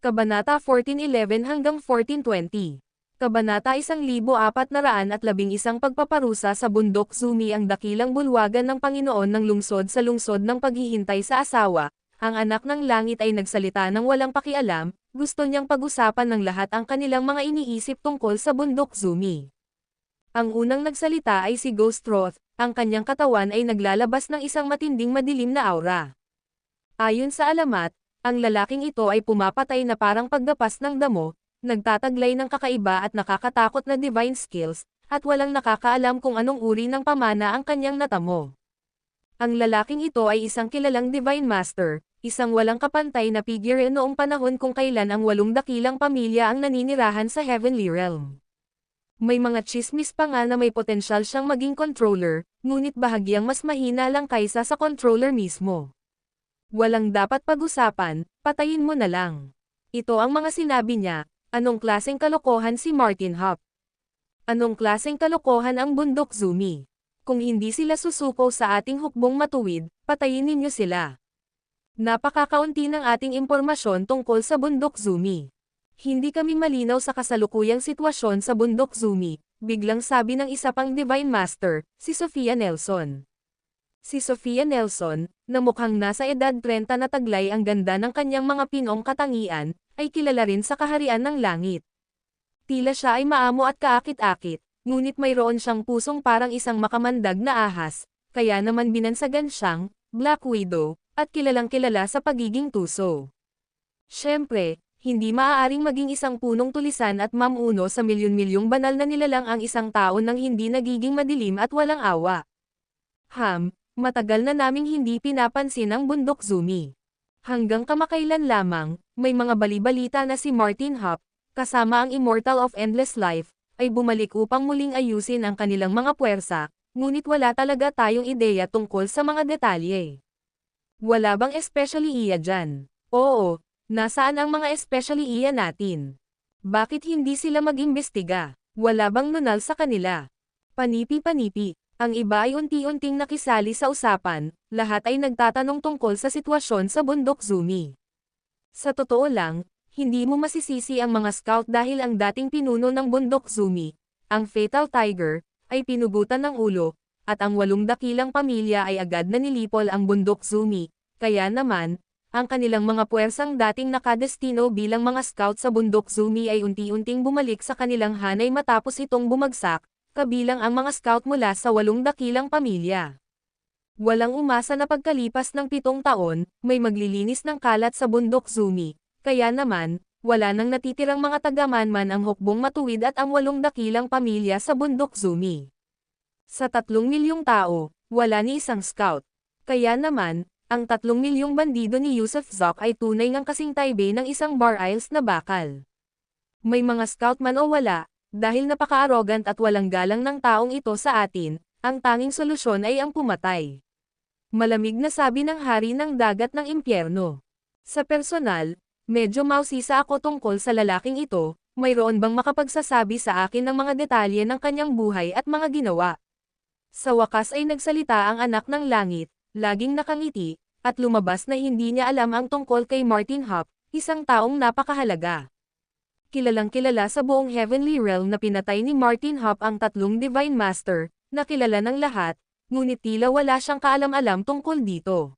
Kabanata 1411 hanggang 1420. Kabanata 1411 Pagpaparusa sa Bundok Zumi. Ang dakilang bulwagan ng Panginoon ng lungsod sa lungsod ng paghihintay sa asawa, ang anak ng langit ay nagsalita ng walang pakialam, gusto niyang pag-usapan ng lahat ang kanilang mga iniisip tungkol sa Bundok Zumi. Ang unang nagsalita ay si Ghost Roth, ang kanyang katawan ay naglalabas ng isang matinding madilim na aura. Ayon sa alamat, ang lalaking ito ay pumapatay na parang pagdapas ng damo, nagtataglay ng kakaiba at nakakatakot na divine skills, at walang nakakaalam kung anong uri ng pamana ang kanyang natamo. Ang lalaking ito ay isang kilalang divine master, isang walang kapantay na figure noong panahon kung kailan ang 8 dakilang pamilya ang naninirahan sa Heavenly Realm. May mga chismis pa nga na may potensyal siyang maging controller, ngunit bahagyang mas mahina lang kaysa sa controller mismo. Walang dapat pag-usapan, patayin mo na lang. Ito ang mga sinabi niya. Anong klaseng kalokohan si Martin Hop? Anong klaseng kalokohan ang Bundok Zumi? Kung hindi sila susuko sa ating hukbong matuwid, patayin ninyo sila. Napakakaunti ng ating impormasyon tungkol sa Bundok Zumi. Hindi kami malinaw sa kasalukuyang sitwasyon sa Bundok Zumi, biglang sabi ng isa pang Divine Master, si Sophia Nelson. Si Sophia Nelson, na mukhang nasa edad 30 na taglay ang ganda ng kanyang mga pinong katangian, ay kilala rin sa kaharian ng langit. Tila siya ay maamo at kaakit-akit, ngunit mayroon siyang pusong parang isang makamandag na ahas, kaya naman binansagan siyang Black Widow, at kilalang kilala sa pagiging tuso. Siyempre, hindi maaaring maging isang punong tulisan at mamuno sa milyon-milyong banal na nilalang ang isang tao nang hindi nagiging madilim at walang awa. Matagal na naming hindi pinapansin ang Bundok Zumi. Hanggang kamakailan lamang, may mga balibalita na si Martin Hop, kasama ang Immortal of Endless Life, ay bumalik upang muling ayusin ang kanilang mga puwersa, ngunit wala talaga tayong ideya tungkol sa mga detalye. Wala bang especially iya dyan? Oo, nasaan ang mga especially iya natin? Bakit hindi sila mag-imbestiga? Wala bang nunal sa kanila? Panipi-panipi. Ang iba ay unti-unting nakisali sa usapan, lahat ay nagtatanong tungkol sa sitwasyon sa Bundok Zumi. Sa totoo lang, hindi mo masisisi ang mga scout dahil ang dating pinuno ng Bundok Zumi, ang Fatal Tiger, ay pinugutan ng ulo, at ang 8 dakilang pamilya ay agad na nilipol ang Bundok Zumi, kaya naman, ang kanilang mga puwersang dating nakadestino bilang mga scout sa Bundok Zumi ay unti-unting bumalik sa kanilang hanay matapos itong bumagsak, kabilang ang mga scout mula sa 8 dakilang pamilya. Walang umasa na pagkalipas ng 7 taon, may maglilinis ng kalat sa Bundok Zumi, kaya naman, wala nang natitirang mga taga-manman ang hukbong matuwid at ang 8 dakilang pamilya sa Bundok Zumi. Sa 3 milyong tao, wala ni isang scout. Kaya naman, ang 3 milyong bandido ni Yusuf Zok ay tunay ngang kasing taybe ng isang Bar Isles na bakal. May mga scout man o wala, dahil napaka-arrogant at walang galang ng taong ito sa atin, ang tanging solusyon ay ang pumatay. Malamig na sabi ng hari ng dagat ng impyerno. Sa personal, medyo mausisa ako tungkol sa lalaking ito, mayroon bang makapagsasabi sa akin ng mga detalye ng kanyang buhay at mga ginawa? Sa wakas ay nagsalita ang anak ng langit, laging nakangiti, at lumabas na hindi niya alam ang tungkol kay Martin Hop, isang taong napakahalaga. Kilalang kilala sa buong Heavenly Realm na pinatay ni Martin Hop ang 3 Divine Master, na kilala ng lahat, ngunit tila wala siyang kaalam-alam tungkol dito.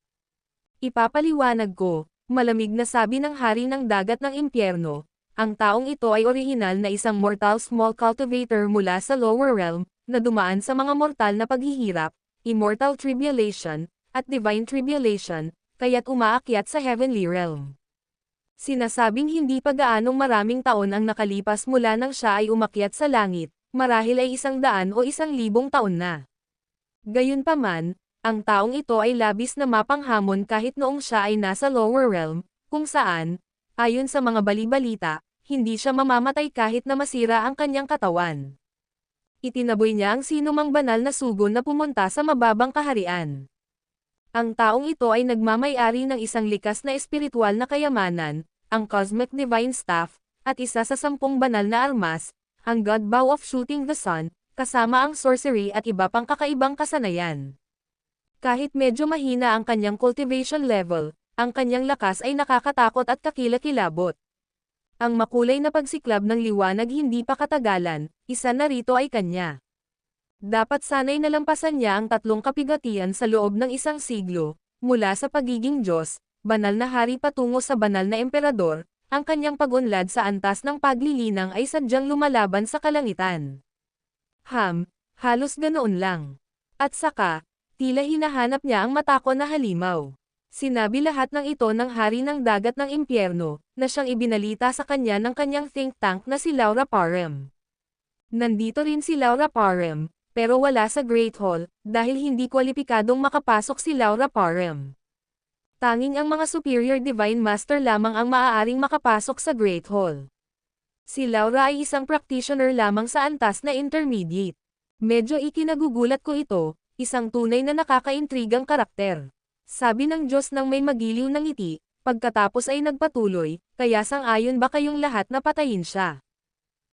Ipapaliwanag ko, malamig na sabi ng hari ng dagat ng impyerno, ang taong ito ay orihinal na isang mortal small cultivator mula sa lower realm, na dumaan sa mga mortal na paghihirap, immortal tribulation, at divine tribulation, kaya't umaakyat sa Heavenly Realm. Sinasabing hindi pa gaanong maraming taon ang nakalipas mula nang siya ay umakyat sa langit, marahil ay 100 o 1,000 taon na. Gayunpaman, ang taong ito ay labis na mapanghamon kahit noong siya ay nasa lower realm, kung saan, ayon sa mga balibalita, hindi siya mamamatay kahit na masira ang kanyang katawan. Itinaboy niya ang sinumang banal na sugo na pumunta sa mababang kaharian. Ang taong ito ay nagmamay-ari ng isang likas na espiritual na kayamanan, ang Cosmic Divine Staff, at isa sa 10 banal na armas, ang God Bow of Shooting the Sun, kasama ang sorcery at iba pang kakaibang kasanayan. Kahit medyo mahina ang kanyang cultivation level, ang kanyang lakas ay nakakatakot at kakilakilabot. Ang makulay na pagsiklab ng liwanag hindi pa katagalan, isa na rito ay kanya. Dapat sana'y nalampasan niya ang 3 kapigatian sa loob ng 1 siglo, mula sa pagiging Diyos, banal na hari patungo sa banal na emperador, ang kanyang pag-unlad sa antas ng paglilinang ay sadyang lumalaban sa kalangitan. Halos ganoon lang. At saka, tila hinahanap niya ang matako na halimaw. Sinabi lahat ng ito ng hari ng dagat ng impyerno, na siyang ibinalita sa kanya ng kanyang think tank na si Laura Parham. Nandito rin si Laura Parham, pero wala sa Great Hall, dahil hindi kwalipikadong makapasok si Laura Parham. Tanging ang mga Superior Divine Master lamang ang maaaring makapasok sa Great Hall. Si Laura ay isang practitioner lamang sa antas na intermediate. Medyo ikinagugulat ko ito, isang tunay na nakakaintrigang karakter. Sabi ng Diyos nang may magiliw na ngiti, pagkatapos ay nagpatuloy, kaya sang-ayon ba kayong lahat na patayin siya?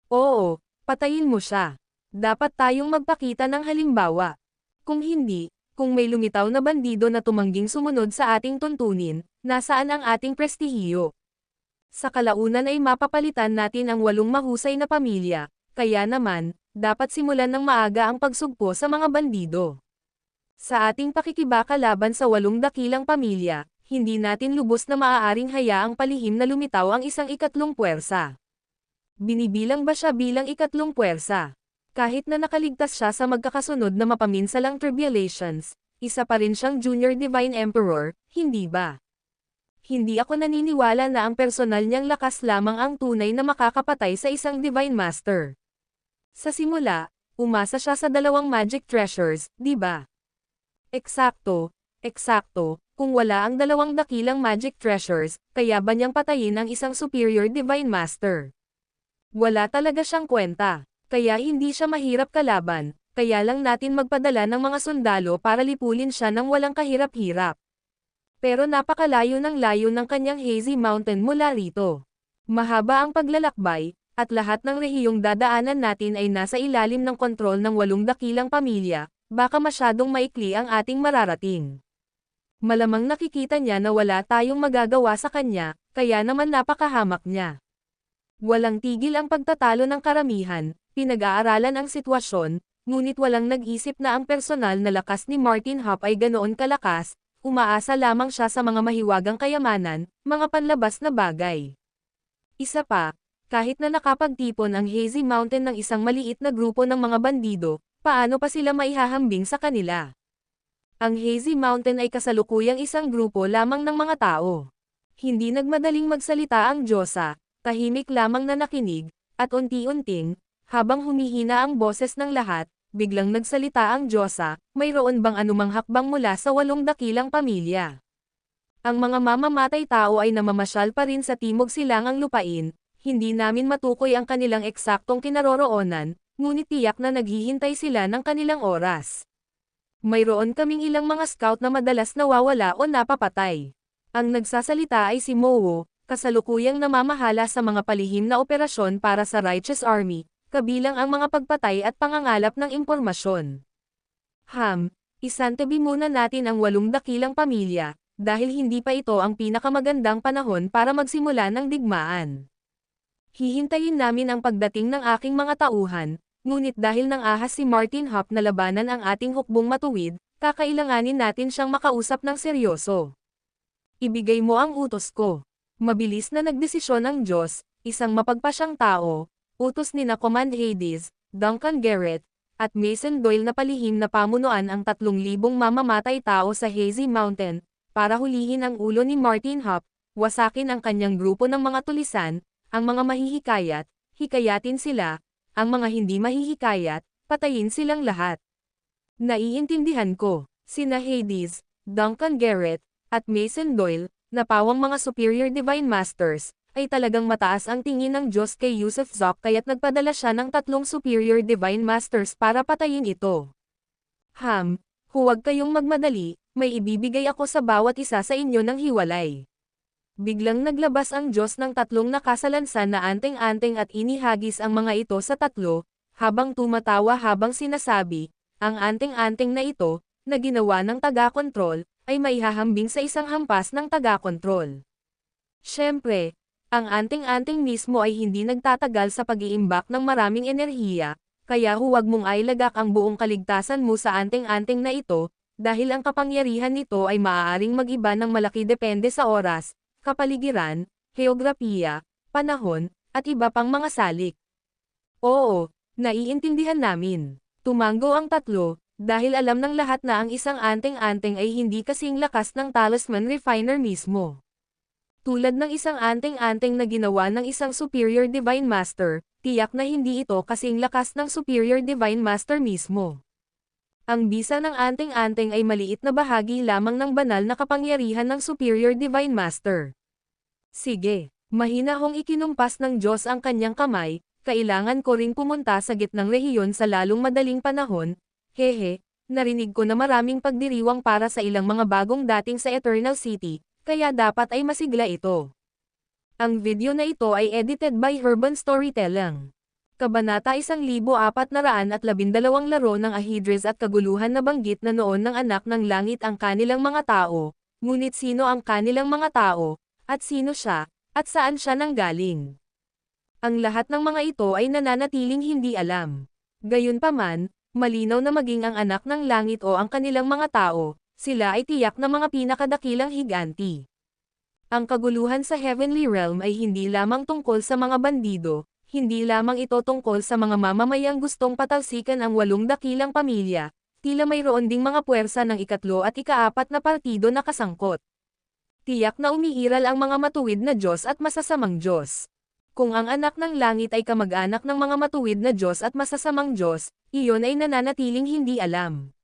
Oo, patayin mo siya. Dapat tayong magpakita ng halimbawa. Kung hindi, kung may lumitaw na bandido na tumangging sumunod sa ating tuntunin, nasaan ang ating prestihiyo? Sa kalaunan ay mapapalitan natin ang 8 mahusay na pamilya, kaya naman, dapat simulan ng maaga ang pagsugpo sa mga bandido. Sa ating pakikibaka laban sa 8 dakilang pamilya, hindi natin lubos na maaaring hayaang palihim na lumitaw ang isang ikatlong puwersa. Binibilang ba siya bilang ikatlong puwersa? Kahit na nakaligtas siya sa magkakasunod na mapaminsalang tribulations, isa pa rin siyang Junior Divine Emperor, hindi ba? Hindi ako naniniwala na ang personal niyang lakas lamang ang tunay na makakapatay sa isang Divine Master. Sa simula, umasa siya sa 2 magic treasures, di ba? Eksakto, kung wala ang 2 dakilang magic treasures, kaya ba niyang patayin ang isang superior divine master? Wala talaga siyang kwenta, kaya hindi siya mahirap kalaban, kaya lang natin magpadala ng mga sundalo para lipulin siya ng walang kahirap-hirap. Pero napakalayo ng layo ng kanyang Hazy Mountain mula rito. Mahaba ang paglalakbay, at lahat ng rehiyong dadaanan natin ay nasa ilalim ng kontrol ng 8 dakilang pamilya. Baka masyadong maikli ang ating mararating. Malamang nakikita niya na wala tayong magagawa sa kanya, kaya naman napakahamak niya. Walang tigil ang pagtatalo ng karamihan, pinag-aaralan ang sitwasyon, ngunit walang nag-isip na ang personal na lakas ni Martin Hop ay ganoon kalakas, umaasa lamang siya sa mga mahiwagang kayamanan, mga panlabas na bagay. Isa pa, kahit na nakapagtipon ang Hazy Mountain ng isang maliit na grupo ng mga bandido, paano pa sila maihahambing sa kanila? Ang Hazy Mountain ay kasalukuyang isang grupo lamang ng mga tao. Hindi nagmadaling magsalita ang Diyosa, tahimik lamang na nakinig, at unti-unting, habang humihina ang boses ng lahat, biglang nagsalita ang Diyosa, mayroon bang anumang hakbang mula sa 8 dakilang pamilya? Ang mga mamamatay tao ay namamasyal pa rin sa timog silangang lupain, hindi namin matukoy ang kanilang eksaktong kinaroroonan, ngunit tiyak na naghihintay sila ng kanilang oras. Mayroon kaming ilang mga scout na madalas nawawala o napapatay. Ang nagsasalita ay si Mowo, kasalukuyang namamahala sa mga palihim na operasyon para sa Righteous Army, kabilang ang mga pagpatay at pangangalap ng impormasyon. Isantabi muna natin ang 8 dakilang pamilya, dahil hindi pa ito ang pinakamagandang panahon para magsimula ng digmaan. Hihintayin namin ang pagdating ng aking mga tauhan, ngunit dahil nang ahas si Martin Hop na labanan ang ating hukbong matuwid, kakailanganin natin siyang makausap ng seryoso. Ibigay mo ang utos ko. Mabilis na nagdesisyon ang Diyos, isang mapagpasyang tao, utos ni na Command Hades, Duncan Garrett, at Mason Doyle na palihim na pamunuan ang 3,000 mamamatay tao sa Hazy Mountain, para hulihin ang ulo ni Martin Hop, wasakin ang kanyang grupo ng mga tulisan, ang mga mahihikayat, hikayatin sila, ang mga hindi mahihikayat, patayin silang lahat. Naiintindihan ko, sina Hades, Duncan Garrett, at Mason Doyle, na pawang mga Superior Divine Masters, ay talagang mataas ang tingin ng Diyos kay Yusuf Zok kaya't nagpadala siya ng 3 Superior Divine Masters para patayin ito. Huwag kayong magmadali, may ibibigay ako sa bawat isa sa inyo ng hiwalay. Biglang naglabas ang Diyos ng 3 nakasalansan na anteng-anteng at inihagis ang mga ito sa 3, habang tumatawa habang sinasabi, ang anteng-anteng na ito, na ginawa ng taga-kontrol, ay maihahambing sa isang hampas ng taga-kontrol. Siyempre, Ang anting-anting mismo ay hindi nagtatagal sa pag-iimbak ng maraming enerhiya, kaya huwag mong ilagak ang buong kaligtasan mo sa anting-anting na ito, dahil ang kapangyarihan nito ay maaaring mag-iba ng malaki depende sa oras, kapaligiran, heograpiya, panahon, at iba pang mga salik. Oo, naiintindihan namin. Tumango ang tatlo, dahil alam ng lahat na ang isang anting-anting ay hindi kasing lakas ng Talisman Refiner mismo. Tulad ng isang anting-anting na ginawa ng isang Superior Divine Master, tiyak na hindi ito kasing lakas ng Superior Divine Master mismo. Ang bisa ng anting-anting ay maliit na bahagi lamang ng banal na kapangyarihan ng Superior Divine Master. Sige, mahina hong ikinumpas ng Diyos ang kanyang kamay, kailangan ko ring pumunta sa gitnang rehiyon sa lalong madaling panahon, hehe, narinig ko na maraming pagdiriwang para sa ilang mga bagong dating sa Eternal City, kaya dapat ay masigla ito. Ang video na ito ay edited by Urban Storytelling. Kabanata 1412 laro ng Ahidres at kaguluhan na banggit na noon ng anak ng langit ang kanilang mga tao, ngunit sino ang kanilang mga tao, at sino siya, at saan siya nanggaling. Ang lahat ng mga ito ay nananatiling hindi alam. Gayunpaman, malinaw na maging ang anak ng langit o ang kanilang mga tao, sila ay tiyak na mga pinakadakilang higanti. Ang kaguluhan sa Heavenly Realm ay hindi lamang tungkol sa mga bandido, hindi lamang ito tungkol sa mga mamamayang gustong patalsikan ang 8 dakilang pamilya, tila mayroon ding mga puwersa ng ikatlo at ikaapat na partido na kasangkot. Tiyak na umiiral ang mga matuwid na Diyos at masasamang Diyos. Kung ang anak ng langit ay kamag-anak ng mga matuwid na Diyos at masasamang Diyos, iyon ay nananatiling hindi alam.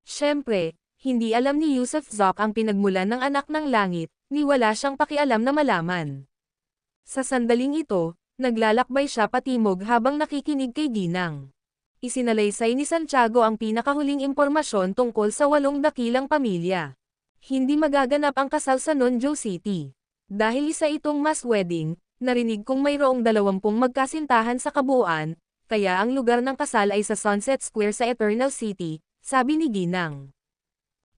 Siyempre, hindi alam ni Yusuf Zok ang pinagmulan ng anak ng langit, ni wala siyang pakialam na malaman. Sa sandaling ito, naglalakbay siya patimog habang nakikinig kay Ginang. Isinalaysay ni Santiago ang pinakahuling impormasyon tungkol sa 8 dakilang pamilya. Hindi magaganap ang kasal sa Nonjo City. Dahil isa itong mass wedding, narinig kong mayroong 20 magkasintahan sa kabuuan, kaya ang lugar ng kasal ay sa Sunset Square sa Eternal City, sabi ni Ginang.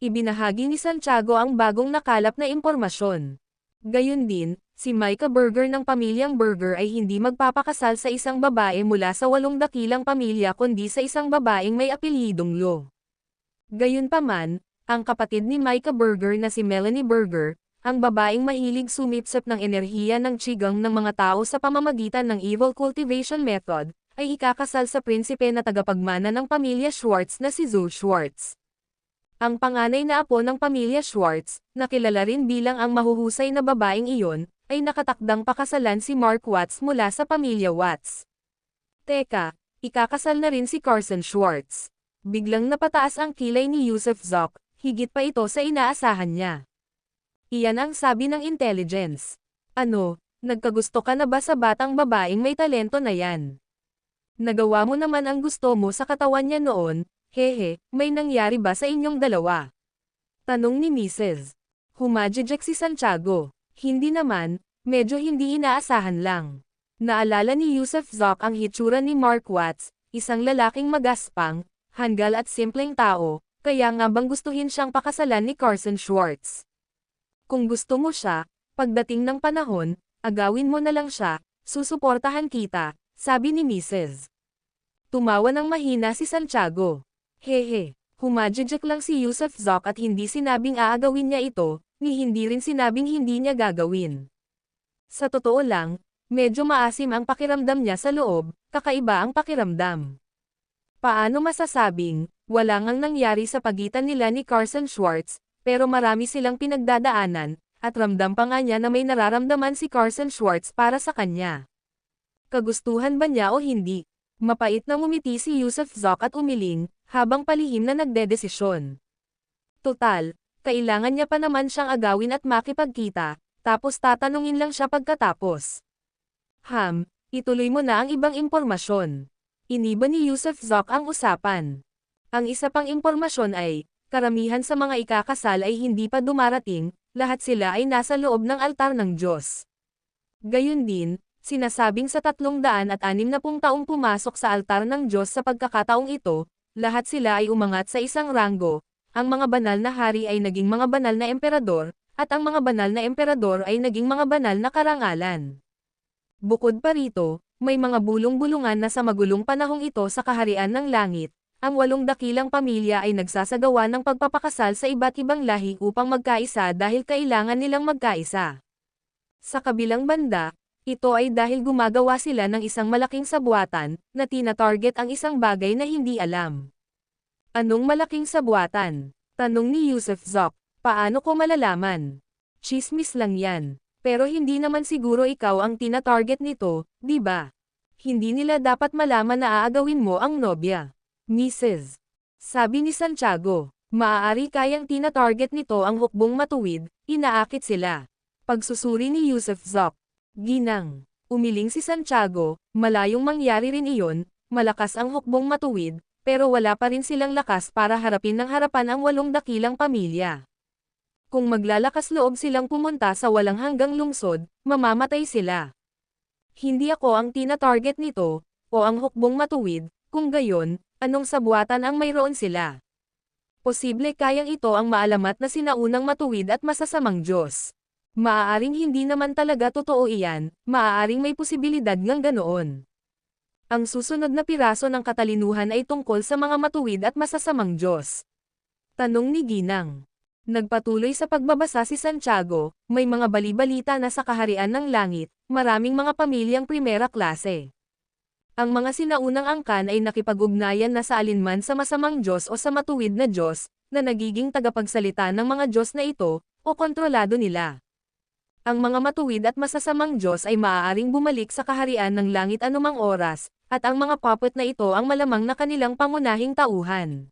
Ibinahagi ni Santiago ang bagong nakalap na impormasyon. Gayun din, si Micah Burger ng pamilyang Burger ay hindi magpapakasal sa isang babae mula sa 8 dakilang pamilya kundi sa isang babaeng may apelyidong Lo. Gayunpaman, ang kapatid ni Micah Burger na si Melanie Burger, ang babaeng mahilig sumipsip ng enerhiya ng qigong ng mga tao sa pamamagitan ng evil cultivation method, ay ikakasal sa prinsipe na tagapagmana ng pamilya Schwartz na si Zoe Schwartz. Ang panganay na apo ng pamilya Schwartz, na kilala rin bilang ang mahuhusay na babaeng iyon, ay nakatakdang pakasalan si Mark Watts mula sa pamilya Watts. Teka, ikakasal na rin si Carson Schwartz. Biglang napataas ang kilay ni Yusuf Zok, higit pa ito sa inaasahan niya. Iyan ang sabi ng intelligence. Ano, nagkagusto ka na ba sa batang babaeng may talento na yan? Nagawa mo naman ang gusto mo sa katawan niya noon, hehe, may nangyari ba sa inyong dalawa? Tanong ni Mrs. Humajijek si Santiago. Hindi naman, medyo hindi inaasahan lang. Naalala ni Yusuf Zok ang hitsura ni Mark Watts, isang lalaking magaspang, hanggal at simpleng tao, kaya nga bang gustuhin siyang pakasalan ni Carson Schwartz. Kung gusto mo siya, pagdating ng panahon, agawin mo na lang siya, susuportahan kita, sabi ni Mrs. Tumawa ng mahina si Santiago. Hehe, humajijek lang si Yusuf Zok at hindi sinabing aagawin niya ito, ni hindi rin sinabing hindi niya gagawin. Sa totoo lang, medyo maasim ang pakiramdam niya sa loob, kakaiba ang pakiramdam. Paano masasabing, wala ngang nangyari sa pagitan nila ni Carson Schwartz, pero marami silang pinagdadaanan, at ramdam pa nga niya na may nararamdaman si Carson Schwartz para sa kanya. Kagustuhan ba niya o hindi? Mapait na ngumiti si Yusuf Zok at umiling, habang palihim na nagdedesisyon. Total, kailangan niya pa naman siyang agawin at makipagkita, tapos tatanungin lang siya pagkatapos. Ituloy mo na ang ibang impormasyon. Iniba ni Yusuf Zok ang usapan. Ang isa pang impormasyon ay, karamihan sa mga ikakasal ay hindi pa dumarating, lahat sila ay nasa loob ng altar ng Diyos. Gayun din, sinasabing sa 360 taong pumasok sa altar ng Diyos sa pagkakataong ito, lahat sila ay umangat sa isang ranggo, ang mga banal na hari ay naging mga banal na emperador, at ang mga banal na emperador ay naging mga banal na karangalan. Bukod pa rito, may mga bulong-bulungan na sa magulong panahong ito sa kaharian ng langit, ang 8 dakilang pamilya ay nagsasagawa ng pagpapakasal sa iba't ibang lahi upang magkaisa dahil kailangan nilang magkaisa. Sa kabilang banda, ito ay dahil gumagawa sila ng isang malaking sabwatan, na tina-target ang isang bagay na hindi alam. Anong malaking sabwatan? Tanong ni Yusuf Zok. Paano ko malalaman? Chismis lang yan. Pero hindi naman siguro ikaw ang tina-target nito, di ba? Hindi nila dapat malaman na aagawin mo ang nobya. Mrs. Sabi ni Santiago, maaari kayang tina-target nito ang hukbong matuwid, inaakit sila. Pagsusuri ni Yusuf Zok. Ginang. Umiling si Santiago, malayong mangyari rin iyon, malakas ang hukbong matuwid, pero wala pa rin silang lakas para harapin ng harapan ang 8 dakilang pamilya. Kung maglalakas loob silang pumunta sa walang hanggang lungsod, mamamatay sila. Hindi ako ang tina-target nito, o ang hukbong matuwid, kung gayon, anong sabwatan ang mayroon sila? Posible kayang ito ang maalamat na sinaunang matuwid at masasamang Diyos. Maaaring hindi naman talaga totoo iyan, maaaring may posibilidad ngang ganoon. Ang susunod na piraso ng katalinuhan ay tungkol sa mga matuwid at masasamang Diyos. Tanong ni Ginang. Nagpatuloy sa pagbabasa si Santiago, may mga bali-balita na sa kaharian ng langit, maraming mga pamilyang primera klase. Ang mga sinaunang angkan ay nakipag-ugnayan na sa alinman sa masamang Diyos o sa matuwid na Diyos, na nagiging tagapagsalita ng mga Diyos na ito, o kontrolado nila. Ang mga matuwid at masasamang Diyos ay maaaring bumalik sa kaharian ng langit anumang oras, at ang mga puppet na ito ang malamang na kanilang pangunahing tauhan.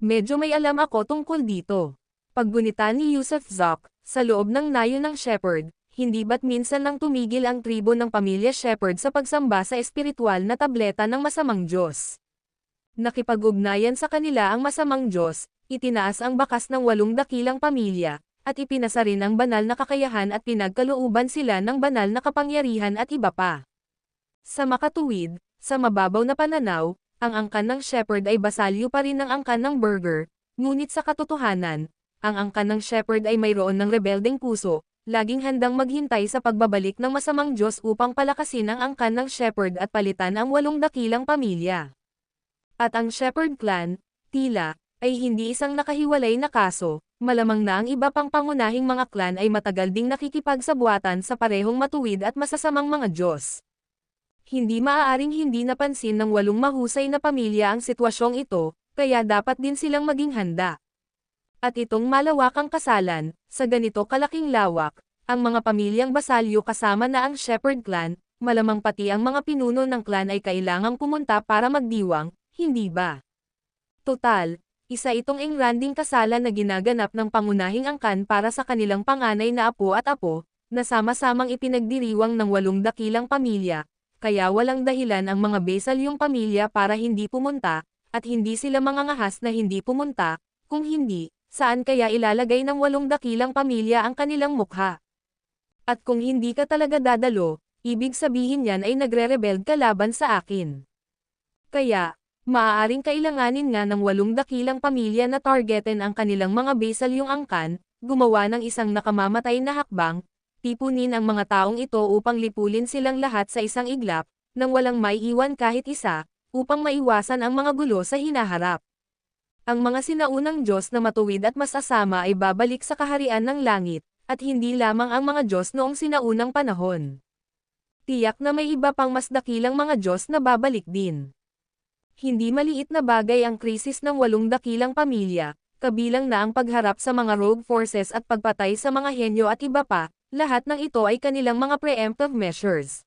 Medyo may alam ako tungkol dito. Paggunita ni Yusuf Zok, sa loob ng nayo ng Shepherd, hindi ba't minsan nang tumigil ang tribo ng pamilya Shepherd sa pagsamba sa espiritual na tableta ng masamang Diyos? Nakipag-ugnayan sa kanila ang masamang Diyos, itinaas ang bakas ng 8 dakilang pamilya, at ipinasa rin ang banal na kakayahan at pinagkalooban sila ng banal na kapangyarihan at iba pa. Sa makatuwid, sa mababaw na pananaw, ang angkan ng Shepherd ay basalyo pa rin ng angkan ng Burger, ngunit sa katotohanan, ang angkan ng Shepherd ay mayroon ng rebeldeng puso, laging handang maghintay sa pagbabalik ng masamang Diyos upang palakasin ang angkan ng Shepherd at palitan ang 8 dakilang pamilya. At ang Shepherd clan, tila, ay hindi isang nakahiwalay na kaso, malamang na ang iba pang pangunahing mga clan ay matagal ding nakikipagsabuatan sa parehong matuwid at masasamang mga Diyos. Hindi maaaring hindi napansin ng 8 mahusay na pamilya ang sitwasyong ito, kaya dapat din silang maging handa. At itong malawakang kasalan, sa ganito kalaking lawak, ang mga pamilyang basalyo kasama na ang Shepherd clan, malamang pati ang mga pinuno ng clan ay kailangang pumunta para magdiwang, hindi ba? Total, isa itong engranding kasalan na ginaganap ng pangunahing angkan para sa kanilang panganay na apo at apo, na sama-samang ipinagdiriwang ng 8 dakilang pamilya, kaya walang dahilan ang mga basalyong pamilya para hindi pumunta, at hindi sila mangangahas na hindi pumunta, kung hindi, saan kaya ilalagay ng 8 dakilang pamilya ang kanilang mukha? At kung hindi ka talaga dadalo, ibig sabihin yan ay nagre-rebel ka laban sa akin. Kaya, maaaring kailanganin nga ng 8 dakilang pamilya na targetin ang kanilang mga basalyong angkan, gumawa ng isang nakamamatay na hakbang, tipunin ang mga taong ito upang lipulin silang lahat sa isang iglap, nang walang maiiwan kahit isa, upang maiwasan ang mga gulo sa hinaharap. Ang mga sinaunang Diyos na matuwid at masasama ay babalik sa kaharian ng langit, at hindi lamang ang mga Diyos noong sinaunang panahon. Tiyak na may iba pang mas dakilang mga Diyos na babalik din. Hindi maliit na bagay ang krisis ng 8 dakilang pamilya, kabilang na ang pagharap sa mga rogue forces at pagpatay sa mga henyo at iba pa, lahat ng ito ay kanilang mga preemptive measures.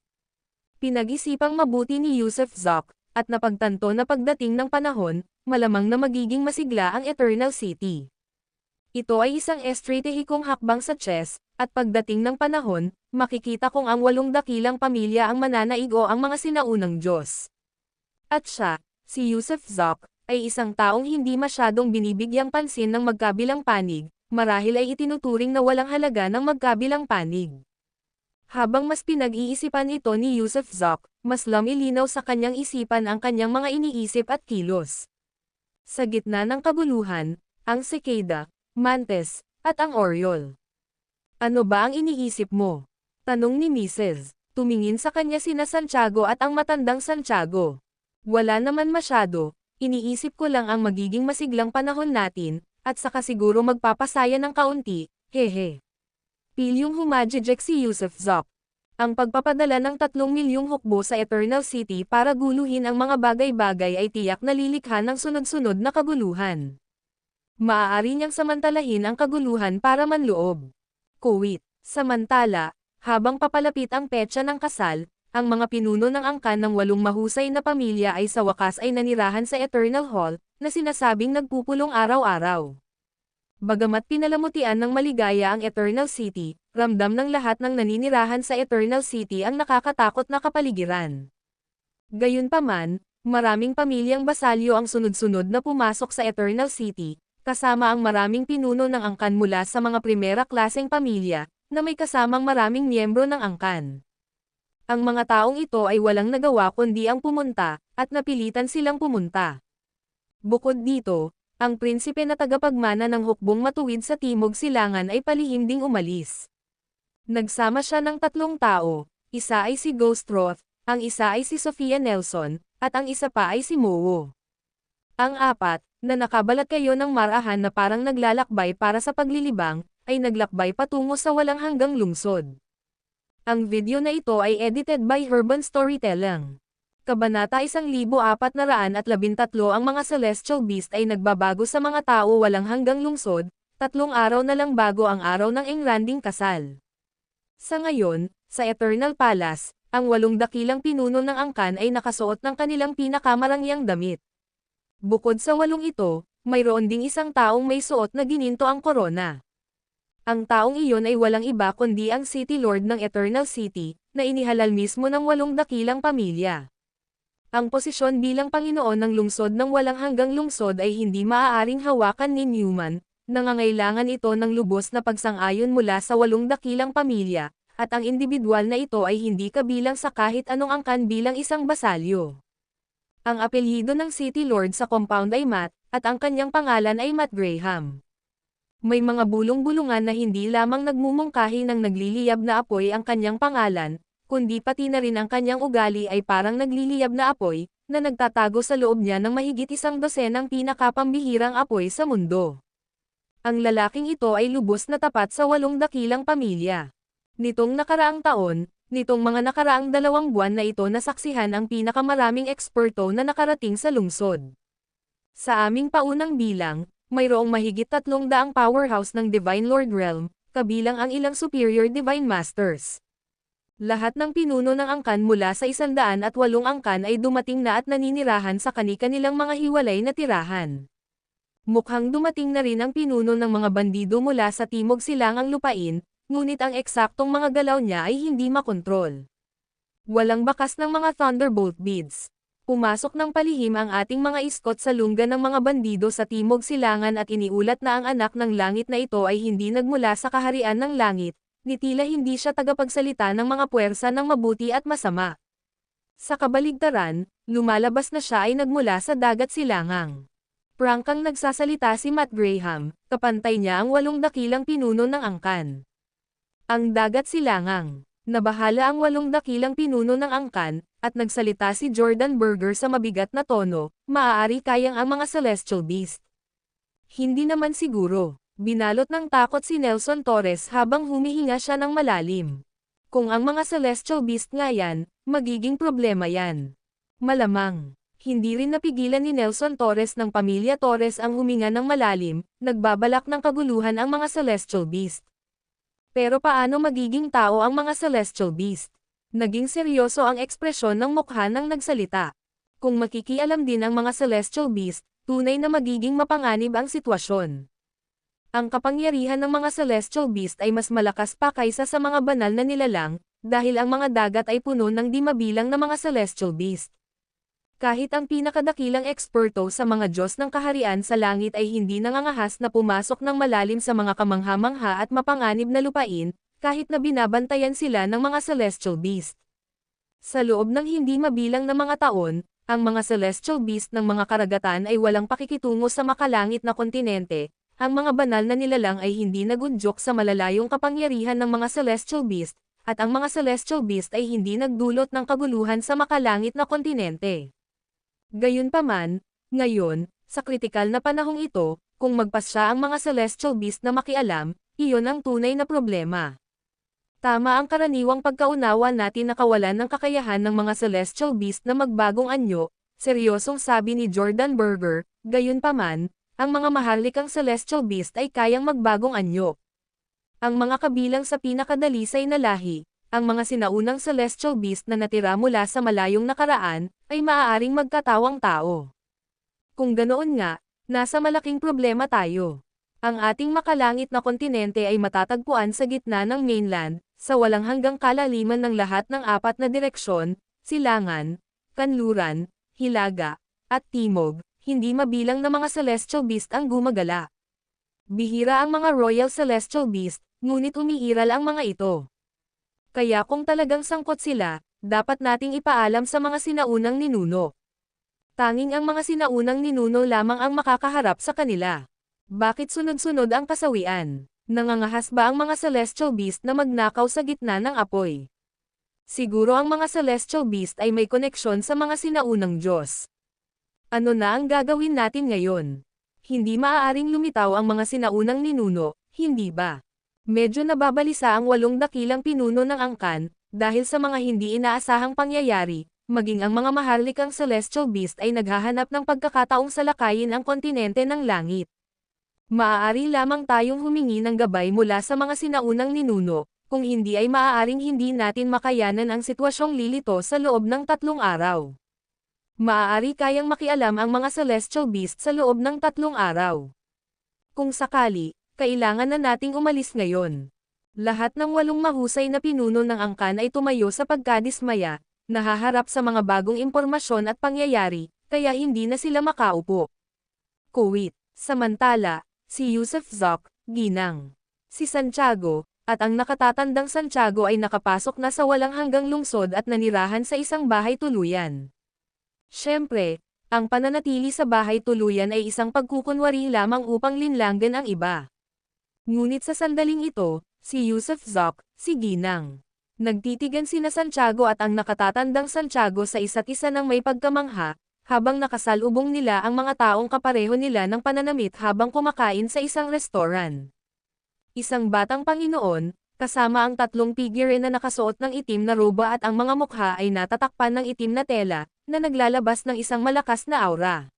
Pinag-isipang mabuti ni Yusuf Zok, at napagtanto na pagdating ng panahon, malamang na magiging masigla ang Eternal City. Ito ay isang estratehikong hakbang sa chess, at pagdating ng panahon, makikita kung ang 8 dakilang pamilya ang mananaig o ang mga sinaunang Diyos. At siya, si Yusuf Zok, ay isang taong hindi masyadong binibigyang pansin ng magkabilang panig, marahil ay itinuturing na walang halaga ng magkabilang panig. Habang mas pinag-iisipan ito ni Yusuf Zok, mas lumilinaw sa kanyang isipan ang kanyang mga iniisip at kilos. Sa gitna ng kabuluhan, ang Cicada, Mantis, at ang Oriole. Ano ba ang iniisip mo? Tanong ni Mrs. Tumingin sa kanya sina Santiago at ang matandang Santiago. Wala naman masyado, iniisip ko lang ang magiging masiglang panahon natin, at saka siguro magpapasaya ng kaunti, hehe. Pilyong humajijek si Yusuf Zok. Ang pagpapadala ng 3 milyong hukbo sa Eternal City para guluhin ang mga bagay-bagay ay tiyak na lilikha ng sunod-sunod na kaguluhan. Maaari niyang samantalahin ang kaguluhan para manloob. Kuwait. Samantala, habang papalapit ang petsa ng kasal, ang mga pinuno ng angkan ng 8 mahusay na pamilya ay sa wakas ay nanirahan sa Eternal Hall, na sinasabing nagpupulong araw-araw. Bagamat pinalamutian ng maligaya ang Eternal City, ramdam ng lahat ng naninirahan sa Eternal City ang nakakatakot na kapaligiran. Gayunpaman, maraming pamilyang basalyo ang sunod-sunod na pumasok sa Eternal City, kasama ang maraming pinuno ng angkan mula sa mga primera klaseng pamilya, na may kasamang maraming miyembro ng angkan. Ang mga taong ito ay walang nagawa kundi ang pumunta, at napilitan silang pumunta. Bukod dito, ang prinsipe na tagapagmana ng hukbong matuwid sa Timog Silangan ay palihim ding umalis. Nagsama siya ng 3 tao, isa ay si Ghost Roth, ang isa ay si Sofia Nelson, at ang isa pa ay si Mowo. Ang 4, na nakabalat kayo ng marahan na parang naglalakbay para sa paglilibang, ay naglakbay patungo sa walang hanggang lungsod. Ang video na ito ay edited by Urban Storytelling. Kabanata 1413 ang mga celestial beast ay nagbabago sa mga tao walang hanggang lungsod, 3 araw na lang bago ang araw ng engranding kasal. Sa ngayon, sa Eternal Palace, ang 8 dakilang pinuno ng angkan ay nakasuot ng kanilang pinakamarangyang damit. Bukod sa 8 ito, mayroon ding isang taong may suot na gininto ang korona. Ang taong iyon ay walang iba kundi ang City Lord ng Eternal City, na inihalal mismo ng 8 dakilang pamilya. Ang posisyon bilang Panginoon ng lungsod ng walang hanggang lungsod ay hindi maaaring hawakan ni Newman, nangangailangan ito ng lubos na pagsang-ayon mula sa 8 dakilang pamilya, at ang individual na ito ay hindi kabilang sa kahit anong angkan bilang isang basalyo. Ang apelyido ng City Lord sa compound ay Matt, at ang kanyang pangalan ay Matt Graham. May mga bulong-bulungan na hindi lamang nagmumungkahi ng nagliliyab na apoy ang kanyang pangalan, kundi pati na rin ang kanyang ugali ay parang nagliliyab na apoy, na nagtatago sa loob niya ng mahigit 12 pinakapambihirang apoy sa mundo. Ang lalaking ito ay lubos na tapat sa 8 dakilang pamilya. Nitong nakaraang taon, nitong mga nakaraang 2 buwan na ito nasaksihan ang pinakamaraming eksperto na nakarating sa lungsod. Sa aming paunang bilang, mayroong mahigit 300 powerhouse ng Divine Lord Realm, kabilang ang ilang Superior Divine Masters. Lahat ng pinuno ng angkan mula sa 108 angkan ay dumating na at naninirahan sa kani-kanilang mga hiwalay na tirahan. Mukhang dumating na rin ang pinuno ng mga bandido mula sa Timog Silangang Lupain, ngunit ang eksaktong mga galaw niya ay hindi makontrol. Walang bakas ng mga Thunderbolt beads. Pumasok ng palihim ang ating mga iskot sa lungga ng mga bandido sa Timog Silangan at iniulat na ang anak ng langit na ito ay hindi nagmula sa kaharian ng langit, ni tila hindi siya tagapagsalita ng mga puwersa ng mabuti at masama. Sa kabaligtaran, lumalabas na siya ay nagmula sa dagat silangang. Prangkang nagsasalita si Matt Graham, kapantay niya ang 8 dakilang pinuno ng angkan. Ang dagat silangang. Nabahala ang 8 dakilang pinuno ng angkan, at nagsalita si Jordan Berger sa mabigat na tono, maaari kayang ang mga celestial beast. Hindi naman siguro. Binalot ng takot si Nelson Torres habang humihinga siya ng malalim. Kung ang mga celestial beast nga yan, magiging problema yan. Malamang. Hindi rin napigilan ni Nelson Torres ng pamilya Torres ang huminga ng malalim, nagbabalak ng kaguluhan ang mga celestial beast. Pero paano magiging tao ang mga celestial beast? Naging seryoso ang ekspresyon ng mukha ng nagsalita. Kung makikialam din ang mga celestial beast, tunay na magiging mapanganib ang sitwasyon. Ang kapangyarihan ng mga celestial beast ay mas malakas pa kaysa sa mga banal na nilalang, dahil ang mga dagat ay puno ng di mabilang na mga celestial beast. Kahit ang pinakadakilang eksperto sa mga Diyos ng kaharian sa langit ay hindi nangangahas na pumasok ng malalim sa mga kamangha-mangha at mapanganib na lupain, kahit na binabantayan sila ng mga celestial beast. Sa loob ng hindi mabilang na mga taon, ang mga celestial beast ng mga karagatan ay walang pakikitungo sa makalangit na kontinente, ang mga banal na nilalang ay hindi nagunjok sa malalayong kapangyarihan ng mga celestial beast, at ang mga celestial beast ay hindi nagdulot ng kaguluhan sa makalangit na kontinente. Gayunpaman, ngayon, sa kritikal na panahong ito, kung magpasya ang mga celestial beast na makialam, iyon ang tunay na problema. Tama ang karaniwang pagkaunawa natin na kawalan ng kakayahan ng mga celestial beast na magbagong anyo, seryosong sabi ni Jordan Berger. Gayunpaman, ang mga maharlikang celestial beast ay kayang magbagong anyo. Ang mga kabilang sa pinakadalisay na lahi, ang mga sinaunang celestial beast na natira mula sa malayong nakaraan, ay maaaring magkatawang tao. Kung ganoon nga, nasa malaking problema tayo. Ang ating makalangit na kontinente ay matatagpuan sa gitna ng mainland, sa walang hanggang kalaliman ng lahat ng apat na direksyon, silangan, kanluran, hilaga, at timog, hindi mabilang na mga celestial beast ang gumagala. Bihira ang mga royal celestial beast, ngunit umiiral ang mga ito. Kaya kung talagang sangkot sila, dapat nating ipaalam sa mga sinaunang ninuno. Tanging ang mga sinaunang ninuno lamang ang makakaharap sa kanila. Bakit sunod-sunod ang kasawian? Nangangahas ba ang mga celestial beast na magnakaw sa gitna ng apoy? Siguro ang mga celestial beast ay may koneksyon sa mga sinaunang Diyos. Ano na ang gagawin natin ngayon? Hindi maaaring lumitaw ang mga sinaunang ninuno, hindi ba? Medyo nababalisa ang 8 dakilang pinuno ng angkan, dahil sa mga hindi inaasahang pangyayari, maging ang mga maharlikang celestial beast ay naghahanap ng pagkakataong salakayin ang kontinente ng langit. Maaari lamang tayong humingi ng gabay mula sa mga sinaunang ninuno, kung hindi ay maaaring hindi natin makayanan ang sitwasyong lilito sa loob ng 3 araw. Maaari kayang makialam ang mga celestial beast sa loob ng 3 araw. Kung sakali, kailangan na nating umalis ngayon. Lahat ng 8 mahusay na pinuno ng angkan ay tumayo sa pagkadismaya, nahaharap sa mga bagong impormasyon at pangyayari, kaya hindi na sila makaupo. Kuwait. Samantala, si Yusuf Zoc, ginang. Si Santiago, at ang nakatatandang Santiago ay nakapasok na sa walang hanggang lungsod at nanirahan sa isang bahay tuluyan. Siyempre, ang pananatili sa bahay tuluyan ay isang pagkukunwari lamang upang linlanggan ang iba. Ngunit sa sandaling ito, si Yusuf Zoc, si ginang. Nagtitigan sina Santiago at ang nakatatandang Santiago sa isa't isa ng may pagkamangha, habang nakasalubong nila ang mga taong kapareho nila ng pananamit habang kumakain sa isang restoran. Isang batang Panginoon, kasama ang 3 figure na nakasuot ng itim na roba at ang mga mukha ay natatakpan ng itim na tela, na naglalabas ng isang malakas na aura.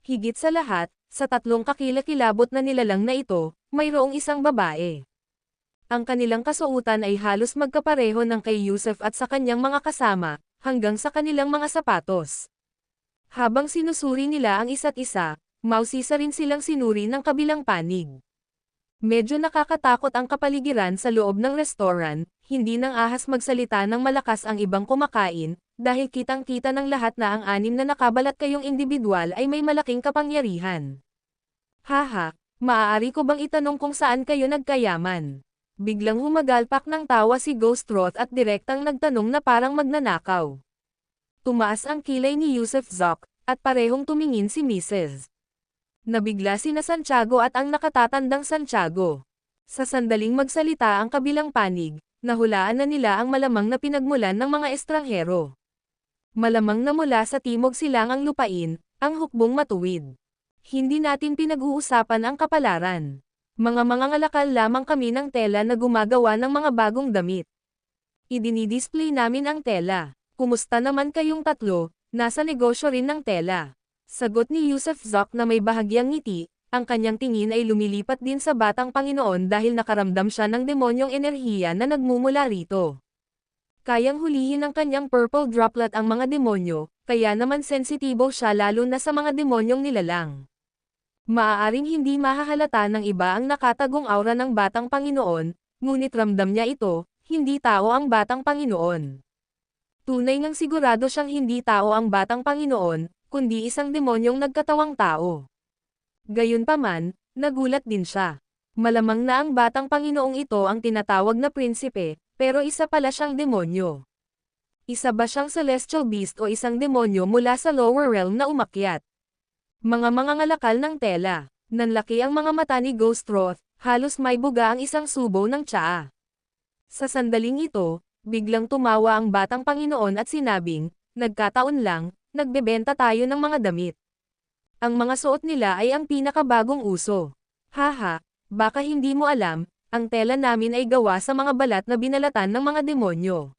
Higit sa lahat, sa 3 kakilakilabot na nilalang na ito, mayroong isang babae. Ang kanilang kasuotan ay halos magkapareho ng kay Yusuf at sa kanyang mga kasama, hanggang sa kanilang mga sapatos. Habang sinusuri nila ang isa't isa, mausisa rin silang sinuri ng kabilang panig. Medyo nakakatakot ang kapaligiran sa loob ng restoran, hindi nang ahas magsalita ng malakas ang ibang kumakain, dahil kitang-kita ng lahat na ang 6 na nakabalat kayong individual ay may malaking kapangyarihan. Haha, maaari ko bang itanong kung saan kayo nagkayaman? Biglang humagalpak ng tawa si Ghost Roth at direktang nagtanong na parang magnanakaw. Tumaas ang kilay ni Yusuf Zoc, at parehong tumingin si Mrs. Nabigla sina Santiago at ang nakatatandang Santiago. Sa sandaling magsalita ang kabilang panig, nahulaan na nila ang malamang na pinagmulan ng mga estranghero. Malamang na mula sa timog silangang lupain, ang hukbong matuwid. Hindi natin pinag-uusapan ang kapalaran. Mga ngalakal lamang kami ng tela na gumagawa ng mga bagong damit. Idinidisplay namin ang tela. Kumusta naman kayong 3, nasa negosyo rin ng tela? Sagot ni Yusuf Zoc na may bahagyang ngiti, ang kanyang tingin ay lumilipat din sa batang Panginoon dahil nakaramdam siya ng demonyong enerhiya na nagmumula rito. Kayang hulihin ng kanyang purple droplet ang mga demonyo, kaya naman sensitibo siya lalo na sa mga demonyong nilalang. Maaaring hindi mahahalata ng iba ang nakatagong aura ng batang Panginoon, ngunit ramdam niya ito, hindi tao ang batang Panginoon. Tunay ngang sigurado siyang hindi tao ang batang Panginoon, kundi isang demonyong nagkatawang tao. Gayunpaman, nagulat din siya. Malamang na ang batang Panginoong ito ang tinatawag na prinsipe, pero isa pala siyang demonyo. Isa ba siyang celestial beast o isang demonyo mula sa lower realm na umakyat? Mga ngalakal ng tela. Nanlaki ang mga mata ni Ghost Roth, halos may buga ang isang subo ng tsaa. Sa sandaling ito, biglang tumawa ang batang Panginoon at sinabing, nagkataon lang, nagbebenta tayo ng mga damit. Ang mga suot nila ay ang pinakabagong uso. Haha, baka hindi mo alam, ang tela namin ay gawa sa mga balat na binalatan ng mga demonyo.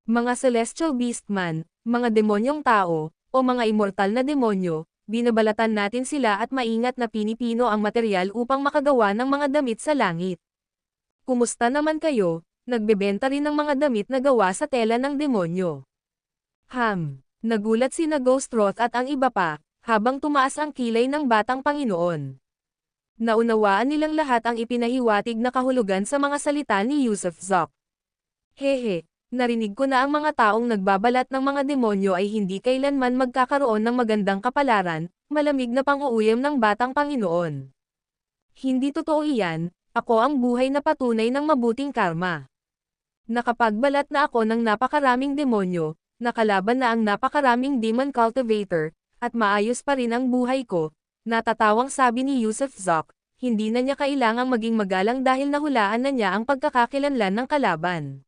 Mga celestial beast man, mga demonyong tao, o mga immortal na demonyo, binabalatan natin sila at maingat na pinipino ang material upang makagawa ng mga damit sa langit. Kumusta naman kayo? Nagbebenta rin ng mga damit na gawa sa tela ng demonyo. Nagulat sina Ghost Roth at ang iba pa, habang tumaas ang kilay ng batang Panginoon. Naunawaan nilang lahat ang ipinahiwatig na kahulugan sa mga salita ni Yusuf Zok. Hehe, narinig ko na ang mga taong nagbabalat ng mga demonyo ay hindi kailanman magkakaroon ng magandang kapalaran, malamig na pang-uuyam ng batang Panginoon. Hindi totoo iyan, ako ang buhay na patunay ng mabuting karma. Nakapagbalat na ako ng napakaraming demonyo, nakalaban na ang napakaraming demon cultivator, at maayos pa rin ang buhay ko. Natatawang sabi ni Yusuf Zok, hindi na niya kailangang maging magalang dahil nahulaan na niya ang pagkakakilanlan ng kalaban.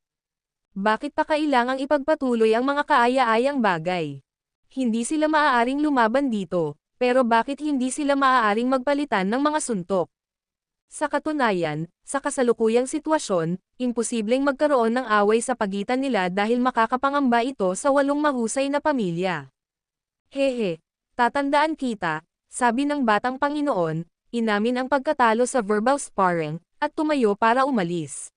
Bakit pa kailangang ipagpatuloy ang mga kaaya-ayang bagay? Hindi sila maaaring lumaban dito, pero bakit hindi sila maaaring magpalitan ng mga suntok? Sa katunayan, sa kasalukuyang sitwasyon, imposibleng magkaroon ng away sa pagitan nila dahil makakapangamba ito sa 8 mahusay na pamilya. Hehe, tatandaan kita, sabi ng batang Panginoon, inamin ang pagkatalo sa verbal sparring, at tumayo para umalis.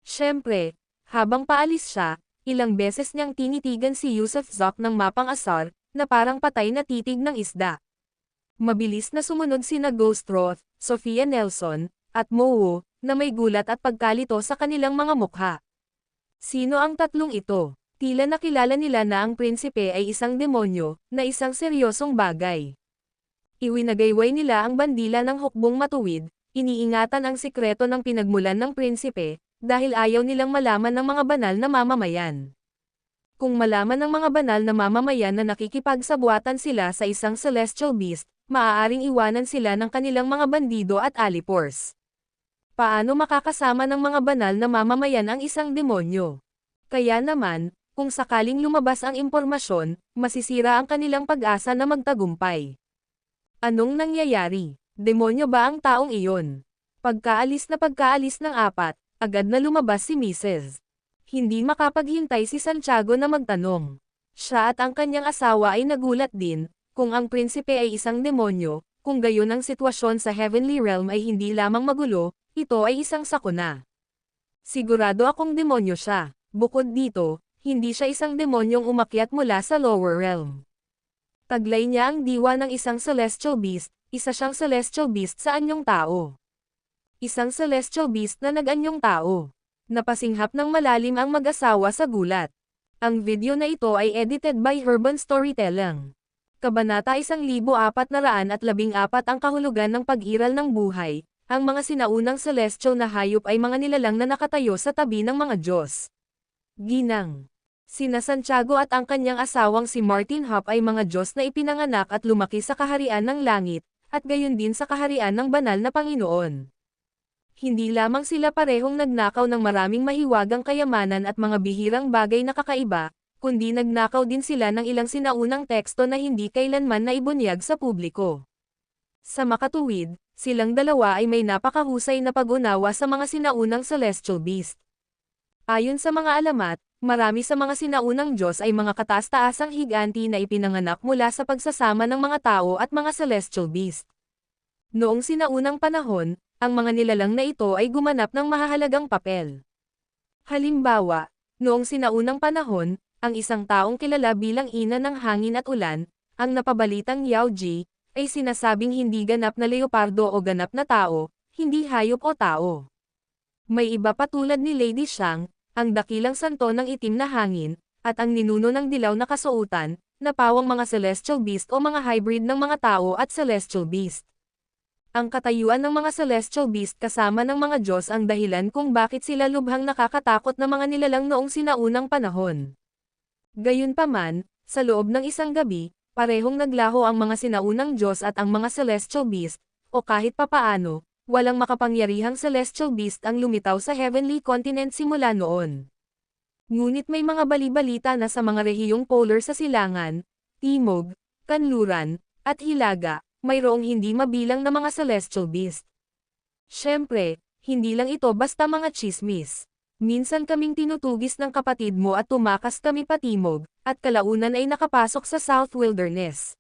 Siyempre, habang paalis siya, ilang beses niyang tinitigan si Yusuf Zok ng mapang-asar, na parang patay na titig ng isda. Mabilis na sumunod sina Ghost Roth, Sophia Nelson, at Mowo, na may gulat at pagkalito sa kanilang mga mukha. Sino ang tatlong ito? Tila nakilala nila na ang prinsipe ay isang demonyo, na isang seryosong bagay. Iwinagayway nila ang bandila ng hukbong matuwid, iniingatan ang sikreto ng pinagmulan ng prinsipe, dahil ayaw nilang malaman ng mga banal na mamamayan. Kung malaman ng mga banal na mamamayan na nakikipagsabuatan sila sa isang celestial beast, maaaring iwanan sila ng kanilang mga bandido at alipors. Paano makakasama ng mga banal na mamamayan ang isang demonyo? Kaya naman, kung sakaling lumabas ang impormasyon, masisira ang kanilang pag-asa na magtagumpay. Anong nangyayari? Demonyo ba ang taong iyon? Pagkaalis ng 4, agad na lumabas si Mrs. Hindi makapaghintay si Santiago na magtanong. Siya at ang kanyang asawa ay nagulat din, kung ang prinsipe ay isang demonyo, kung gayon ang sitwasyon sa Heavenly Realm ay hindi lamang magulo, ito ay isang sakuna. Sigurado akong demonyo siya. Bukod dito, hindi siya isang demonyong umakyat mula sa lower realm. Taglay niya ang diwa ng isang celestial beast, isa siyang celestial beast sa anyong tao. Isang celestial beast na nag-anyong tao. Napasinghap ng malalim ang mag-asawa sa gulat. Ang video na ito ay edited by Urban Storytelling. Kabanata 1414 ang kahulugan ng pag-iral ng buhay. Ang mga sinaunang celestial na hayop ay mga nilalang na nakatayo sa tabi ng mga Diyos. Ginang. Sina Santiago at ang kanyang asawang si Martin Hop ay mga Diyos na ipinanganak at lumaki sa kaharian ng langit, at gayon din sa kaharian ng banal na Panginoon. Hindi lamang sila parehong nagnakaw ng maraming mahiwagang kayamanan at mga bihirang bagay na kakaiba, kundi nagnakaw din sila ng ilang sinaunang teksto na hindi kailanman naibunyag sa publiko. Sa makatuwid, silang dalawa ay may napakahusay na pag-unawa sa mga sinaunang celestial beast. Ayon sa mga alamat, marami sa mga sinaunang Diyos ay mga kataas-taasang higanti na ipinanganak mula sa pagsasama ng mga tao at mga celestial beast. Noong sinaunang panahon, ang mga nilalang na ito ay gumanap ng mahahalagang papel. Halimbawa, noong sinaunang panahon, ang isang taong kilala bilang ina ng hangin at ulan, ang napabalitang Yao Ji, ay sinasabing hindi ganap na leopardo o ganap na tao, hindi hayop o tao. May iba pa tulad ni Lady Shang, ang dakilang santo ng itim na hangin, at ang ninuno ng dilaw na kasuotan, na pawang mga celestial beast o mga hybrid ng mga tao at celestial beast. Ang katayuan ng mga celestial beast kasama ng mga Diyos ang dahilan kung bakit sila lubhang nakakatakot na mga nilalang noong sinaunang panahon. Gayunpaman, sa loob ng isang gabi, parehong naglaho ang mga sinaunang Diyos at ang mga celestial beast, o kahit papaano, walang makapangyarihang celestial beast ang lumitaw sa heavenly continent simula noon. Ngunit may mga bali-balita na sa mga rehiyong polar sa silangan, timog, kanluran, at hilaga, mayroong hindi mabilang na mga celestial beast. Siyempre, hindi lang ito basta mga tsismis. Minsan kaming tinutugis ng kapatid mo at tumakas kami patimog, at kalaunan ay nakapasok sa South Wilderness.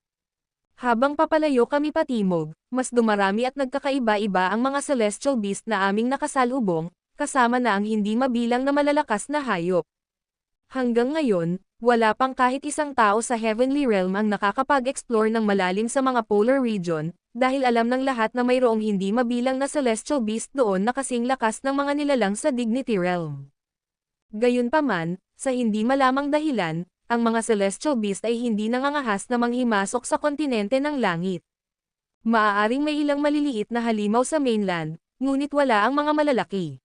Habang papalayo kami patimog, mas dumarami at nagkakaiba-iba ang mga celestial beast na aming nakasalubong, kasama na ang hindi mabilang na malalakas na hayop. Hanggang ngayon, wala pang kahit isang tao sa Heavenly Realm ang nakakapag-explore ng malalim sa mga polar region, dahil alam ng lahat na mayroong hindi mabilang na celestial beast doon na kasing lakas ng mga nilalang sa Dignity Realm. Gayunpaman, sa hindi malamang dahilan, ang mga celestial beast ay hindi nangangahas na manghimasok sa kontinente ng langit. Maaaring may ilang maliliit na halimaw sa mainland, ngunit wala ang mga malalaki.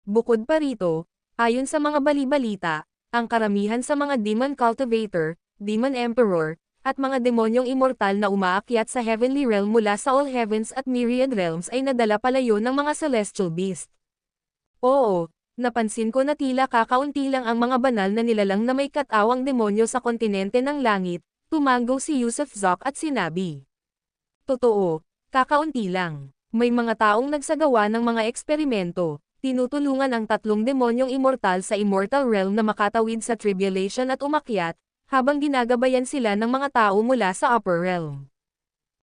Bukod pa rito, ayon sa mga bali-balita, ang karamihan sa mga Demon Cultivator, Demon Emperor, at mga demonyong immortal na umaakyat sa Heavenly Realm mula sa All Heavens at Myriad Realms ay nadala palayo ng mga celestial beast. Oo, napansin ko na tila kakaunti lang ang mga banal na nilalang na may katawang demonyo sa kontinente ng langit, tumango si Yusuf Zok at sinabi. Totoo, kakaunti lang. May mga taong nagsagawa ng mga eksperimento, tinutulungan ang 3 demonyong immortal sa Immortal Realm na makatawid sa tribulation at umakyat, habang ginagabayan sila ng mga tao mula sa Upper Realm.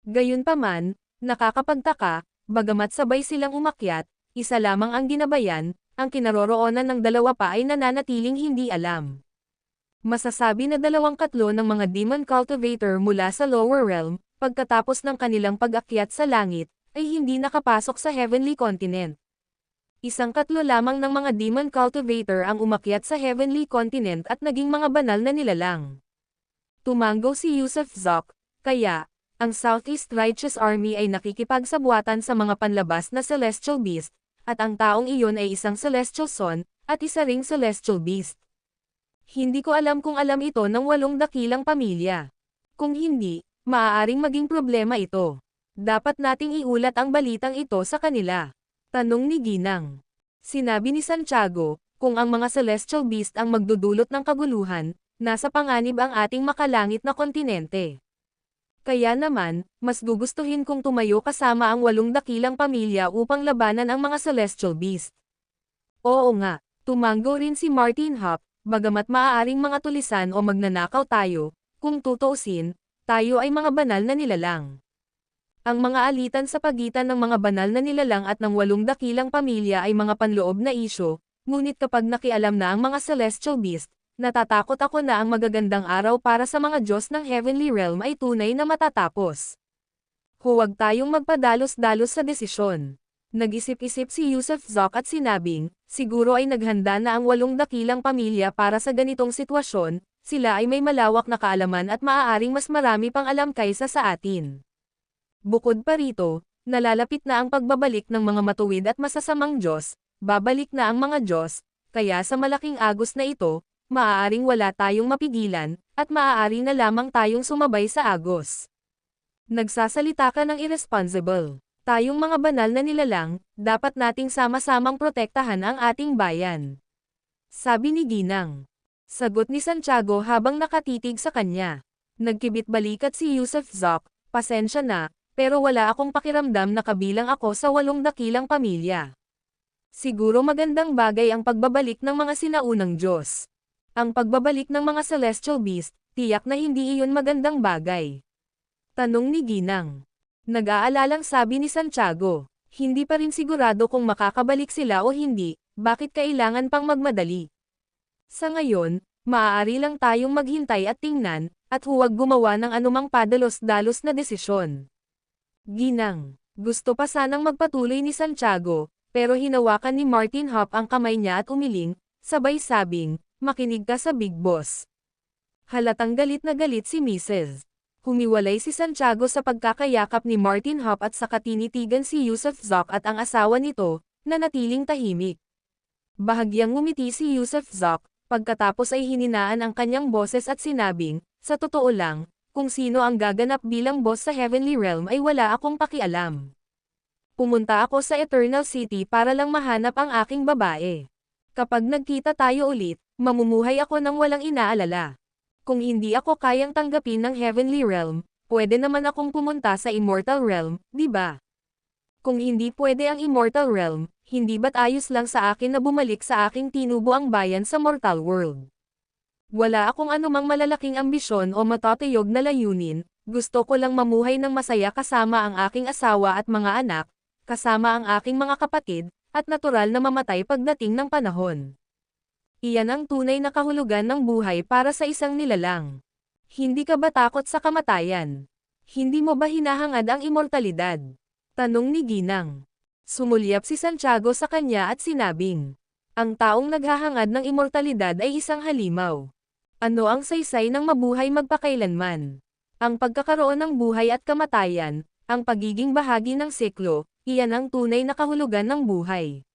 Gayunpaman, nakakapagtaka, bagamat sabay silang umakyat, isa lamang ang ginabayan, ang kinaroroonan ng dalawa pa ay nananatiling hindi alam. Masasabi na 2/3 ng mga Demon Cultivator mula sa Lower Realm, pagkatapos ng kanilang pag-akyat sa langit, ay hindi nakapasok sa Heavenly Continent. 1/3 lamang ng mga Demon Cultivator ang umakyat sa Heavenly Continent at naging mga banal na nilalang. Tumango si Yusuf Zok, kaya, ang Southeast Righteous Army ay nakikipagsabwatan sa mga panlabas na Celestial Beast, at ang taong iyon ay isang Celestial Son, at isa ring Celestial Beast. Hindi ko alam kung alam ito ng 8 dakilang pamilya. Kung hindi, maaaring maging problema ito. Dapat nating iulat ang balitang ito sa kanila. Tanong ni Ginang. Sinabi ni Santiago, kung ang mga celestial beast ang magdudulot ng kaguluhan, nasa panganib ang ating makalangit na kontinente. Kaya naman, mas gugustuhin kong tumayo kasama ang 8 dakilang pamilya upang labanan ang mga celestial beast. Oo nga, tumango rin si Martin Hop, bagamat maaaring mga tulisan o magnanakaw tayo, kung tutuusin, tayo ay mga banal na nilalang. Ang mga alitan sa pagitan ng mga banal na nilalang at ng 8 dakilang pamilya ay mga panloob na isyo, ngunit kapag nakialam na ang mga celestial beast, natatakot ako na ang magagandang araw para sa mga Diyos ng Heavenly Realm ay tunay na matatapos. Huwag tayong magpadalos-dalos sa desisyon. Nag-isip-isip si Yusuf Zok at sinabing, siguro ay naghanda na ang 8 dakilang pamilya para sa ganitong sitwasyon, sila ay may malawak na kaalaman at maaaring mas marami pang alam kaysa sa atin. Bukod pa rito, nalalapit na ang pagbabalik ng mga matuwid at masasamang Diyos, babalik na ang mga Diyos, kaya sa malaking agos na ito, maaaring wala tayong mapigilan, at maaari na lamang tayong sumabay sa agos. Nagsasalita ka ng irresponsible. Tayong mga banal na nilalang, dapat nating sama-samang protektahan ang ating bayan. Sabi ni Ginang. Sagot ni Santiago habang nakatitig sa kanya. Nagkibit-balikat si Yusuf Zok, pasensya na, pero wala akong pakiramdam na kabilang ako sa 8 dakilang pamilya. Siguro magandang bagay ang pagbabalik ng mga sinaunang Diyos. Ang pagbabalik ng mga celestial beast, tiyak na hindi iyon magandang bagay. Tanong ni Ginang. Nag-aalalang sabi ni Santiago, hindi pa rin sigurado kung makakabalik sila o hindi, bakit kailangan pang magmadali? Sa ngayon, maaari lang tayong maghintay at tingnan, at huwag gumawa ng anumang padalos-dalos na desisyon. Ginang. Gusto pa sanang magpatuloy ni Santiago, pero hinawakan ni Martin Hop ang kamay niya at umiling, sabay sabing, makinig ka sa Big Boss. Halatang galit na galit si Mrs. Humiwalay si Santiago sa pagkakayakap ni Martin Hop at saka tinitigan si Yusuf Zok at ang asawa nito, na natiling tahimik. Bahagyang ngumiti si Yusuf Zok, pagkatapos ay hininaan ang kanyang boses at sinabing, sa totoo lang, kung sino ang gaganap bilang boss sa Heavenly Realm ay wala akong pakialam. Pumunta ako sa Eternal City para lang mahanap ang aking babae. Kapag nagkita tayo ulit, mamumuhay ako ng walang inaalala. Kung hindi ako kayang tanggapin ng Heavenly Realm, pwede naman akong pumunta sa Immortal Realm, di ba? Kung hindi pwede ang Immortal Realm, hindi ba't ayos lang sa akin na bumalik sa aking tinubuang bayan sa Mortal World? Wala akong anumang malalaking ambisyon o matatayog na layunin, gusto ko lang mamuhay ng masaya kasama ang aking asawa at mga anak, kasama ang aking mga kapatid, at natural na mamatay pagdating ng panahon. Iyan ang tunay na kahulugan ng buhay para sa isang nilalang. Hindi ka ba takot sa kamatayan? Hindi mo ba hinahangad ang immortalidad? Tanong ni Ginang. Sumulyap si Santiago sa kanya at sinabing, ang taong naghahangad ng immortalidad ay isang halimaw. Ano ang saysay ng mabuhay magpakailanman? Ang pagkakaroon ng buhay at kamatayan, ang pagiging bahagi ng siklo, iyan ang tunay na kahulugan ng buhay.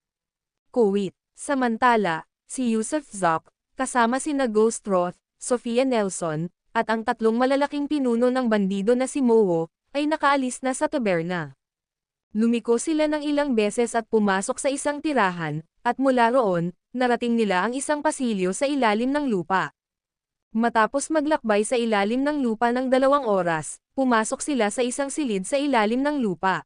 Kuwit. Samantala, si Yusuf Zoc, kasama sina Ghost Roth, Sofia Nelson, at ang tatlong malalaking pinuno ng bandido na si Mowo, ay nakaalis na sa taberna. Lumiko sila ng ilang beses at pumasok sa isang tirahan, at mula roon, narating nila ang isang pasilyo sa ilalim ng lupa. Matapos maglakbay sa ilalim ng lupa ng 2 oras, pumasok sila sa isang silid sa ilalim ng lupa.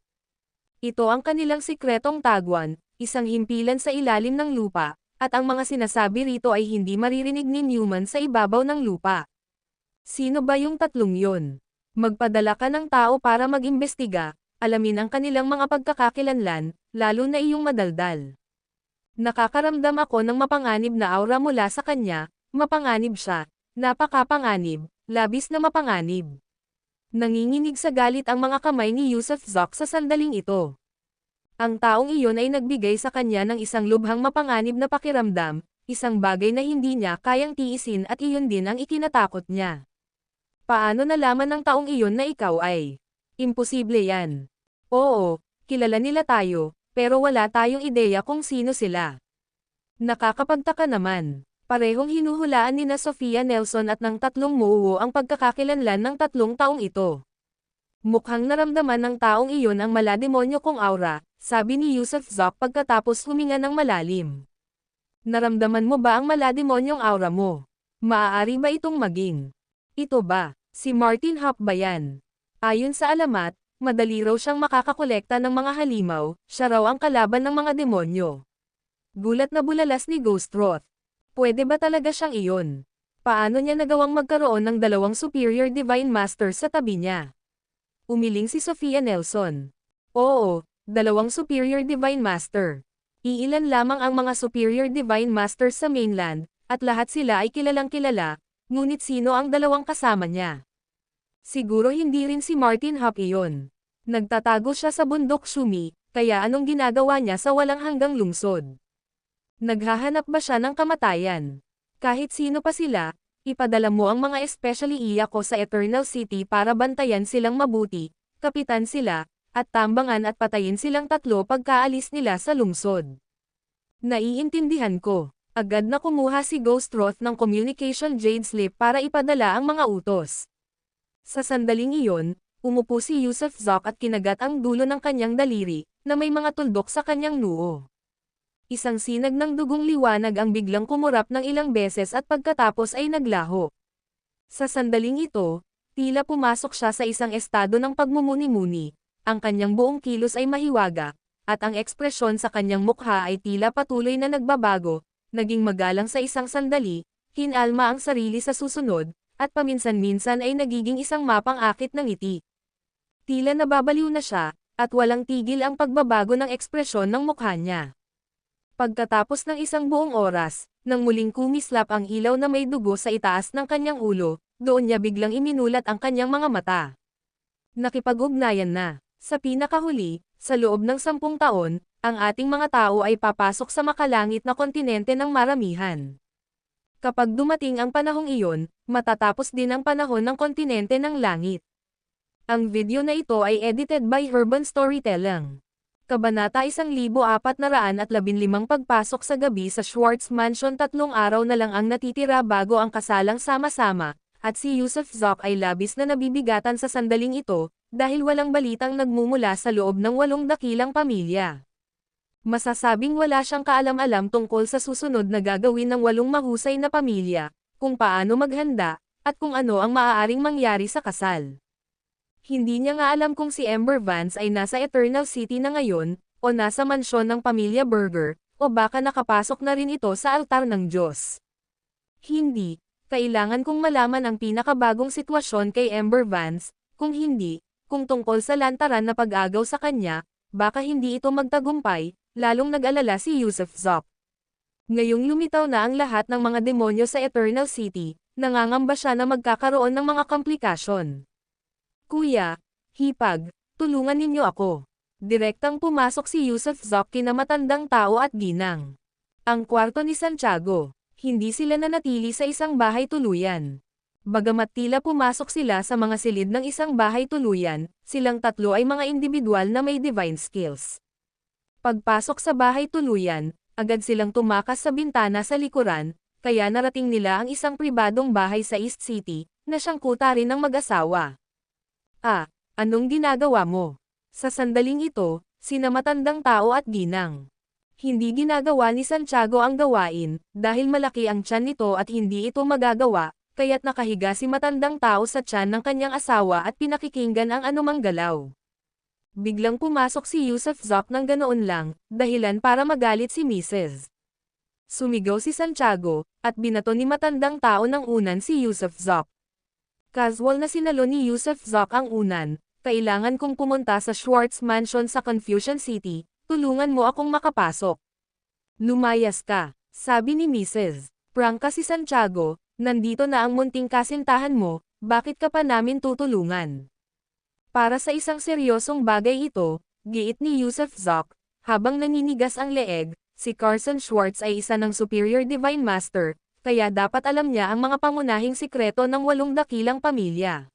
Ito ang kanilang sikretong tagwan, isang himpilan sa ilalim ng lupa, at ang mga sinasabi rito ay hindi maririnig ni Newman sa ibabaw ng lupa. Sino ba yung tatlong yon? Magpadala ka ng tao para mag-imbestiga, alamin ang kanilang mga pagkakakilanlan, lalo na iyong madaldal. Nakakaramdam ako ng mapanganib na aura mula sa kanya, mapanganib siya, napakapanganib, labis na mapanganib. Nanginginig sa galit ang mga kamay ni Yusuf Zoc sa sandaling ito. Ang taong iyon ay nagbigay sa kanya ng isang lubhang mapanganib na pakiramdam, isang bagay na hindi niya kayang tiisin at iyon din ang ikinatakot niya. Paano nalaman ng taong iyon na ikaw ay? Imposible yan. Oo, kilala nila tayo, pero wala tayong ideya kung sino sila. Nakakapagtaka naman. Parehong hinuhulaan ni na Sofia Nelson at ng tatlong Mowo ang pagkakakilanlan ng 3 taong ito. Mukhang naramdaman ng taong iyon ang malademonyo kong aura, sabi ni Yusuf Zoc pagkatapos huminga ng malalim. Naramdaman mo ba ang malademonyong aura mo? Maaari ba itong maging? Ito ba? Si Martin Hop ba yan? Ayon sa alamat, madali raw siyang makakakolekta ng mga halimaw, siya raw ang kalaban ng mga demonyo. Gulat na bulalas ni Ghost Roth. Pwede ba talaga siyang iyon? Paano niya nagawang magkaroon ng 2 Superior Divine Masters sa tabi niya? Umiling si Sofia Nelson. Oo, 2 Superior Divine Master. Iilan lamang ang mga Superior Divine Masters sa mainland, at lahat sila ay kilalang kilala, ngunit sino ang 2 kasama niya? Siguro hindi rin si Martin Hop iyon. Nagtatago siya sa bundok Shumi, kaya anong ginagawa niya sa walang hanggang lungsod? Naghahanap ba siya ng kamatayan? Kahit sino pa sila, ipadala mo ang mga especially iya ko sa Eternal City para bantayan silang mabuti, kapitan sila, at tambangan at patayin silang 3 pagkaalis nila sa lungsod. Naiintindihan ko. Agad na kumuha si Ghost Roth ng Communication Jade Slip para ipadala ang mga utos. Sa sandaling iyon, umupo si Yusuf Zoc at kinagat ang dulo ng kanyang daliri, na may mga tuldok sa kanyang noo. Isang sinag ng dugong liwanag ang biglang kumurap ng ilang beses at pagkatapos ay naglaho. Sa sandaling ito, tila pumasok siya sa isang estado ng pagmumuni-muni, ang kanyang buong kilos ay mahiwaga, at ang ekspresyon sa kanyang mukha ay tila patuloy na nagbabago, naging magalang sa isang sandali, kinalma ang sarili sa susunod, at paminsan-minsan ay nagiging isang mapang-akit ng ngiti. Tila nababaliw na siya, at walang tigil ang pagbabago ng ekspresyon ng mukha niya. Pagkatapos ng isang buong oras, nang muling kumislap ang ilaw na may dugo sa itaas ng kanyang ulo, doon niya biglang iminulat ang kanyang mga mata. Nakipag-ugnayan na. Sa pinakahuli, sa loob ng 10 taon, ang ating mga tao ay papasok sa makalangit na kontinente ng maramihan. Kapag dumating ang panahong iyon, matatapos din ang panahon ng kontinente ng langit. Ang video na ito ay edited by Urban Storytelling. Kabanata 1415 pagpasok sa gabi sa Schwartz Mansion. 3 araw na lang ang natitira bago ang kasalang sama-sama, at si Yusuf Zoc ay labis na nabibigatan sa sandaling ito, dahil walang balitang nagmumula sa loob ng 8 dakilang pamilya. Masasabing wala siyang kaalam-alam tungkol sa susunod na gagawin ng 8 mahusay na pamilya, kung paano maghanda, at kung ano ang maaaring mangyari sa kasal. Hindi niya nga alam kung si Amber Vance ay nasa Eternal City na ngayon, o nasa mansyon ng pamilya Berger, o baka nakapasok na rin ito sa altar ng Diyos. Hindi, kailangan kong malaman ang pinakabagong sitwasyon kay Amber Vance, kung hindi, kung tungkol sa lantaran na pag-agaw sa kanya, baka hindi ito magtagumpay, lalong nag-alala si Yusuf Zok. Ngayong lumitaw na ang lahat ng mga demonyo sa Eternal City, nangangamba siya na magkakaroon ng mga komplikasyon. Kuya, hipag, tulungan ninyo ako. Direktang pumasok si Yusuf Zok kina matandang tao at ginang. Ang kwarto ni Santiago, hindi sila nanatili sa isang bahay tuluyan. Bagamat tila pumasok sila sa mga silid ng isang bahay tuluyan, silang tatlo ay mga individual na may divine skills. Pagpasok sa bahay tuluyan, agad silang tumakas sa bintana sa likuran, kaya narating nila ang isang pribadong bahay sa East City, na siyang kuta rin ng mag-asawa. Ah, anong ginagawa mo? Sa sandaling ito, sina matandang tao at ginang. Hindi ginagawa ni Santiago ang gawain, dahil malaki ang tiyan nito at hindi ito magagawa, kaya't nakahiga si matandang tao sa tiyan ng kanyang asawa at pinakikinggan ang anumang galaw. Biglang pumasok si Yusuf Zok ng ganoon lang, dahilan para magalit si Mrs. Sumigaw si Santiago, at binato ni matandang tao ng unan si Yusuf Zok. Casual na sinalo ni Yusuf Zok ang unan, kailangan kong pumunta sa Schwartz Mansion sa Confusion City, tulungan mo akong makapasok. Lumayas ka, sabi ni Mrs. Prangka si Santiago, nandito na ang munting kasintahan mo, bakit ka pa namin tutulungan? Para sa isang seryosong bagay ito, giit ni Yusuf Zok, habang naninigas ang leeg, si Carson Schwartz ay isa ng Superior Divine Master, kaya dapat alam niya ang mga pangunahing sikreto ng 8 dakilang pamilya.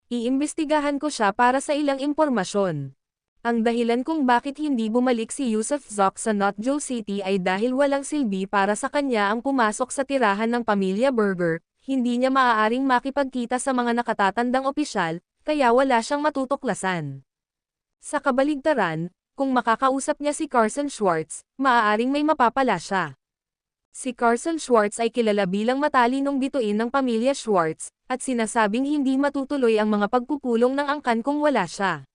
Iimbestigahan ko siya para sa ilang impormasyon. Ang dahilan kung bakit hindi bumalik si Yusuf Zok sa Notjo City ay dahil walang silbi para sa kanya ang pumasok sa tirahan ng pamilya Berger, hindi niya maaaring makipagkita sa mga nakatatandang opisyal, kaya wala siyang matutuklasan. Sa kabaligtaran, kung makakausap niya si Carson Schwartz, maaaring may mapapala siya. Si Carson Schwartz ay kilala bilang matalinong bituin ng pamilya Schwartz, at sinasabing hindi matutuloy ang mga pagpupulong ng angkan kung wala siya.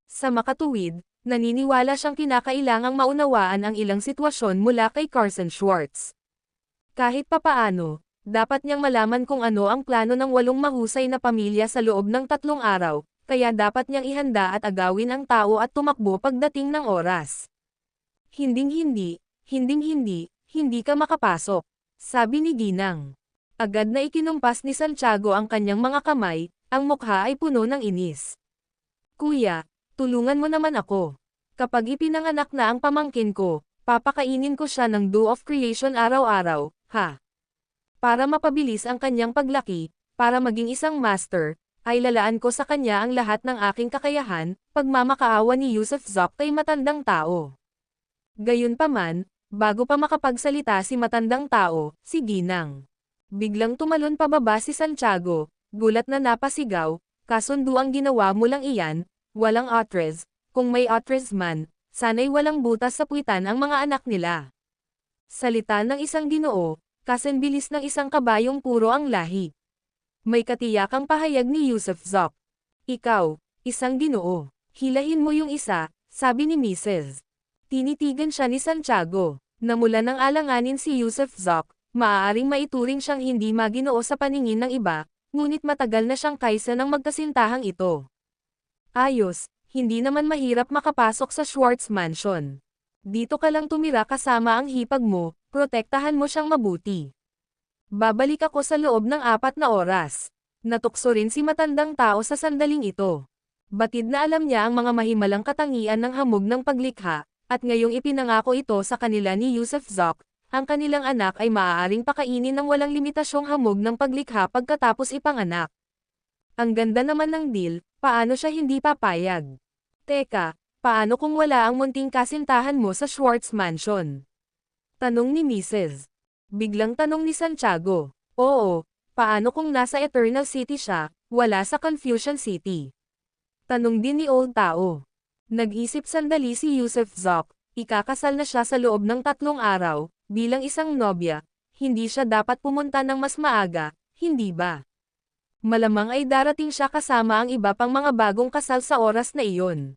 Sa makatuwid, naniniwala siyang kinakailangang maunawaan ang ilang sitwasyon mula kay Carson Schwartz. Kahit papaano, dapat niyang malaman kung ano ang plano ng 8 mahusay na pamilya sa loob ng 3 araw, kaya dapat niyang ihanda at agawin ang tao at tumakbo pagdating ng oras. Hinding-hindi ka makapasok, sabi ni Ginang. Agad na ikinumpas ni Santiago ang kanyang mga kamay, ang mukha ay puno ng inis. Kuya, tulungan mo naman ako. Kapag ipinanganak na ang pamangkin ko, papakainin ko siya ng Dew of Creation araw-araw, ha? Para mapabilis ang kanyang paglaki, para maging isang master, ay lalaan ko sa kanya ang lahat ng aking kakayahan, pagmamakaawa ni Yusuf Zok kay matandang tao. Gayunpaman, bago pa makapagsalita si matandang tao, si Ginang. Biglang tumalon pababa si Santiago, gulat na napasigaw, kasundo ang ginawa mo lang iyan, walang otres, kung may otres man, sana'y walang butas sa puwitan ang mga anak nila. Salita ng isang Ginoo, kasenbilis ng isang kabayong puro ang lahi. May katiyakang pahayag ni Yusuf Zok. Ikaw, isang Ginoo, hilahin mo yung isa, sabi ni Mrs. Tinitigan siya ni Santiago, namula ng alanganin si Yusuf Zok, maaaring maituring siyang hindi maginoo sa paningin ng iba, ngunit matagal na siyang kaysa ng magkasintahang ito. Ayos, hindi naman mahirap makapasok sa Schwartz Mansion. Dito ka lang tumira kasama ang hipag mo, protektahan mo siyang mabuti. Babalik ako sa loob ng 4 na oras. Natukso rin si matandang tao sa sandaling ito. Batid na alam niya ang mga mahimalang katangian ng hamog ng paglikha, at ngayong ipinangako ito sa kanila ni Yusuf Zok, ang kanilang anak ay maaaring pakainin ng walang limitasyong hamog ng paglikha pagkatapos ipanganak. Ang ganda naman ng deal, paano siya hindi papayag? Teka, paano kung wala ang munting kasintahan mo sa Schwartz Mansion? Tanong ni Mrs. Biglang tanong ni Santiago. Oo, paano kung nasa Eternal City siya, wala sa Confusion City? Tanong din ni Old Tao. Nag-isip sandali si Yusuf Zok, ikakasal na siya sa loob ng 3 araw, bilang isang nobya, hindi siya dapat pumunta ng mas maaga, hindi ba? Malamang ay darating siya kasama ang iba pang mga bagong kasal sa oras na iyon.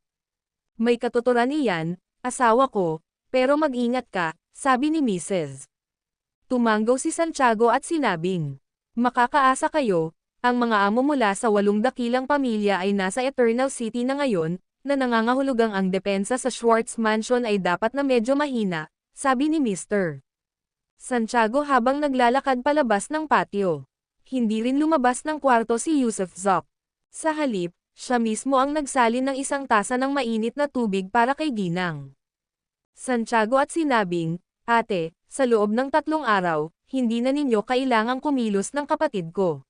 May katuturan iyan, asawa ko, pero mag-ingat ka, sabi ni Mrs. Tumanggaw si Santiago at sinabing, makakaasa kayo, ang mga amo mula sa 8 dakilang pamilya ay nasa Eternal City na ngayon, na nangangahulugang ang depensa sa Schwartz Mansion ay dapat na medyo mahina, sabi ni Mr. Santiago habang naglalakad palabas ng patio. Hindi rin lumabas ng kwarto si Yusuf Zok. Sa halip, siya mismo ang nagsalin ng isang tasa ng mainit na tubig para kay Ginang. Santiago at sinabing, ate, sa loob ng 3 araw, hindi na ninyo kailangang kumilos ng kapatid ko.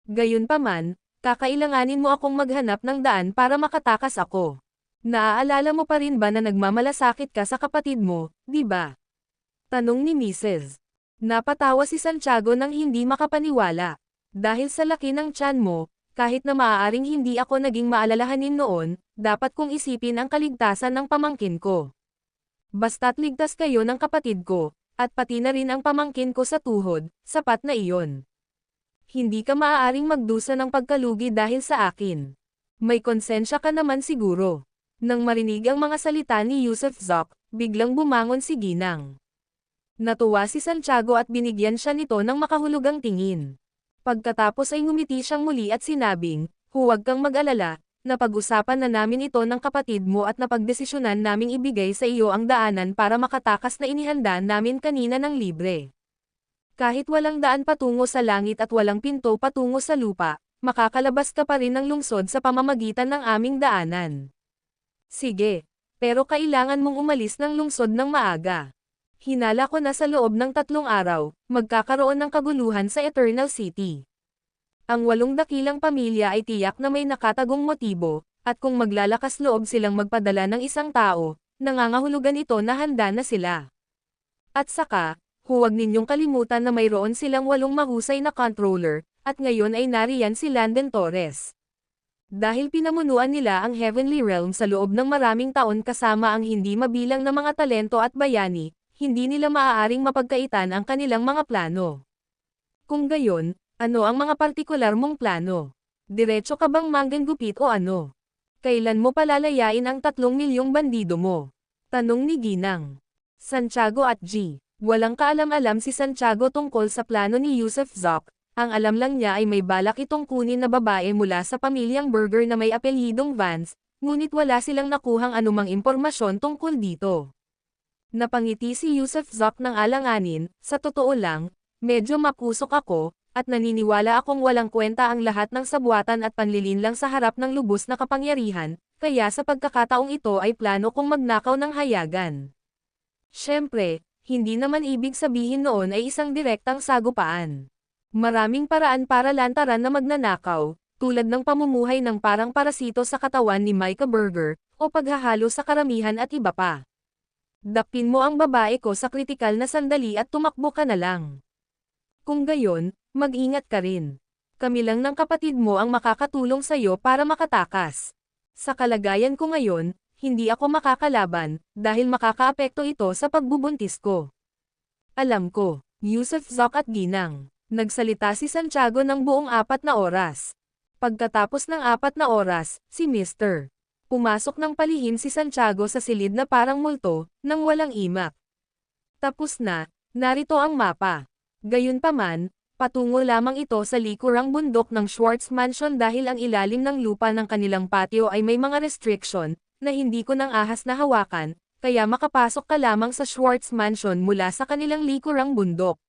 Gayunpaman, kakailanganin mo akong maghanap ng daan para makatakas ako. Naaalala mo pa rin ba na nagmamalasakit ka sa kapatid mo, di ba? Tanong ni Mrs. Napatawa si Santiago nang hindi makapaniwala. Dahil sa laki ng tiyan mo, kahit na maaaring hindi ako naging maalalahanin noon, dapat kong isipin ang kaligtasan ng pamangkin ko. Basta't ligtas kayo ng kapatid ko, at pati na rin ang pamangkin ko sa tuhod, sapat na iyon. Hindi ka maaaring magdusa ng pagkalugi dahil sa akin. May konsensya ka naman siguro. Nang marinig ang mga salita ni Yusuf Zok, biglang bumangon si Ginang. Natuwa si Santiago at binigyan siya nito ng makahulugang tingin. Pagkatapos ay ngumiti siyang muli at sinabing, huwag kang mag-alala, napag-usapan na namin ito ng kapatid mo at napagdesisyonan naming ibigay sa iyo ang daanan para makatakas na inihanda namin kanina ng libre. Kahit walang daan patungo sa langit at walang pinto patungo sa lupa, makakalabas ka pa rin ng lungsod sa pamamagitan ng aming daanan. Sige, pero kailangan mong umalis ng lungsod ng maaga. Hinala ko na sa loob ng 3 araw, magkakaroon ng kaguluhan sa Eternal City. Ang 8 dakilang pamilya ay tiyak na may nakatagong motibo, at kung maglalakas loob silang magpadala ng isang tao, nangangahulugan ito na handa na sila. At saka, huwag ninyong kalimutan na mayroon silang 8 mahusay na controller, at ngayon ay nariyan si Landon Torres. Dahil pinamunuan nila ang Heavenly Realm sa loob ng maraming taon kasama ang hindi mabilang na mga talento at bayani, hindi nila maaaring mapagkaitan ang kanilang mga plano. Kung gayon, ano ang mga partikular mong plano? Diretso ka bang manggagupit o ano? Kailan mo palalayain ang 3 milyong bandido mo? Tanong ni Ginang. Santiago at G. Walang kaalam-alam si Santiago tungkol sa plano ni Yusuf Zok, ang alam lang niya ay may balak itong kunin na babae mula sa pamilyang Burger na may apelyidong Vance, ngunit wala silang nakuhang anumang impormasyon tungkol dito. Napangiti si Yusuf Zok ng alanganin, sa totoo lang, medyo mapusok ako, at naniniwala akong walang kwenta ang lahat ng sabuatan at panlilinlang sa harap ng lubos na kapangyarihan, kaya sa pagkakataong ito ay plano kong magnakaw ng hayagan. Siyempre, hindi naman ibig sabihin noon ay isang direktang sagupaan. Maraming paraan para lantaran na magnanakaw, tulad ng pamumuhay ng parang parasito sa katawan ni Micah Burger, o paghahalo sa karamihan at iba pa. Dakpin mo ang babae ko sa kritikal na sandali at tumakbo ka na lang. Kung gayon, mag-ingat ka rin. Kami lang ng kapatid mo ang makakatulong sa'yo para makatakas. Sa kalagayan ko ngayon, hindi ako makakalaban, dahil makakaapekto ito sa pagbubuntis ko. Alam ko, Yusuf Zok at Ginang. Nagsalita si Santiago ng buong 4 na oras. Pagkatapos ng 4 na oras, si Mr. Pumasok ng palihim si Santiago sa silid na parang multo, nang walang imak. Tapos na, narito ang mapa. Gayunpaman, patungo lamang ito sa likurang bundok ng Schwartz Mansion dahil ang ilalim ng lupa ng kanilang patio ay may mga restriction, na hindi ko nang ahas na hawakan, kaya makapasok ka lamang sa Schwartz Mansion mula sa kanilang likurang bundok.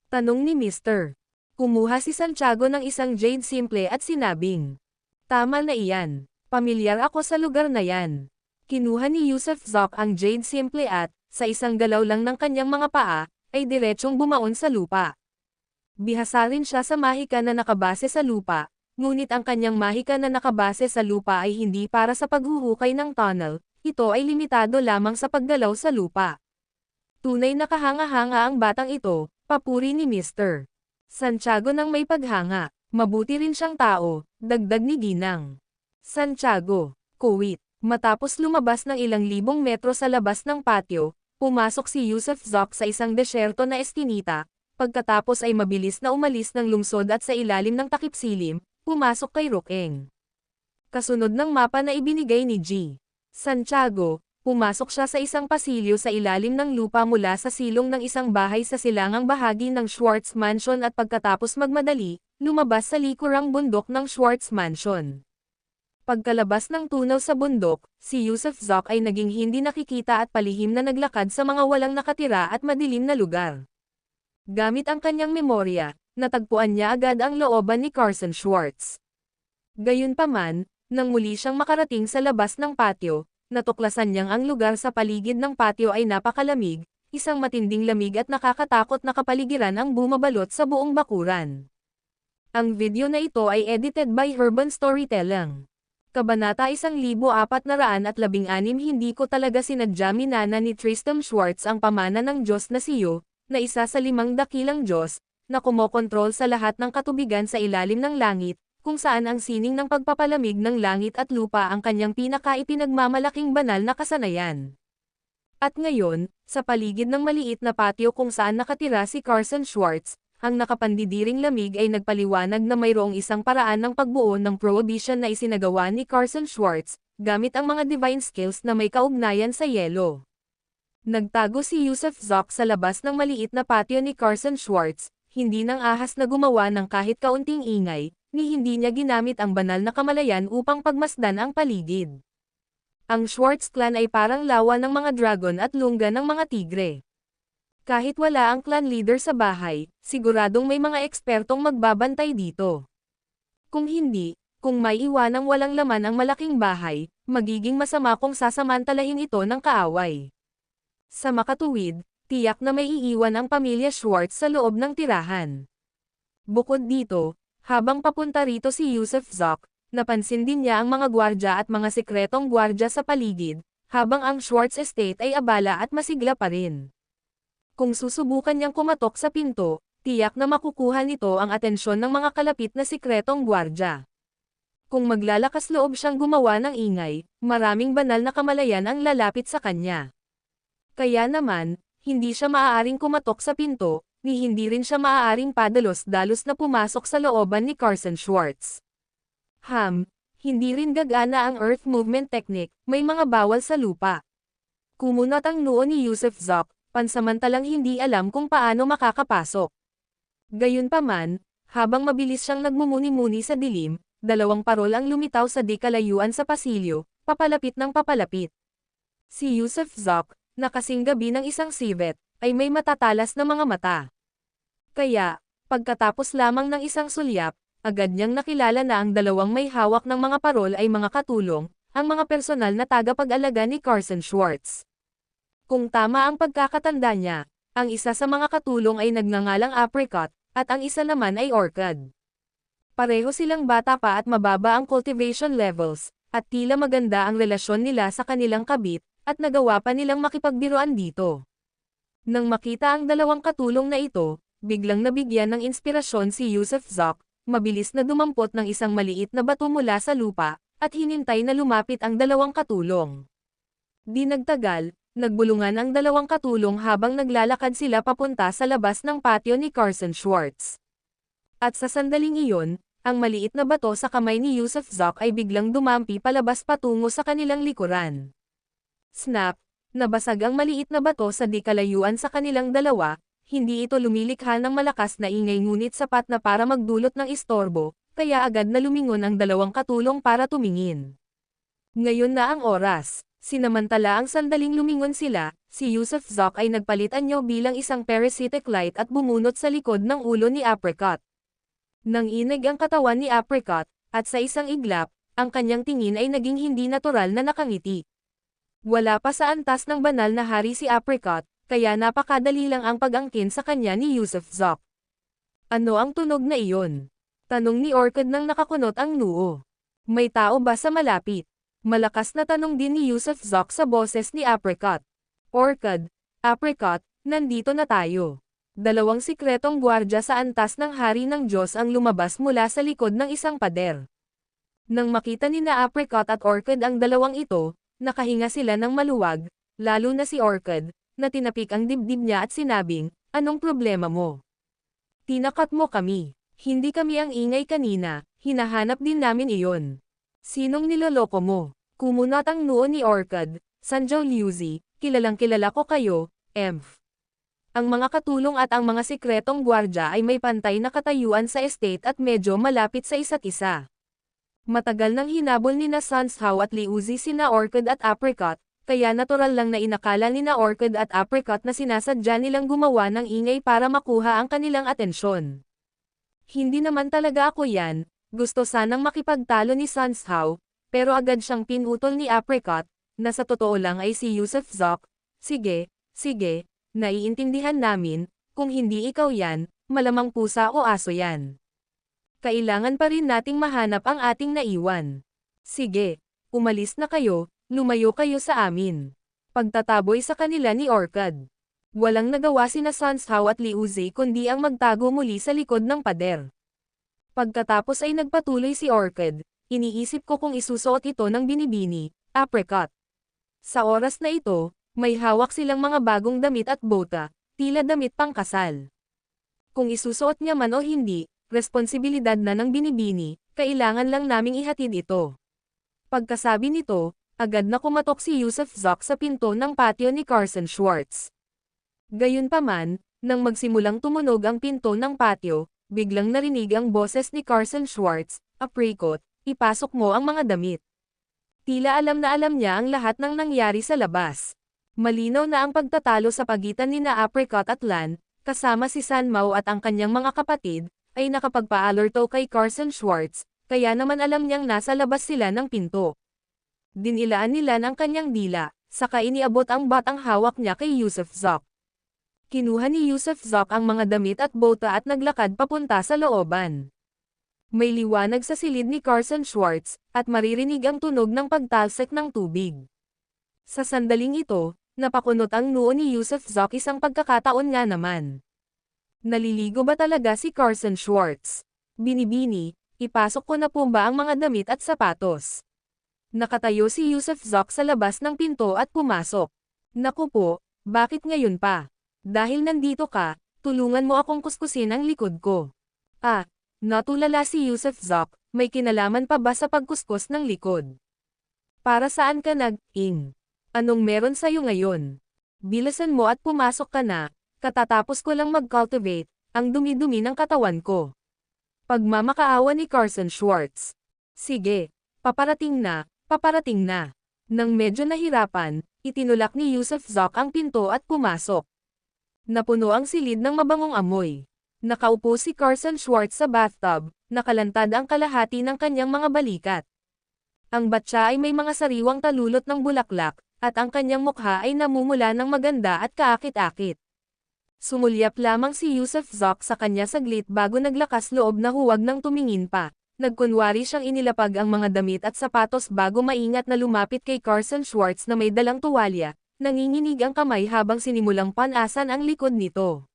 Tanong ni Mr. Kumuha si Santiago ng isang jade simple at sinabing, tama na iyan. Pamilyar ako sa lugar na yan. Kinuha ni Yusuf Zok ang jade simple at, sa isang galaw lang ng kanyang mga paa, ay diretsyong bumaon sa lupa. Bihasa rin siya sa mahika na nakabase sa lupa, ngunit ang kanyang mahika na nakabase sa lupa ay hindi para sa paghuhukay ng tunnel, ito ay limitado lamang sa paggalaw sa lupa. Tunay na kahanga-hanga ang batang ito, papuri ni Mr. Santiago ng may paghanga. Mabuti rin siyang tao, dagdag ni Ginang. Santiago, Kuwait. Matapos lumabas ng ilang libong metro sa labas ng patio, pumasok si Yusuf Zoc sa isang desyerto na eskinita, pagkatapos ay mabilis na umalis ng lungsod at sa ilalim ng takipsilim, pumasok kay Rukeng. Kasunod ng mapa na ibinigay ni G. Santiago, pumasok siya sa isang pasilyo sa ilalim ng lupa mula sa silong ng isang bahay sa silangang bahagi ng Schwartz Mansion at pagkatapos magmadali, lumabas sa likurang bundok ng Schwartz Mansion. Pagkalabas ng tunaw sa bundok, si Yusuf Zoc ay naging hindi nakikita at palihim na naglakad sa mga walang nakatira at madilim na lugar. Gamit ang kanyang memorya, natagpuan niya agad ang looban ni Carson Schwartz. Gayunpaman, nang muli siyang makarating sa labas ng patio, natuklasan niyang ang lugar sa paligid ng patio ay napakalamig, isang matinding lamig at nakakatakot na kapaligiran ang bumabalot sa buong bakuran. Ang video na ito ay edited by Urban Storytelling. Kabanata 1416 Hindi ko talaga sinadya minana ni Tristram Schwartz ang pamana ng Diyos na siyo, na isa sa 5 dakilang Diyos, na kumokontrol sa lahat ng katubigan sa ilalim ng langit, kung saan ang sining ng pagpapalamig ng langit at lupa ang kanyang pinakaipinagmamalaking banal na kasanayan. At ngayon, sa paligid ng maliit na patio kung saan nakatira si Carson Schwartz, ang nakapandidiring lamig ay nagpaliwanag na mayroong isang paraan ng pagbuo ng prohibition na isinagawa ni Carson Schwartz, gamit ang mga divine skills na may kaugnayan sa yelo. Nagtago si Yusuf Zoc sa labas ng maliit na patio ni Carson Schwartz, hindi nang ahas na gumawa ng kahit kaunting ingay, ni hindi niya ginamit ang banal na kamalayan upang pagmasdan ang paligid. Ang Schwartz clan ay parang lawa ng mga dragon at lungga ng mga tigre. Kahit wala ang clan leader sa bahay, siguradong may mga ekspertong magbabantay dito. Kung hindi, kung may iwanang walang laman ang malaking bahay, magiging masama kung sasamantalahin ito ng kaaway. Sa makatuwid, tiyak na may iiwan ang pamilya Schwartz sa loob ng tirahan. Bukod dito, habang papunta rito si Yusuf Zoc, napansin din niya ang mga gwardya at mga sikretong gwardya sa paligid, habang ang Schwartz estate ay abala at masigla pa rin. Kung susubukan niyang kumatok sa pinto, tiyak na makukuha nito ang atensyon ng mga kalapit na sikretong gwardya. Kung maglalakas loob siyang gumawa ng ingay, maraming banal na kamalayan ang lalapit sa kanya. Kaya naman, hindi siya maaaring kumatok sa pinto, ni hindi rin siya maaaring padalos-dalos na pumasok sa looban ni Carson Schwartz. Hindi rin gagana ang earth movement technique, may mga bawal sa lupa. Kumunot ang noo ni Yusuf Zoc, pansamantalang hindi alam kung paano makakapasok. Gayunpaman, habang mabilis siyang nagmumuni-muni sa dilim, 2 parol ang lumitaw sa di kalayuan sa pasilyo, papalapit ng papalapit. Si Yusuf Zoc, na kasing gabi ng isang sivet, ay may matatalas na mga mata. Kaya, pagkatapos lamang ng isang sulyap, agad niyang nakilala na ang 2 may hawak ng mga parol ay mga katulong, ang mga personal na tagapag-alaga ni Carson Schwartz. Kung tama ang pagkakatanda niya, ang isa sa mga katulong ay nagngangalang Apricot, at ang isa naman ay Orchid. Pareho silang bata pa at mababa ang cultivation levels, at tila maganda ang relasyon nila sa kanilang kabit, at nagawa pa nilang makipagbiruan dito. Nang makita ang 2 katulong na ito, biglang nabigyan ng inspirasyon si Yusuf Zoc, mabilis na dumampot ng isang maliit na bato mula sa lupa, at hinintay na lumapit ang 2 katulong. Di nagtagal, nagbulungan ang 2 katulong habang naglalakad sila papunta sa labas ng patio ni Carson Schwartz. At sa sandaling iyon, ang maliit na bato sa kamay ni Yusuf Zoc ay biglang dumampi palabas patungo sa kanilang likuran. Snap! Nabasag ang maliit na bato sa di kalayuan sa kanilang 2, hindi ito lumilikha ng malakas na ingay ngunit sapat na para magdulot ng istorbo, kaya agad na lumingon ang 2 katulong para tumingin. Ngayon na ang oras. Sinamantala ang sandaling lumingon sila, si Yusuf Zoc ay nagpalit anyo bilang isang parasitic light at bumunot sa likod ng ulo ni Apricot. Nang inig ang katawan ni Apricot, at sa isang iglap, ang kanyang tingin ay naging hindi natural na nakangiti. Wala pa sa antas ng banal na hari si Apricot, kaya napakadali lang ang pag-angkin sa kanya ni Yusuf Zoc. Ano ang tunog na iyon? Tanong ni Orchid nang nakakunot ang noo. May tao ba sa malapit? Malakas na tanong din ni Yusuf Zoc sa boses ni Apricot. Orchid, Apricot, nandito na tayo. 2 sikretong gwardya sa antas ng hari ng Diyos ang lumabas mula sa likod ng isang pader. Nang makita ni na Apricot at Orchid ang dalawang ito, nakahinga sila ng maluwag, lalo na si Orchid, na tinapik ang dibdib niya at sinabing, "Anong problema mo? Tinakat mo kami. Hindi kami ang ingay kanina, hinahanap din namin iyon. Sinong niloloko mo?" Kumunat ang noo ni Orchid. "Sanjo Liuzi, kilalang kilala ko kayo, Emph. Ang mga katulong at ang mga sikretong gwardya ay may pantay na katayuan sa estate at medyo malapit sa isa't isa. Matagal nang hinabol ni na Sans Hao at Liuzi sina Orchid at Apricot, kaya natural lang na inakala ni na Orchid at Apricot na sinasadya nilang gumawa ng ingay para makuha ang kanilang atensyon. Hindi naman talaga ako yan, gusto sanang makipagtalo ni Sans Hao, pero agad siyang pinutol ni Apricot, na sa totoo lang ay si Yusuf Zok. Sige, sige. Naiintindihan namin, kung hindi ikaw yan, malamang pusa o aso yan. Kailangan pa rin nating mahanap ang ating naiwan. Sige, umalis na kayo, lumayo kayo sa amin." Pagtataboy sa kanila ni Orchid. Walang nagawa sina Sans Hao at Liuzi kundi ang magtago muli sa likod ng pader. Pagkatapos ay nagpatuloy si Orchid, "Iniisip ko kung isusuot ito ng binibini, Apricot." Sa oras na ito, may hawak silang mga bagong damit at bota, tila damit pang kasal. Kung isusuot niya man o hindi, responsibilidad na ng binibini, kailangan lang naming ihatid ito. Pagkasabi nito, agad na kumatok si Yusuf Zok sa pinto ng patio ni Carson Schwartz. Gayunpaman, nang magsimulang tumunog ang pinto ng patio, biglang narinig ang boses ni Carson Schwartz, "Apricot, ipasok mo ang mga damit." Tila alam na alam niya ang lahat ng nangyari sa labas. Malinaw na ang pagtatalo sa pagitan ni na Apricot at Lan, kasama si San Mao at ang kanyang mga kapatid, ay nakapagpa-alerto kay Carson Schwartz, kaya naman alam niyang nasa labas sila ng pinto. Dinilaan ni Lan ang kanyang dila, saka iniabot ang batang hawak niya kay Yusuf Zok. Kinuha ni Yusuf Zok ang mga damit at bota at naglakad papunta sa looban. May liwanag sa silid ni Carson Schwartz, at maririnig ang tunog ng pagtalsik ng tubig. Sa sandaling ito, napakunot ang noo ni Yusuf Zok isang pagkakataon nga naman. Naliligo ba talaga si Carson Schwartz? Binibini, ipasok ko na po ba ang mga damit at sapatos? Nakatayo si Yusuf Zok sa labas ng pinto at pumasok. Naku po, bakit ngayon pa? Dahil nandito ka, tulungan mo akong kuskusin ang likod ko. Ah, natulala si Yusuf Zok, may kinalaman pa ba sa pagkuskus ng likod? Para saan ka nag-ing? Anong meron sa'yo ngayon? Bilisan mo at pumasok ka na, katatapos ko lang mag-cultivate, ang dumi-dumi ng katawan ko. Pagmamakaawa ni Carson Schwartz. Sige, paparating na, paparating na. Nang medyo nahirapan, itinulak ni Yusuf Zok ang pinto at pumasok. Napuno ang silid ng mabangong amoy. Nakaupo si Carson Schwartz sa bathtub, nakalantad ang kalahati ng kanyang mga balikat. Ang batya ay may mga sariwang talulot ng bulaklak, at ang kanyang mukha ay namumula ng maganda at kaakit-akit. Sumulyap lamang si Yusuf Zok sa kanya saglit bago naglakas loob na huwag nang tumingin pa. Nagkunwari siyang inilapag ang mga damit at sapatos bago maingat na lumapit kay Carson Schwartz na may dalang tuwalya, nanginginig ang kamay habang sinimulang panasan ang likod nito.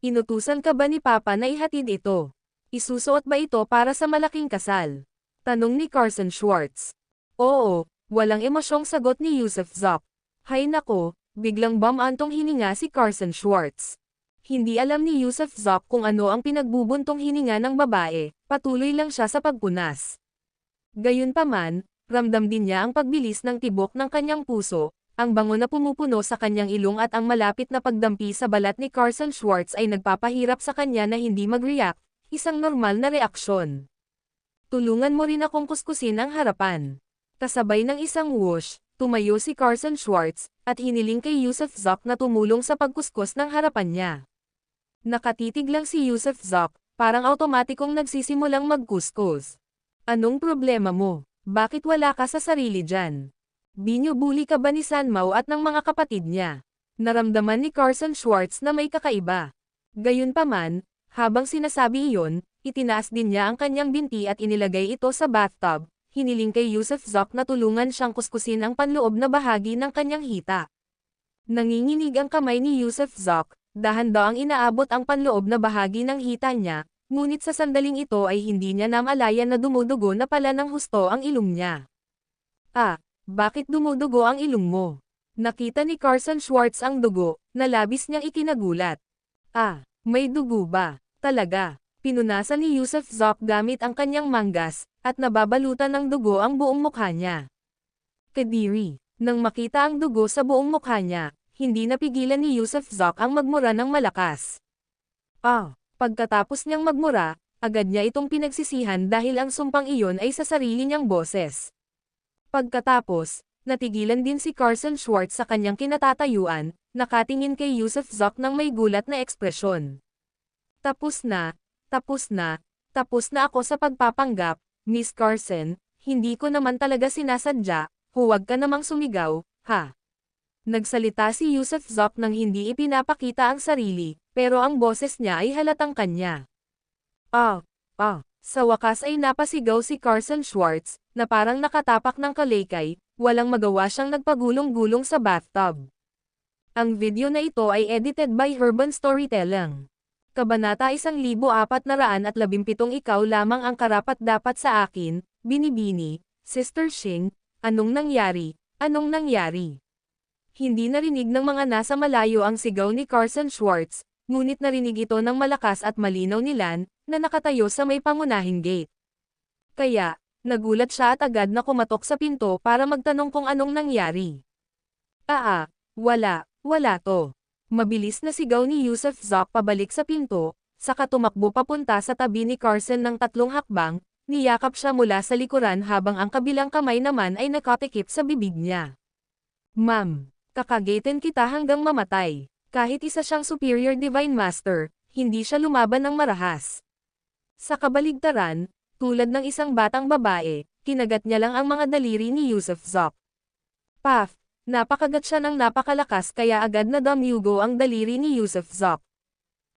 "Inutusan ka ba ni Papa na ihatid ito? Isusuot ba ito para sa malaking kasal?" Tanong ni Carson Schwartz. "Oo." Walang emosyong sagot ni Yusuf Zok. Hay nako, biglang bumantong hininga si Carson Schwartz. Hindi alam ni Yusuf Zok kung ano ang pinagbubuntong hininga ng babae, patuloy lang siya sa pagpunas. Gayunpaman, ramdam din niya ang pagbilis ng tibok ng kanyang puso, ang bango na pumupuno sa kanyang ilong at ang malapit na pagdampi sa balat ni Carson Schwartz ay nagpapahirap sa kanya na hindi mag-react, isang normal na reaksyon. "Tulungan mo rin akong kuskusin ang harapan." Kasabay ng isang whoosh, tumayo si Carson Schwartz, at hiniling kay Yusuf Zok na tumulong sa pagkuskus ng harapan niya. Nakatitig lang si Yusuf Zok, parang automatikong nagsisimulang magkuskus. "Anong problema mo? Bakit wala ka sa sarili dyan? Binubuli ka ba ni San Mao at ng mga kapatid niya?" Naramdaman ni Carson Schwartz na may kakaiba. Gayunpaman, habang sinasabi iyon, itinaas din niya ang kanyang binti at inilagay ito sa bathtub. Hiniling kay Yusuf Zok na tulungan siyang kuskusin ang panloob na bahagi ng kanyang hita. Nanginginig ang kamay ni Yusuf Zok, dahan-dahang inaabot ang panloob na bahagi ng hita niya, Ngunit sa sandaling ito ay hindi niya namalayan na dumudugo na pala ng husto ang ilong niya. Ah, bakit dumudugo ang ilong mo? Nakita ni Carson Schwartz ang dugo, na labis niyang ikinagulat. Ah, may dugo ba? Talaga. Pinunasan ni Yusuf Zoc gamit ang kanyang manggas, at nababalutan ng dugo ang buong mukha niya. Kadiri. Nang makita ang dugo sa buong mukha niya, hindi napigilan ni Yusuf Zoc ang magmura ng malakas. Ah, pagkatapos niyang magmura, agad niya itong pinagsisihan dahil ang sumpang iyon ay sa sarili niyang boses. Pagkatapos, natigilan din si Carson Schwartz sa kanyang kinatatayuan, nakatingin kay Yusuf Zoc ng may gulat na ekspresyon. Tapos na ako sa pagpapanggap, Miss Carson, hindi ko naman talaga sinasadya, huwag ka namang sumigaw, ha? Nagsalita si Yusuf Zoc nang hindi ipinapakita ang sarili, pero ang boses niya ay halatang kanya. Sa wakas ay napasigaw si Carson Schwartz, na parang nakatapak ng kalaykay, walang magawa siyang nagpagulong-gulong sa bathtub. Ang video na ito ay edited by Urban Storytelling. Kabanata 1417 Ikaw lamang ang karapat-dapat sa akin, Binibini, Sister Shing, anong nangyari, anong nangyari? Hindi narinig ng mga nasa malayo ang sigaw ni Carson Schwartz, ngunit narinig ito ng malakas at malinaw ni Lan, na nakatayo sa may pangunahing gate. Kaya, nagulat siya at agad na kumatok sa pinto para magtanong kung anong nangyari. Wala to. Mabilis na sigaw ni Yusuf Zoc pabalik sa pinto, saka tumakbo papunta sa tabi ni Carson ng 3 hakbang, niyakap siya mula sa likuran habang ang kabilang kamay naman ay nakatikip sa bibig niya. Ma'am, kakagatin kita hanggang mamatay. Kahit isa siyang Superior Divine Master, hindi siya lumaban ng marahas. Sa kabaligtaran, tulad ng isang batang babae, kinagat niya lang ang mga daliri ni Yusuf Zoc. Paf! Napakagat siya ng napakalakas kaya agad na damyugo ang daliri ni Yusuf Zoc.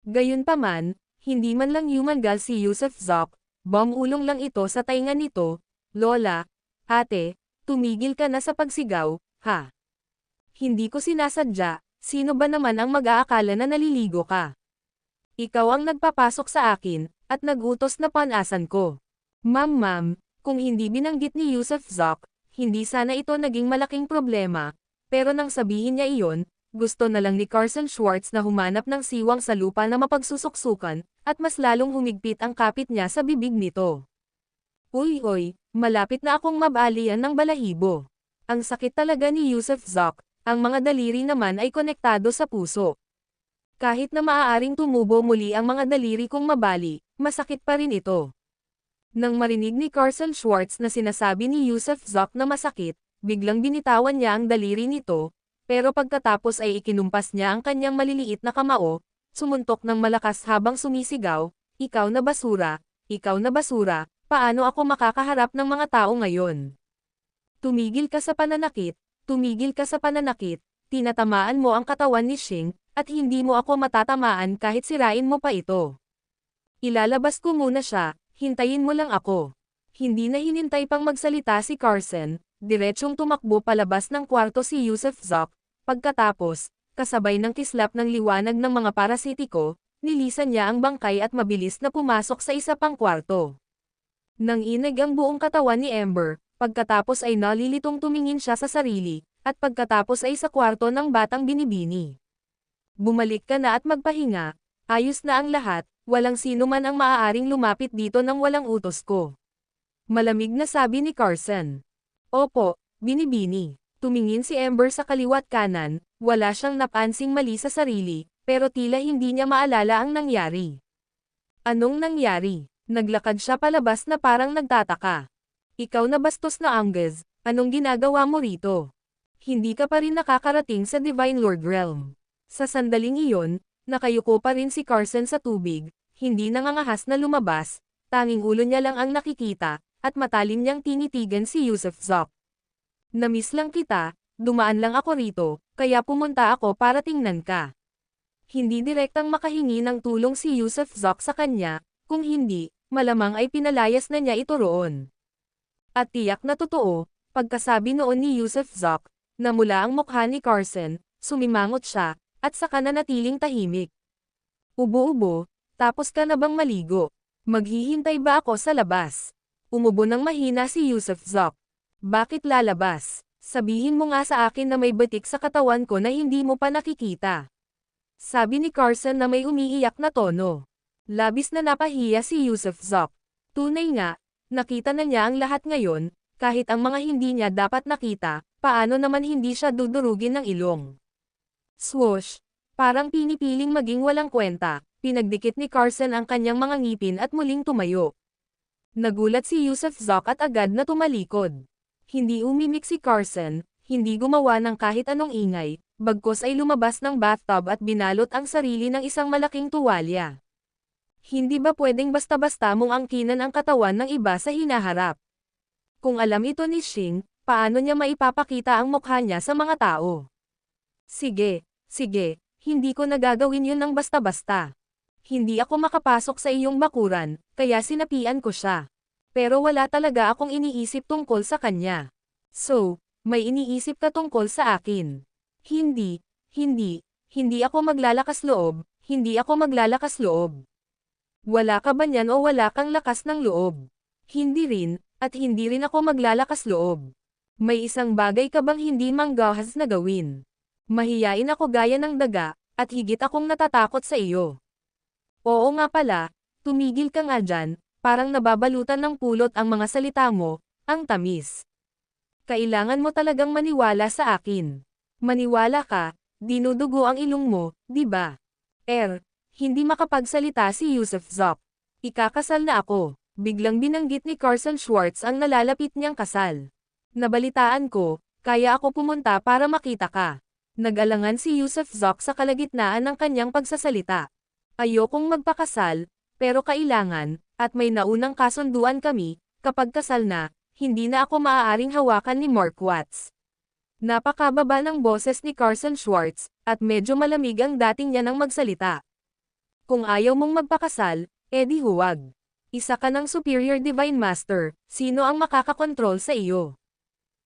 Gayunpaman, hindi man lang yumagal si Yusuf Zoc, bumulong lang ito sa tainga nito, Lola, ate, tumigil ka na sa pagsigaw, ha? Hindi ko sinasadya, sino ba naman ang mag-aakala na naliligo ka? Ikaw ang nagpapasok sa akin, at nagutos na panasan ko. Ma'am, kung hindi binanggit ni Yusuf Zoc, hindi sana ito naging malaking problema, pero nang sabihin niya iyon, gusto na lang ni Carson Schwartz na humanap ng siwang sa lupa na mapagsusuksukan, at mas lalong humigpit ang kapit niya sa bibig nito. Uy, malapit na akong mabalian ng balahibo. Ang sakit talaga ni Yusuf Zoc, ang mga daliri naman ay konektado sa puso. Kahit na maaaring tumubo muli ang mga daliri kong mabali, masakit pa rin ito. Nang marinig ni Carson Schwartz na sinasabi ni Yusuf Zoc na masakit, biglang binitawan niya ang daliri nito, pero pagkatapos ay ikinumpas niya ang kanyang maliliit na kamao, sumuntok ng malakas habang sumisigaw, ikaw na basura, paano ako makakaharap ng mga tao ngayon? Tumigil ka sa pananakit, tinatamaan mo ang katawan ni Shing, at hindi mo ako matatamaan kahit sirain mo pa ito. Ilalabas ko muna siya. Hintayin mo lang ako. Hindi na hinintay pang magsalita si Carson, diretsyong tumakbo palabas ng kwarto si Yusuf Zoc, pagkatapos, kasabay ng kislap ng liwanag ng mga parasitiko, nilisan niya ang bangkay at mabilis na pumasok sa isa pang kwarto. Nang inag ang buong katawan ni Ember, pagkatapos ay nalilitong tumingin siya sa sarili, at pagkatapos ay sa kwarto ng batang Binibini. Bumalik ka na at magpahinga, ayos na ang lahat. Walang sino man ang maaaring lumapit dito nang walang utos ko. Malamig na sabi ni Carson. Opo, Binibini. Tumingin si Ember sa kaliwat kanan, wala siyang napansing mali sa sarili, pero tila hindi niya maalala ang nangyari. Anong nangyari? Naglakad siya palabas na parang nagtataka. Ikaw na bastos na Angus, anong ginagawa mo rito? Hindi ka pa rin nakakarating sa Divine Lord Realm. Sa sandaling iyon, nakayuko pa rin si Carson sa tubig, hindi nangangahas na lumabas, tanging ulo niya lang ang nakikita, at matalim niyang tinitigan si Yusuf Zoc. Namiss lang kita, dumaan lang ako rito, kaya pumunta ako para tingnan ka. Hindi direktang makahingi ng tulong si Yusuf Zoc sa kanya, kung hindi, malamang ay pinalayas na niya ito roon. At tiyak na totoo, pagkasabi noon ni Yusuf Zoc, na mula ang mukha ni Carson, sumimangot siya, at saka nanatiling tahimik. Ubo-ubo, tapos ka na bang maligo? Maghihintay ba ako sa labas? Umubo ng mahina si Yusuf Zok. Bakit lalabas? Sabihin mo nga sa akin na may batik sa katawan ko na hindi mo pa nakikita. Sabi ni Carson na may umiiyak na tono. Labis na napahiya si Yusuf Zok. Tunay nga, nakita na niya ang lahat ngayon, kahit ang mga hindi niya dapat nakita, paano naman hindi siya dudurugin ng ilong. Swoosh! Parang pinipiling maging walang kwenta, pinagdikit ni Carson ang kanyang mga ngipin at muling tumayo. Nagulat si Yusuf Zok at agad na tumalikod. Hindi umimik si Carson, hindi gumawa ng kahit anong ingay, bagkus ay lumabas ng bathtub at binalot ang sarili ng isang malaking tuwalya. Hindi ba pwedeng basta-basta mong angkinan ang katawan ng iba sa hinaharap? Kung alam ito ni Shing, paano niya maipapakita ang mukha niya sa mga tao? Sige, sige. Hindi ko nagagawin yun ng basta-basta. Hindi ako makapasok sa iyong bakuran, kaya sinapian ko siya. Pero wala talaga akong iniisip tungkol sa kanya. So, may iniisip ka tungkol sa akin. Hindi ako maglalakas loob, hindi ako maglalakas loob. Wala ka ba niyan o wala kang lakas ng loob? Hindi rin, at hindi rin ako maglalakas loob. May isang bagay ka bang hindi manggahas na gawin? Mahiyain ako gaya ng daga, at higit akong natatakot sa iyo. Oo nga pala, tumigil ka nga dyan, parang nababalutan ng pulot ang mga salita mo, ang tamis. Kailangan mo talagang maniwala sa akin. Maniwala ka, dinudugo ang ilong mo, di ba? Hindi makapagsalita si Yusuf Zok. Ikakasal na ako. Biglang binanggit ni Carson Schwartz ang nalalapit niyang kasal. Nabalitaan ko, kaya ako pumunta para makita ka. Nag-alangan si Yusuf Zok sa kalagitnaan ng kanyang pagsasalita. Ayokong magpakasal, pero kailangan, at may naunang kasunduan kami, kapag kasal na, hindi na ako maaaring hawakan ni Mark Watts. Napakababa ng boses ni Carson Schwartz, at medyo malamig ang dating niya nang magsalita. Kung ayaw mong magpakasal, edi huwag. Isa ka ng Superior Divine Master, sino ang makakakontrol sa iyo?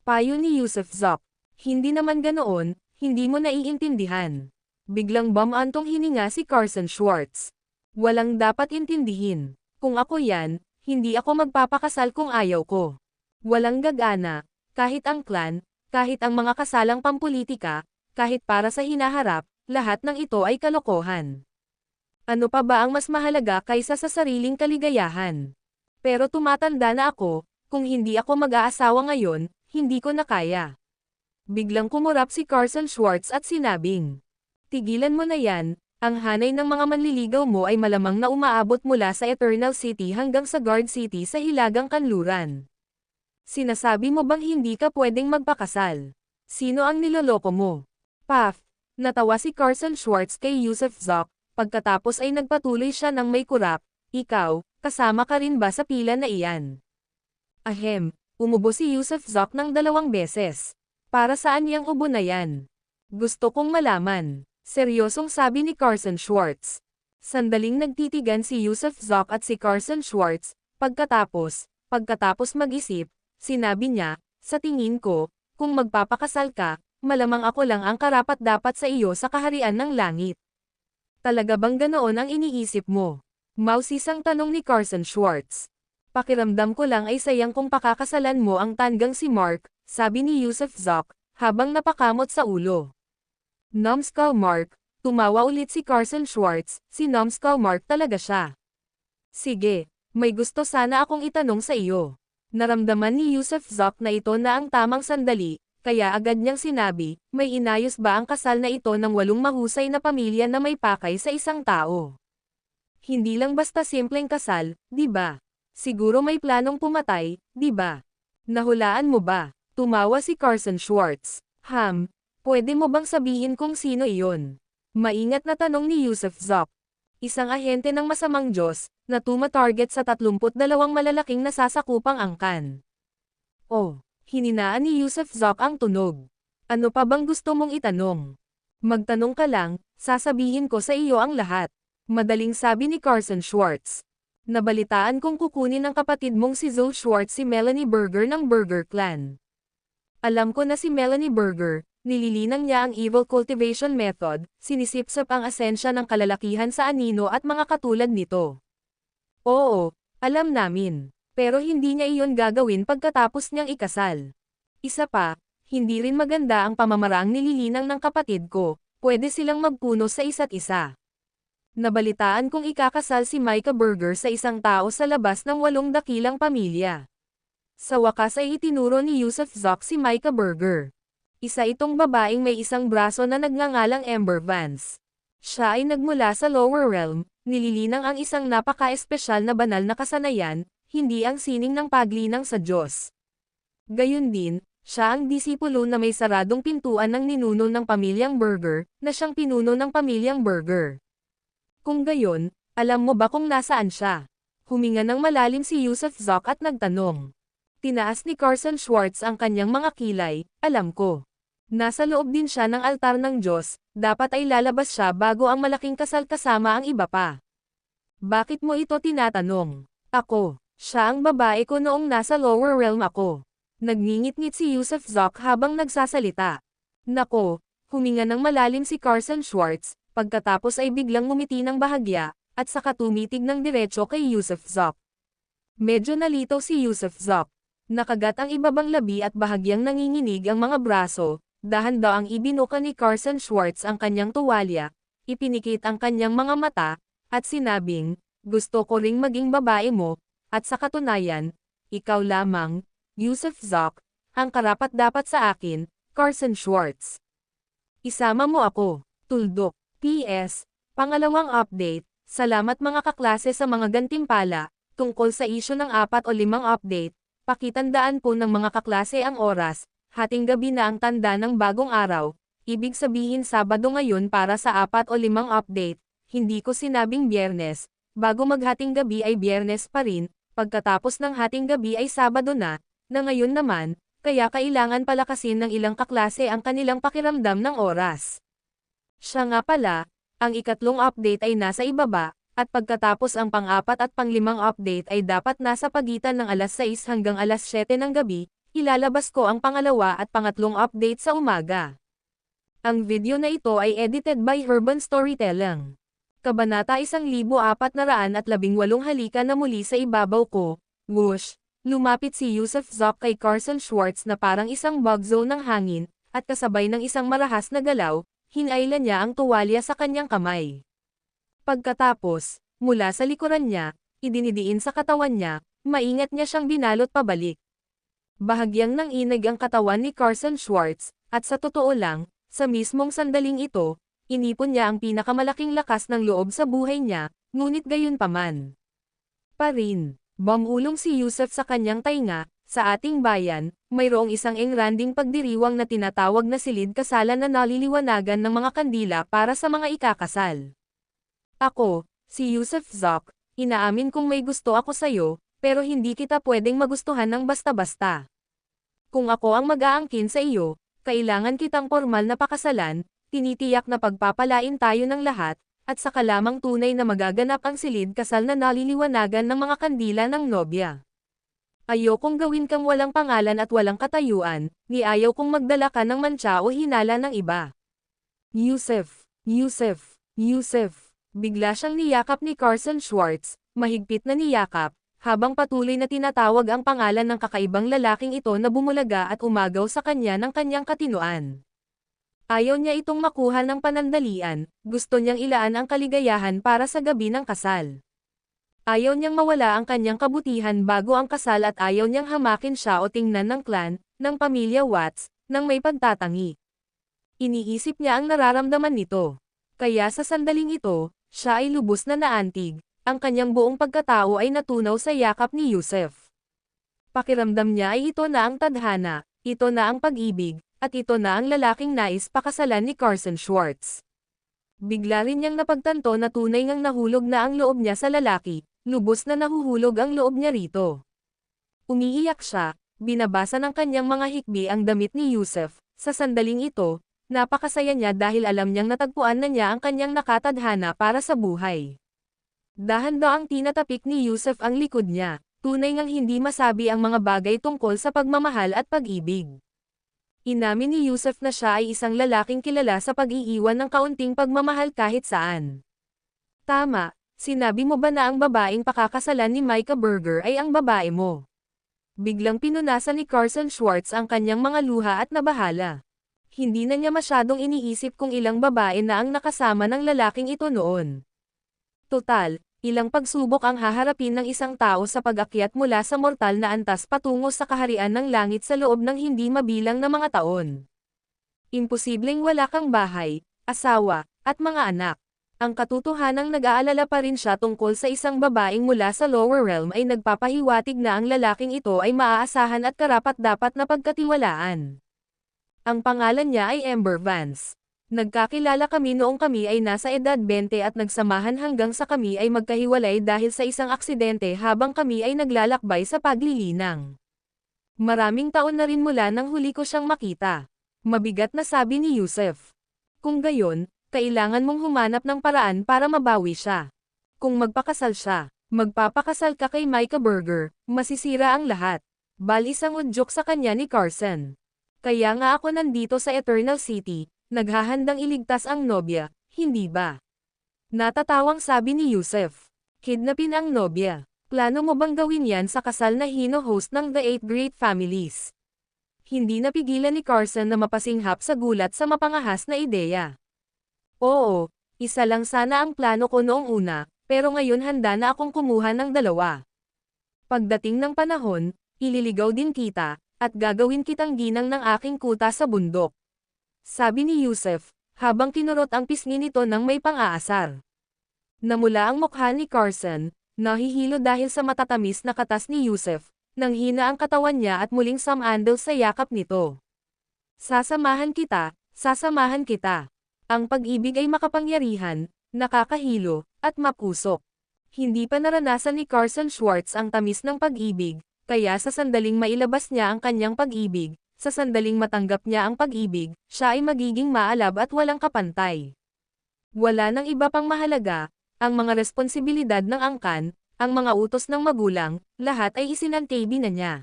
Payo ni Yusuf Zok. Hindi naman ganoon, hindi mo naiintindihan. Biglang bumantong hininga si Carson Schwartz. Walang dapat intindihin. Kung ako yan, hindi ako magpapakasal kung ayaw ko. Walang gagana, kahit ang clan, kahit ang mga kasalang pampolitika, kahit para sa hinaharap, lahat ng ito ay kalokohan. Ano pa ba ang mas mahalaga kaysa sa sariling kaligayahan? Pero tumatanda na ako, kung hindi ako mag-aasawa ngayon, hindi ko na kaya. Biglang kumurap si Carson Schwartz at sinabing, tigilan mo na yan, ang hanay ng mga manliligaw mo ay malamang na umaabot mula sa Eternal City hanggang sa Guard City sa Hilagang Kanluran. Sinasabi mo bang hindi ka pwedeng magpakasal? Sino ang niloloko mo? Paf! Natawa si Carson Schwartz kay Yusuf Zok, pagkatapos ay nagpatuloy siya ng may kurap, ikaw, kasama ka rin ba sa pila na iyan? Ahem, umubo si Yusuf Zok ng 2 beses. Para saan yang ubo na yan? Gusto kong malaman. Seryosong sabi ni Carson Schwartz. Sandaling nagtitigan si Yusuf Zok at si Carson Schwartz, pagkatapos mag-isip, sinabi niya, sa tingin ko, kung magpapakasal ka, malamang ako lang ang karapat-dapat sa iyo sa kaharian ng langit. Talaga bang ganoon ang iniisip mo? Mausisang tanong ni Carson Schwartz. Pakiramdam ko lang ay sayang kung pakakasalan mo ang tanggang si Mark, sabi ni Yusuf Zok, habang napakamot sa ulo. Numbskull Mark, tumawa ulit si Carson Schwartz, si Numbskull Mark talaga siya. Sige, may gusto sana akong itanong sa iyo. Naramdaman ni Yusuf Zok na ito na ang tamang sandali, kaya agad niyang sinabi, may inayos ba ang kasal na ito ng 8 mahusay na pamilya na may pakay sa isang tao? Hindi lang basta simpleng kasal, di ba? Siguro may planong pumatay, di ba? Nahulaan mo ba? Tumawa si Carson Schwartz. Pwede mo bang sabihin kung sino iyon? Maingat na tanong ni Yusuf Zok. Isang ahente ng masamang Diyos, na tuma-target sa 32 malalaking nasasakupang angkan. Oh, hininaan ni Yusuf Zok ang tunog. Ano pa bang gusto mong itanong? Magtanong ka lang, sasabihin ko sa iyo ang lahat. Madaling sabi ni Carson Schwartz. Nabalitaan kong kukunin ng kapatid mong si Zoe Schwartz si Melanie Berger ng Berger Clan. Alam ko na si Melanie Berger, nililinang niya ang evil cultivation method, sinisipsop ang asensya ng kalalakihan sa anino at mga katulad nito. Oo, alam namin. Pero hindi niya iyon gagawin pagkatapos niyang ikasal. Isa pa, hindi rin maganda ang pamamaraang nililinang ng kapatid ko, pwede silang magpuno sa isa't isa. Nabalitaan kong ikakasal si Micah Berger sa isang tao sa labas ng 8 dakilang pamilya. Sa wakas ay itinuro ni Yusuf Zoc si Micah Berger. Isa itong babaeng may isang braso na nagngangalang Ember Vance. Siya ay nagmula sa lower realm, nililinang ang isang napaka-espesyal na banal na kasanayan, hindi ang sining ng paglinang sa Diyos. Gayun din, siya ang disipulo na may saradong pintuan ng ninuno ng pamilyang Berger, na siyang pinuno ng pamilyang Berger. Kung gayon, alam mo ba kung nasaan siya? Huminga ng malalim si Yusuf Zoc at nagtanong. Tinaas ni Carson Schwartz ang kanyang mga kilay, alam ko. Nasa loob din siya ng altar ng Diyos, dapat ay lalabas siya bago ang malaking kasal kasama ang iba pa. Bakit mo ito tinatanong? Ako, siya ang babae ko noong nasa lower realm ako. Nagngingit-ngit si Yusuf Zoc habang nagsasalita. Nako, huminga ng malalim si Carson Schwartz, pagkatapos ay biglang ngumiti ng bahagya, at saka tumitig ng diretso kay Yusuf Zoc. Medyo nalitaw si Yusuf Zoc. Nakagat ang ibabang labi at bahagyang nanginginig ang mga braso. Dahan-daang ibinuka ni Carson Schwartz ang kanyang tuwalya, ipinikit ang kanyang mga mata, at sinabing, gusto ko ring maging babae mo, at sa katunayan, ikaw lamang, Yusuf Zoc, ang karapat-dapat sa akin, Carson Schwartz. Isama mo ako, tuldok. PS, pangalawang update, salamat mga kaklase sa mga gantimpala, tungkol sa isyu ng 4 o 5 update, pakitandaan po ng mga kaklase ang oras. Hating gabi na ang tanda ng bagong araw, ibig sabihin Sabado ngayon para sa 4 o 5 update, hindi ko sinabing Biyernes, bago maghating gabi ay Biyernes pa rin, pagkatapos ng hating gabi ay Sabado na ngayon naman, kaya kailangan palakasin ng ilang kaklase ang kanilang pakiramdam ng oras. Siya nga pala, ang ikatlong update ay nasa ibaba, at pagkatapos ang pang-4 at pang-5 update ay dapat nasa pagitan ng alas 6 hanggang alas 7 ng gabi, ilalabas ko ang pangalawa at pangatlong update sa umaga. Ang video na ito ay edited by Herban Storytelling. Kabanata 1418 halika na muli sa ibabaw ko, whoosh, lumapit si Yusuf Zoc kay Carson Schwartz na parang isang bug zone ng hangin, at kasabay ng isang marahas na galaw, hinailan niya ang tuwalya sa kanyang kamay. Pagkatapos, mula sa likuran niya, idinidiin sa katawan niya, maingat niya siyang binalot pabalik. Bahagyang nanginig ang katawan ni Carson Schwartz, at sa totoo lang, sa mismong sandaling ito, inipon niya ang pinakamalaking lakas ng loob sa buhay niya, ngunit gayunpaman. Bumulong si Yusuf sa kanyang tainga, sa ating bayan, mayroong isang engranding pagdiriwang na tinatawag na silid kasalan na naliliwanagan ng mga kandila para sa mga ikakasal. Ako, si Yusuf Zoc, inaamin kong may gusto ako sa'yo, pero hindi kita pwedeng magustuhan ng basta-basta. Kung ako ang mag-aangkin sa iyo, kailangan kitang formal na pakasalan, tinitiyak na pagpapalain tayo ng lahat, at saka lamang tunay na magaganap ang silid kasal na naliliwanagan ng mga kandila ng nobya. Ayokong gawin kang walang pangalan at walang katayuan, ni ayaw kong magdala ka ng mantsa o hinala ng iba. Yusuf, Yusuf, Yusuf. Bigla siyang niyakap ni Carson Schwartz, mahigpit na niyakap, habang patuloy na tinatawag ang pangalan ng kakaibang lalaking ito na bumulaga at umagaw sa kanya ng kanyang katinuan. Ayaw niya itong makuha ng panandalian, gusto niyang ilaan ang kaligayahan para sa gabi ng kasal. Ayaw niyang mawala ang kanyang kabutihan bago ang kasal at ayaw niyang hamakin siya o tingnan ng clan, ng pamilya Watts, nang may pagtatangi. Iniisip niya ang nararamdaman nito. Kaya sa sandaling ito, siya ay lubos na naantig. Ang kanyang buong pagkatao ay natunaw sa yakap ni Yusuf. Pakiramdam niya ay ito na ang tadhana, ito na ang pag-ibig, at ito na ang lalaking nais pakasalan ni Carson Schwartz. Bigla rin niyang napagtanto na tunay ngang nahulog na ang loob niya sa lalaki, lubos na nahuhulog ang loob niya rito. Umiiyak siya, binabasa ng kanyang mga hikbi ang damit ni Yusuf, sa sandaling ito, napakasaya niya dahil alam niyang natagpuan na niya ang kanyang nakatadhana para sa buhay. Dahan-daang tinatapik ni Yusuf ang likod niya, tunay ngang hindi masabi ang mga bagay tungkol sa pagmamahal at pag-ibig. Inamin ni Yusuf na siya ay isang lalaking kilala sa pag-iiwan ng kaunting pagmamahal kahit saan. Tama, Sinabi mo ba na ang babaeng pakakasalan ni Micah Berger ay ang babae mo? Biglang pinunasan ni Carson Schwartz ang kanyang mga luha at nabahala. Hindi na niya masyadong iniisip kung ilang babae na ang nakasama ng lalaking ito noon. Total, ilang pagsubok ang haharapin ng isang tao sa pag-akyat mula sa mortal na antas patungo sa kaharian ng langit sa loob ng hindi mabilang na mga taon. Imposibleng wala kang bahay, asawa, at mga anak. Ang katotohanang nag-aalala pa rin siya tungkol sa isang babaeng mula sa lower realm ay nagpapahiwatig na ang lalaking ito ay maaasahan at karapat-dapat na pagkatiwalaan. Ang pangalan niya ay Ember Vance. Nagkakilala kami noong kami ay nasa edad 20 at nagsamahan hanggang sa kami ay magkahiwalay dahil sa isang aksidente habang kami ay naglalakbay sa paglilinang. Maraming taon na rin mula nang huli ko siyang makita. Mabigat na sabi ni Yusef. Kung gayon, kailangan mong humanap ng paraan para mabawi siya. Kung magpakasal siya, magpapakasal ka kay Micah Berger, masisira ang lahat. Isang udyok sa kanya ni Carson. Kaya nga ako nandito sa Eternal City, naghahandang iligtas ang nobya, hindi ba? Natatawang sabi ni Yusef. Kidnapin ang nobya. Plano mo bang gawin yan sa kasal na hino-host ng The Eight Great Families? Hindi napigilan ni Carson na mapasinghap sa gulat sa mapangahas na ideya. Oo, isa lang sana ang plano ko noong una, pero ngayon handa na akong kumuha ng dalawa. Pagdating ng panahon, ililigaw din kita, at gagawin kitang ginang ng aking kuta sa bundok. Sabi ni Yusef, habang kinurot ang pisngi nito ng may pang-aasar. Namula ang mukha ni Carson, nahihilo dahil sa matatamis na katas ni Yusef, nang hina ang katawan niya at muling sumandal sa yakap nito. Sasamahan kita, sasamahan kita. Ang pag-ibig ay makapangyarihan, nakakahilo, at mapusok. Hindi pa naranasan ni Carson Schwartz ang tamis ng pag-ibig, kaya sa sandaling mailabas niya ang kanyang pag-ibig, sa sandaling matanggap niya ang pag-ibig, siya ay magiging maalab at walang kapantay. Wala nang iba pang mahalaga, ang mga responsibilidad ng angkan, ang mga utos ng magulang, lahat ay isinantabi na niya.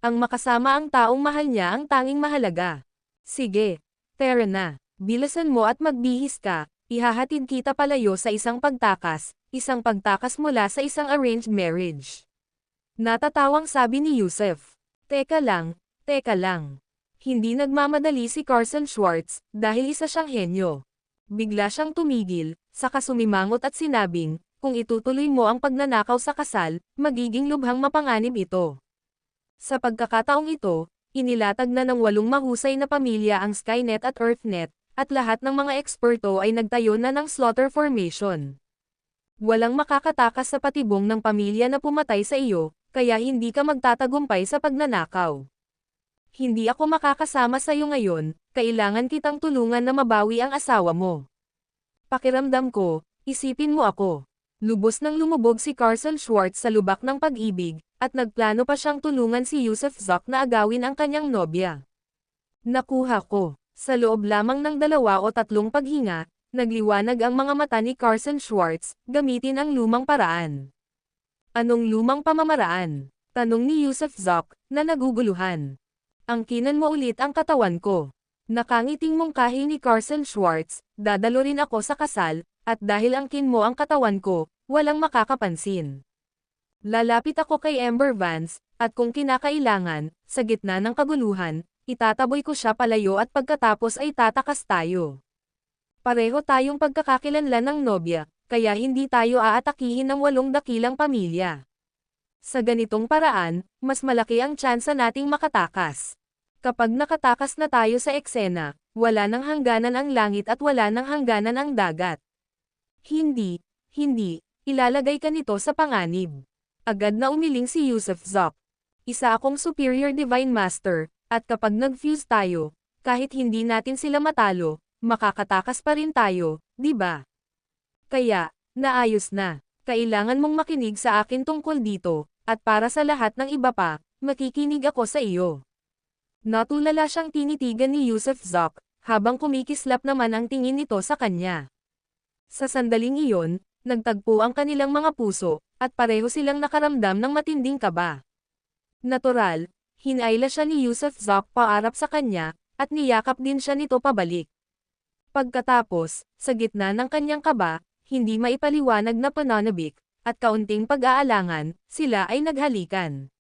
Ang makasama ang taong mahal niya ang tanging mahalaga. Sige, tara na. Bilasan mo at magbihis ka, ihahatid kita palayo sa isang pagtakas mula sa isang arranged marriage. Natatawang sabi ni Yusef. Teka lang. Hindi nagmamadali si Carson Schwartz, dahil isa siyang henyo. Bigla siyang tumigil, saka sumimangot at sinabing, kung itutuloy mo ang pagnanakaw sa kasal, magiging lubhang mapanganib ito. Sa pagkakataong ito, inilatag na ng 8 mahusay na pamilya ang Skynet at Earthnet, at lahat ng mga eksperto ay nagtayo na ng slaughter formation. Walang makakatakas sa patibong ng pamilya na pumatay sa iyo, kaya hindi ka magtatagumpay sa pagnanakaw. Hindi ako makakasama sa iyo ngayon, kailangan kitang tulungan na mabawi ang asawa mo. Pakiramdam ko, isipin mo ako. Lubos nang lumubog si Carson Schwartz sa lubak ng pag-ibig, at nagplano pa siyang tulungan si Yusef Zoc na agawin ang kanyang nobya. Nakuha ko. Sa loob lamang ng 2 o 3 paghinga, nagliwanag ang mga mata ni Carson Schwartz, gamitin ang lumang paraan. Anong lumang pamamaraan? Tanong ni Yusef Zoc, na naguguluhan. Angkinan mo ulit ang katawan ko. Nakangiting mungkahi ni Carson Schwartz, dadalo rin ako sa kasal, at dahil angkin mo ang katawan ko, walang makakapansin. Lalapit ako kay Ember Vance, at kung kinakailangan, sa gitna ng kaguluhan, itataboy ko siya palayo at pagkatapos ay tatakas tayo. Pareho tayong pagkakakilanlan ng nobya, kaya hindi tayo aatakihin ng 8 dakilang pamilya. Sa ganitong paraan, mas malaki ang tsansa nating makatakas. Kapag nakatakas na tayo sa eksena, wala nang hangganan ang langit at wala nang hangganan ang dagat. Hindi, ilalagay ka nito sa panganib. Agad na umiling si Yusef Zoc. Isa akong superior divine master, at kapag nag-fuse tayo, kahit hindi natin sila matalo, makakatakas pa rin tayo, di ba? Kaya, naayos na. Kailangan mong makinig sa akin tungkol dito, at para sa lahat ng iba pa, makikinig ako sa iyo. Natulala siyang tinitigan ni Yusef Zoc, habang kumikislap naman ang tingin nito sa kanya. Sa sandaling iyon, nagtagpo ang kanilang mga puso, at pareho silang nakaramdam ng matinding kaba. Natural, hinayla siya ni Yusef Zoc paarap sa kanya, at niyakap din siya nito pabalik. Pagkatapos, sa gitna ng kanyang kaba, hindi maipaliwanag na pananabik, at kaunting pag-aalangan, sila ay naghalikan.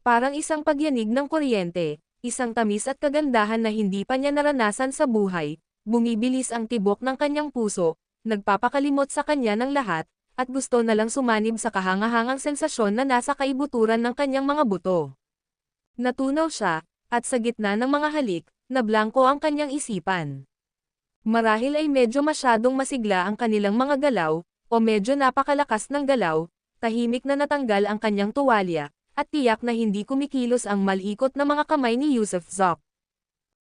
Parang isang pagyanig ng kuryente, isang tamis at kagandahan na hindi pa niya naranasan sa buhay, bumibilis ang tibok ng kanyang puso, nagpapakalimot sa kanya ng lahat, at gusto na lang sumanib sa kahangahangang sensasyon na nasa kaibuturan ng kanyang mga buto. Natunaw siya, at sa gitna ng mga halik, nablangko ang kanyang isipan. Marahil ay medyo masyadong masigla ang kanilang mga galaw, o medyo napakalakas ng galaw, tahimik na natanggal ang kanyang tuwalya, at tiyak na hindi kumikilos ang malikot na mga kamay ni Yusuf Zok.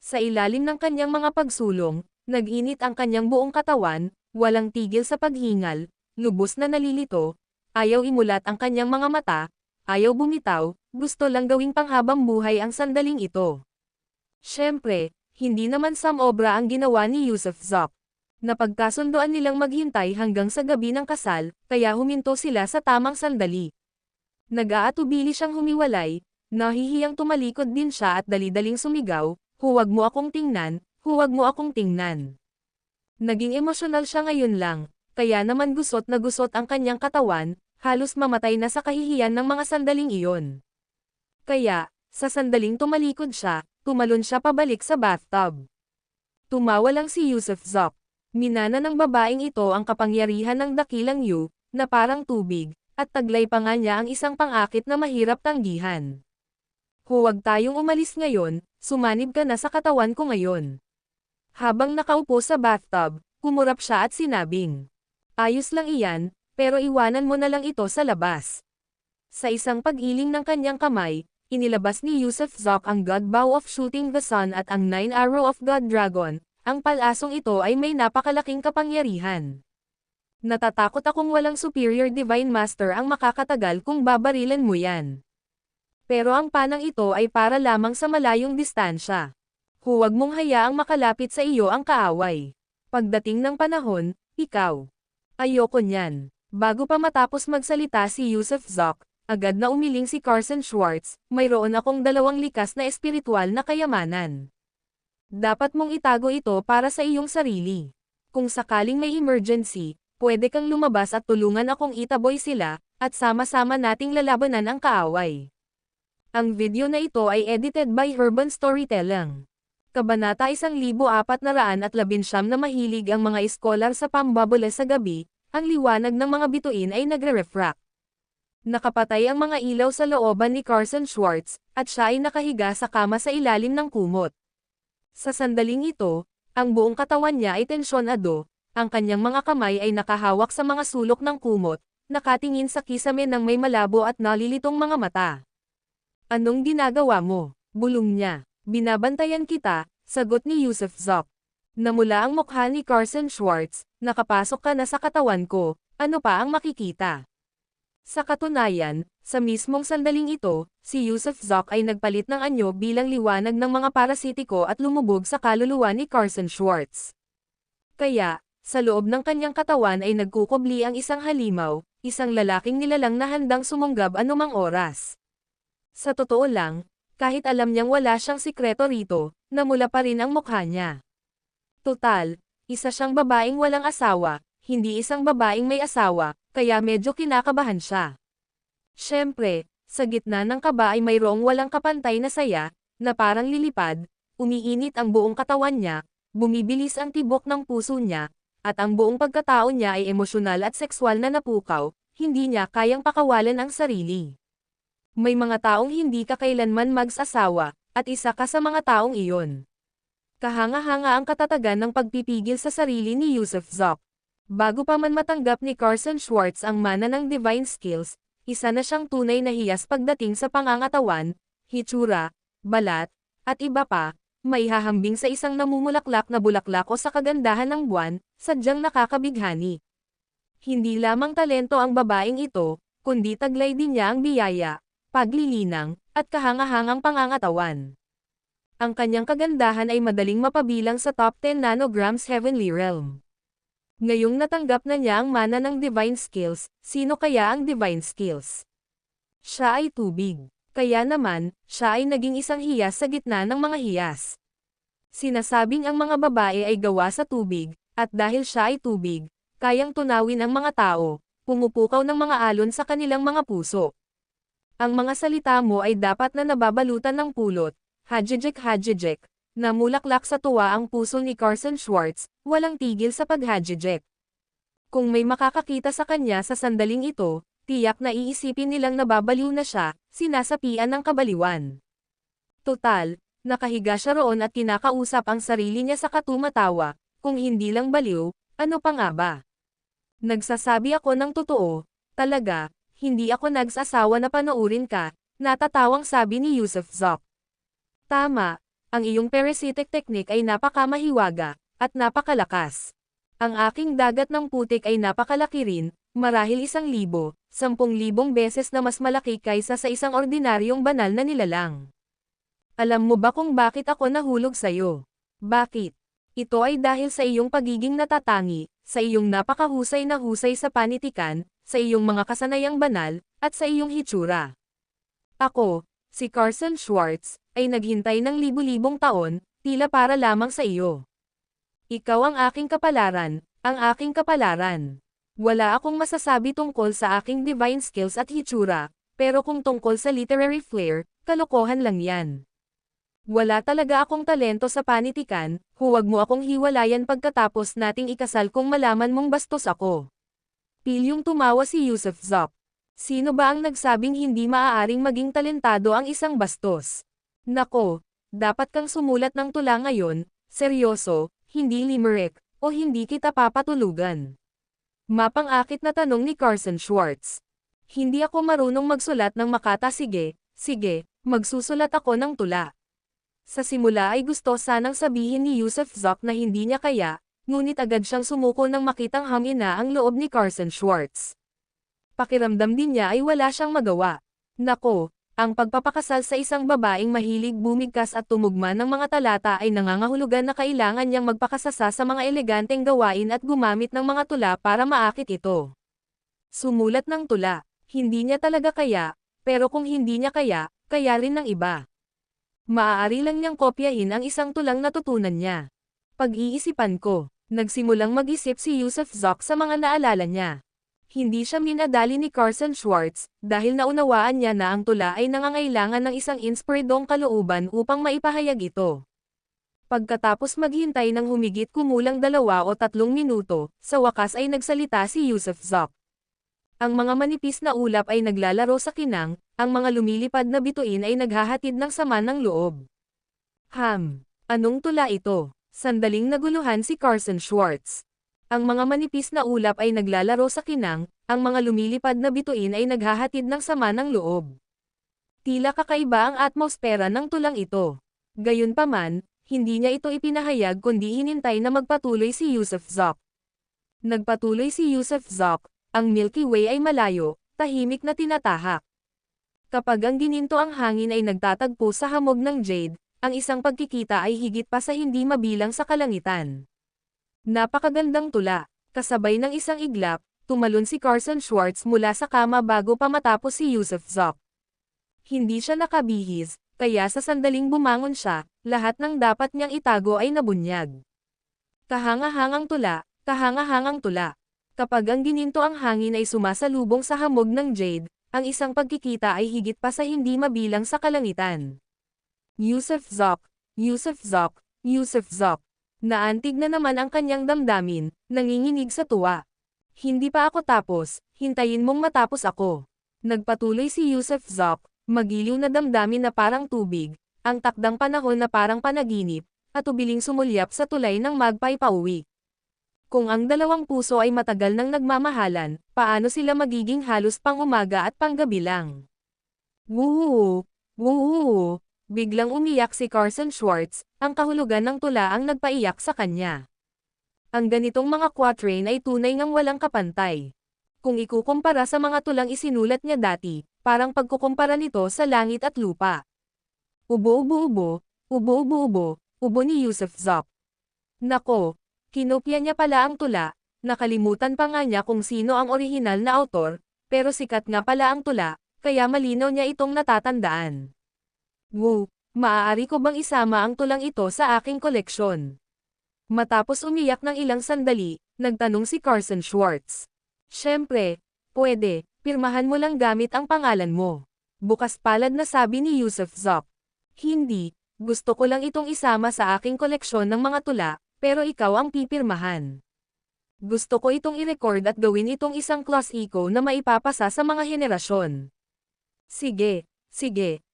Sa ilalim ng kanyang mga pagsulong, nag-init ang kanyang buong katawan, walang tigil sa paghingal, lubos na nalilito, ayaw imulat ang kanyang mga mata, ayaw bumitaw, gusto lang gawing panghabang buhay ang sandaling ito. Siyempre, hindi naman samobra ang ginawa ni Yusuf Zok. Napagkasundoan nilang maghintay hanggang sa gabi ng kasal, kaya huminto sila sa tamang sandali. Nag-aatubili siyang humiwalay, nahihiyang tumalikod din siya at dali-daling sumigaw, "Huwag mo akong tingnan, huwag mo akong tingnan." Naging emosyonal siya ngayon lang, kaya naman gusot na gusot ang kanyang katawan, halos mamatay na sa kahihiyan ng mga sandaling iyon. Kaya, sa sandaling tumalikod siya, tumalon siya pabalik sa bathtub. Tumawa lang si Yusuf Zok. Minana ng babaeng ito ang kapangyarihan ng dakilang Yu, na parang tubig, at taglay pa nga niya ang isang pang-akit na mahirap tanggihan. "Huwag tayong umalis ngayon, sumanib ka na sa katawan ko ngayon." Habang nakaupo sa bathtub, kumurap siya at sinabing, "Ayos lang iyan, pero iwanan mo na lang ito sa labas." Sa isang pag-iling ng kanyang kamay, inilabas ni Yusuf Zok ang God Bow of Shooting the Sun at ang 9 Arrow of God Dragon. Ang palasong ito ay may napakalaking kapangyarihan. "Natatakot akong walang superior divine master ang makakatagal kung babarilan mo yan. Pero ang panang ito ay para lamang sa malayong distansya. Huwag mong hayaang makalapit sa iyo ang kaaway. Pagdating ng panahon, ikaw. Ayoko niyan." Bago pa matapos magsalita si Yusuf Zok, agad na umiling si Carson Schwartz, "Mayroon akong 2 likas na espiritual na kayamanan. Dapat mong itago ito para sa iyong sarili. Kung sakaling may emergency, pwede kang lumabas at tulungan akong itaboy sila, at sama-sama nating lalabanan ang kaaway." Ang video na ito ay edited by Urban Storytelling. Kabanata 1419 na mahilig ang mga iskolar sa pambabula sa gabi, ang liwanag ng mga bituin ay nagre-refract. Nakapatay ang mga ilaw sa looban ni Carson Schwartz, at siya ay nakahiga sa kama sa ilalim ng kumot. Sa sandaling ito, ang buong katawan niya ay tensyonado, ang kanyang mga kamay ay nakahawak sa mga sulok ng kumot, nakatingin sa kisame ng may malabo at nalilitong mga mata. "Anong ginagawa mo?" bulong niya. "Binabantayan kita," sagot ni Yusuf Zok. Namula ang mukha ni Carson Schwartz, "Nakapasok ka na sa katawan ko, ano pa ang makikita?" Sa katunayan, sa mismong sandaling ito, si Yusuf Zok ay nagpalit ng anyo bilang liwanag ng mga parasitiko at lumubog sa kaluluwa ni Carson Schwartz. Kaya, sa loob ng kanyang katawan ay nagkukubli ang isang halimaw, isang lalaking nilalang na handang sumunggab anumang oras. Sa totoo lang, kahit alam niyang wala siyang sikreto rito, namula pa rin ang mukha niya. Total, isa siyang babaeng walang asawa, hindi isang babaeng may asawa, kaya medyo kinakabahan siya. Siyempre, sa gitna ng kaba ay mayroong walang kapantay na saya, na parang lilipad, umiinit ang buong katawan niya, bumibilis ang tibok ng puso niya, at ang buong pagkatao niya ay emosyonal at sekswal na napukaw, hindi niya kayang pakawalan ang sarili. May mga taong hindi kakailanman mag-asawa, at isa ka sa mga taong iyon. Kahanga-hanga ang katatagan ng pagpipigil sa sarili ni Yusuf Zok. Bago pa man matanggap ni Carson Schwartz ang mana ng divine skills, isa na siyang tunay na hiyas pagdating sa pangangatawan, hitsura, balat, at iba pa, maihahambing sa isang namumulaklak na bulaklak o sa kagandahan ng buwan, sadyang nakakabighani. Hindi lamang talento ang babaeng ito, kundi taglay din niya ang biyaya, paglilinang, at kahangahangang pangangatawan. Ang kanyang kagandahan ay madaling mapabilang sa top 10 nanograms heavenly realm. Ngayong natanggap na niya ang mana ng divine skills, sino kaya ang divine skills? Siya ay tubig. Kaya naman, siya ay naging isang hiyas sa gitna ng mga hiyas. Sinasabing ang mga babae ay gawa sa tubig, at dahil siya ay tubig, kayang tunawin ang mga tao, pumupukaw ng mga alon sa kanilang mga puso. Ang mga salita mo ay dapat na nababalutan ng pulot, hajijek, namulaklak sa tuwa ang puso ni Carson Schwartz, walang tigil sa paghajijek. Kung may makakakita sa kanya sa sandaling ito, tiyak na iisipin nilang nababaliw na siya, sinasapian ng kabaliwan. Total, nakahiga siya roon at kinakausap ang sarili niya sa katumatawa, kung hindi lang baliw, ano pa nga ba? Nagsasabi ako ng totoo, talaga, hindi ako nagsasawa na panoorin ka, natatawang sabi ni Yusuf Zok. Tama, ang iyong parasitic technique ay napakamahiwaga, at napakalakas. Ang aking dagat ng putik ay napakalaki rin, marahil 1,000, 10,000 beses na mas malaki kaysa sa isang ordinaryong banal na nilalang. Alam mo ba kung bakit ako nahulog sa'yo? Bakit? Ito ay dahil sa iyong pagiging natatangi, sa iyong napakahusay na husay sa panitikan, sa iyong mga kasanayang banal, at sa iyong hitsura. Ako, si Carson Schwartz, ay naghintay ng libu-libong taon, tila para lamang sa iyo. Ikaw ang aking kapalaran, ang aking kapalaran. Wala akong masasabi tungkol sa aking divine skills at hitsura, pero kung tungkol sa literary flair, kalokohan lang yan. Wala talaga akong talento sa panitikan, huwag mo akong hiwalayan pagkatapos nating ikasal kung malaman mong bastos ako. Pilyong tumawa si Yusuf Zok. Sino ba ang nagsabing hindi maaaring maging talentado ang isang bastos? Nako, dapat kang sumulat ng tula ngayon, seryoso, hindi limerick, o hindi kita papatulugan. Mapang-akit na tanong ni Carson Schwartz. Hindi ako marunong magsulat ng makata sige, magsusulat ako ng tula. Sa simula ay gusto sanang sabihin ni Yusuf Zok na hindi niya kaya, ngunit agad siyang sumuko nang makitang hamina ang loob ni Carson Schwartz. Pakiramdam din niya ay wala siyang magawa. Nako, ang pagpapakasal sa isang babaeng mahilig bumigkas at tumugma ng mga talata ay nangangahulugan na kailangan niyang magpakasasa sa mga eleganteng gawain at gumamit ng mga tula para maakit ito. Sumulat ng tula, hindi niya talaga kaya, pero kung hindi niya kaya, kaya rin ng iba. Maaari lang niyang kopyahin ang isang tulang natutunan niya. Pag-iisipan ko, nagsimulang mag-isip si Yusuf Zok sa mga naalala niya. Hindi siya minadali ni Carson Schwartz, dahil naunawaan niya na ang tula ay nangangailangan ng isang inspiradong kalooban upang maipahayag ito. Pagkatapos maghintay ng humigit kumulang 2 o 3 minuto, sa wakas ay nagsalita si Yusuf Zok. Ang mga manipis na ulap ay naglalaro sa kinang, ang mga lumilipad na bituin ay naghahatid ng sama ng loob. Anong tula ito? Sandaling naguluhan si Carson Schwartz. Ang mga manipis na ulap ay naglalaro sa kinang, ang mga lumilipad na bituin ay naghahatid ng sama ng loob. Tila kakaiba ang atmosfera ng tulang ito. Gayunpaman, hindi niya ito ipinahayag kundi hinintay na magpatuloy si Yusuf Zok. Nagpatuloy si Yusuf Zok. Ang Milky Way ay malayo, tahimik na tinatahak. Kapag ang gininto ang hangin ay nagtatagpo sa hamog ng jade, ang isang pagkikita ay higit pa sa hindi mabilang sa kalangitan. Napakagandang tula, kasabay ng isang iglap, tumalon si Carson Schwartz mula sa kama bago pa matapos si Yusuf Zok. Hindi siya nakabihis, kaya sa sandaling bumangon siya, lahat ng dapat niyang itago ay nabunyag. Kahangahangang tula, kahangahangang tula. Kapag ang gininto ang hangin ay sumasalubong sa hamog ng jade, ang isang pagkikita ay higit pa sa hindi mabilang sa kalangitan. Yusuf Zok, Yusuf Zok, Yusuf Zok. Naantig na naman ang kanyang damdamin, nanginginig sa tuwa. Hindi pa ako tapos, hintayin mong matapos ako. Nagpatuloy si Yusuf Zok, magiliw na damdamin na parang tubig, ang takdang panahon na parang panaginip, at ubiling sumulyap sa tulay ng magpay pauwi. Kung ang dalawang puso ay matagal nang nagmamahalan, paano sila magiging halos pang umaga at panggabi lang? Wuhuu! Wuhuu! Biglang umiyak si Carson Schwartz, ang kahulugan ng tula ang nagpaiyak sa kanya. Ang ganitong mga quatrain ay tunay ngang walang kapantay. Kung ikukumpara sa mga tulang isinulat niya dati, parang pagkukumpara nito sa langit at lupa. Ubo-ubo-ubo, ubo-ubo-ubo, ubo ni Yusuf Zok. Nako! Kinopya niya pala ang tula, nakalimutan pa nga niya kung sino ang orihinal na autor, pero sikat nga pala ang tula, kaya malinaw niya itong natatandaan. Wow, maaari ko bang isama ang tulang ito sa aking koleksyon? Matapos umiyak ng ilang sandali, nagtanong si Carson Schwartz. Siyempre, pwede, pirmahan mo lang gamit ang pangalan mo. Bukas palad na sabi ni Yusuf Zoc. Hindi, gusto ko lang itong isama sa aking koleksyon ng mga tula, pero ikaw ang pipirmahan. Gusto ko itong i-record at gawin itong isang class eco na maipapasa sa mga henerasyon. Sige,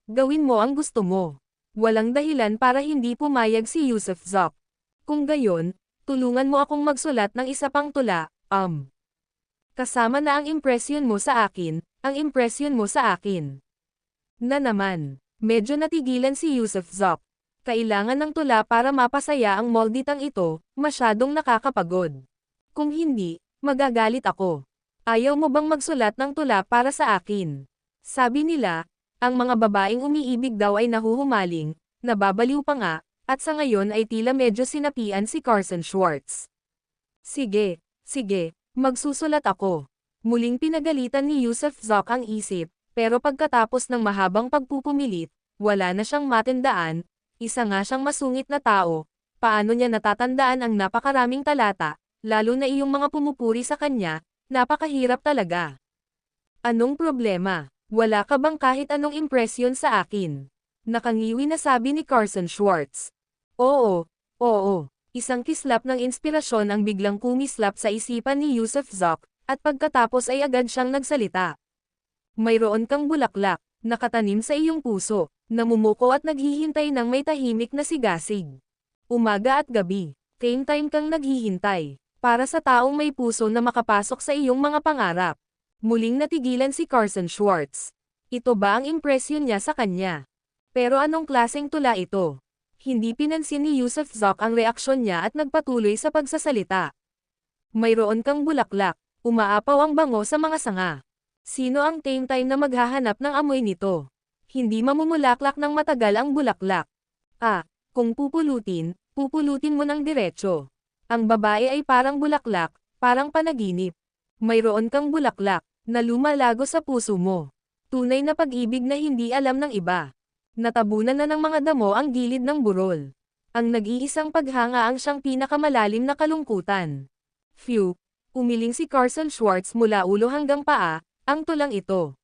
gawin mo ang gusto mo. Walang dahilan para hindi pumayag si Yusuf Zoc. Kung gayon, tulungan mo akong magsulat ng isa pang tula, kasama na ang impresyon mo sa akin, ang impresyon mo sa akin. Na naman, medyo natigilan si Yusuf Zoc. Kailangan ng tula para mapasaya ang molditang ito, masyadong nakakapagod. Kung hindi, magagalit ako. Ayaw mo bang magsulat ng tula para sa akin? Sabi nila, ang mga babaeng umiibig daw ay nahuhumaling, nababaliw pa nga, at sa ngayon ay tila medyo sinapian si Carson Schwartz. Sige, magsusulat ako. Muling pinagalitan ni Yusuf Zoc ang isip, pero pagkatapos ng mahabang pagpupumilit, wala na siyang matandaan, isa nga siyang masungit na tao, paano niya natatandaan ang napakaraming talata, lalo na iyong mga pumupuri sa kanya, napakahirap talaga. Anong problema? Wala ka bang kahit anong impresyon sa akin? Nakangiwi na sabi ni Carson Schwartz. Oo. Isang kislap ng inspirasyon ang biglang kumislap sa isipan ni Yusuf Zoc, at pagkatapos ay agad siyang nagsalita. Mayroon kang bulaklak, nakatanim sa iyong puso, namumuko at naghihintay ng may tahimik na sigasig. Umaga at gabi, time kang naghihintay, para sa taong may puso na makapasok sa iyong mga pangarap. Muling natigilan si Carson Schwartz. Ito ba ang impresyon niya sa kanya? Pero anong klaseng tula ito? Hindi pinansin ni Yusuf Zoc ang reaksyon niya at nagpatuloy sa pagsasalita. Mayroon kang bulaklak, umaapaw ang bango sa mga sanga. Sino ang time na maghahanap ng amoy nito? Hindi mamumulaklak ng matagal ang bulaklak. Kung pupulutin mo ng diretso. Ang babae ay parang bulaklak, parang panaginip. Mayroon kang bulaklak, na lumalago sa puso mo. Tunay na pag-ibig na hindi alam ng iba. Natabunan na ng mga damo ang gilid ng burol. Ang nag-iisang paghanga ang siyang pinakamalalim na kalungkutan. Phew, umiling si Carson Schwartz mula ulo hanggang paa, ang tulang ito.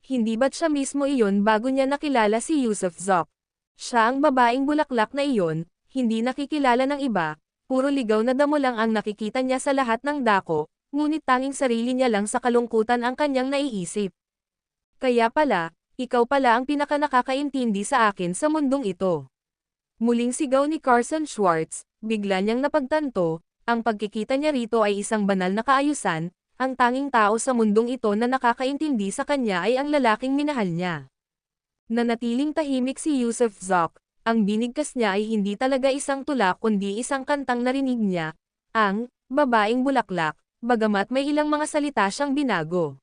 Hindi ba't siya mismo iyon bago niya nakilala si Yusuf Zoc? Siya ang babaeng bulaklak na iyon, hindi nakikilala ng iba, puro ligaw na damo lang ang nakikita niya sa lahat ng dako, ngunit tanging sarili niya lang sa kalungkutan ang kanyang naiisip. Kaya pala, ikaw pala ang pinakanakakaintindi sa akin sa mundong ito. Muling sigaw ni Carson Schwartz, bigla niyang napagtanto, ang pagkikita niya rito ay isang banal na kaayusan, ang tanging tao sa mundong ito na nakakaintindi sa kanya ay ang lalaking minahal niya. Nanatiling tahimik si Yusuf Zoc, ang binigkas niya ay hindi talaga isang tula kundi isang kantang narinig niya, ang babaeng bulaklak, bagamat may ilang mga salita siyang binago.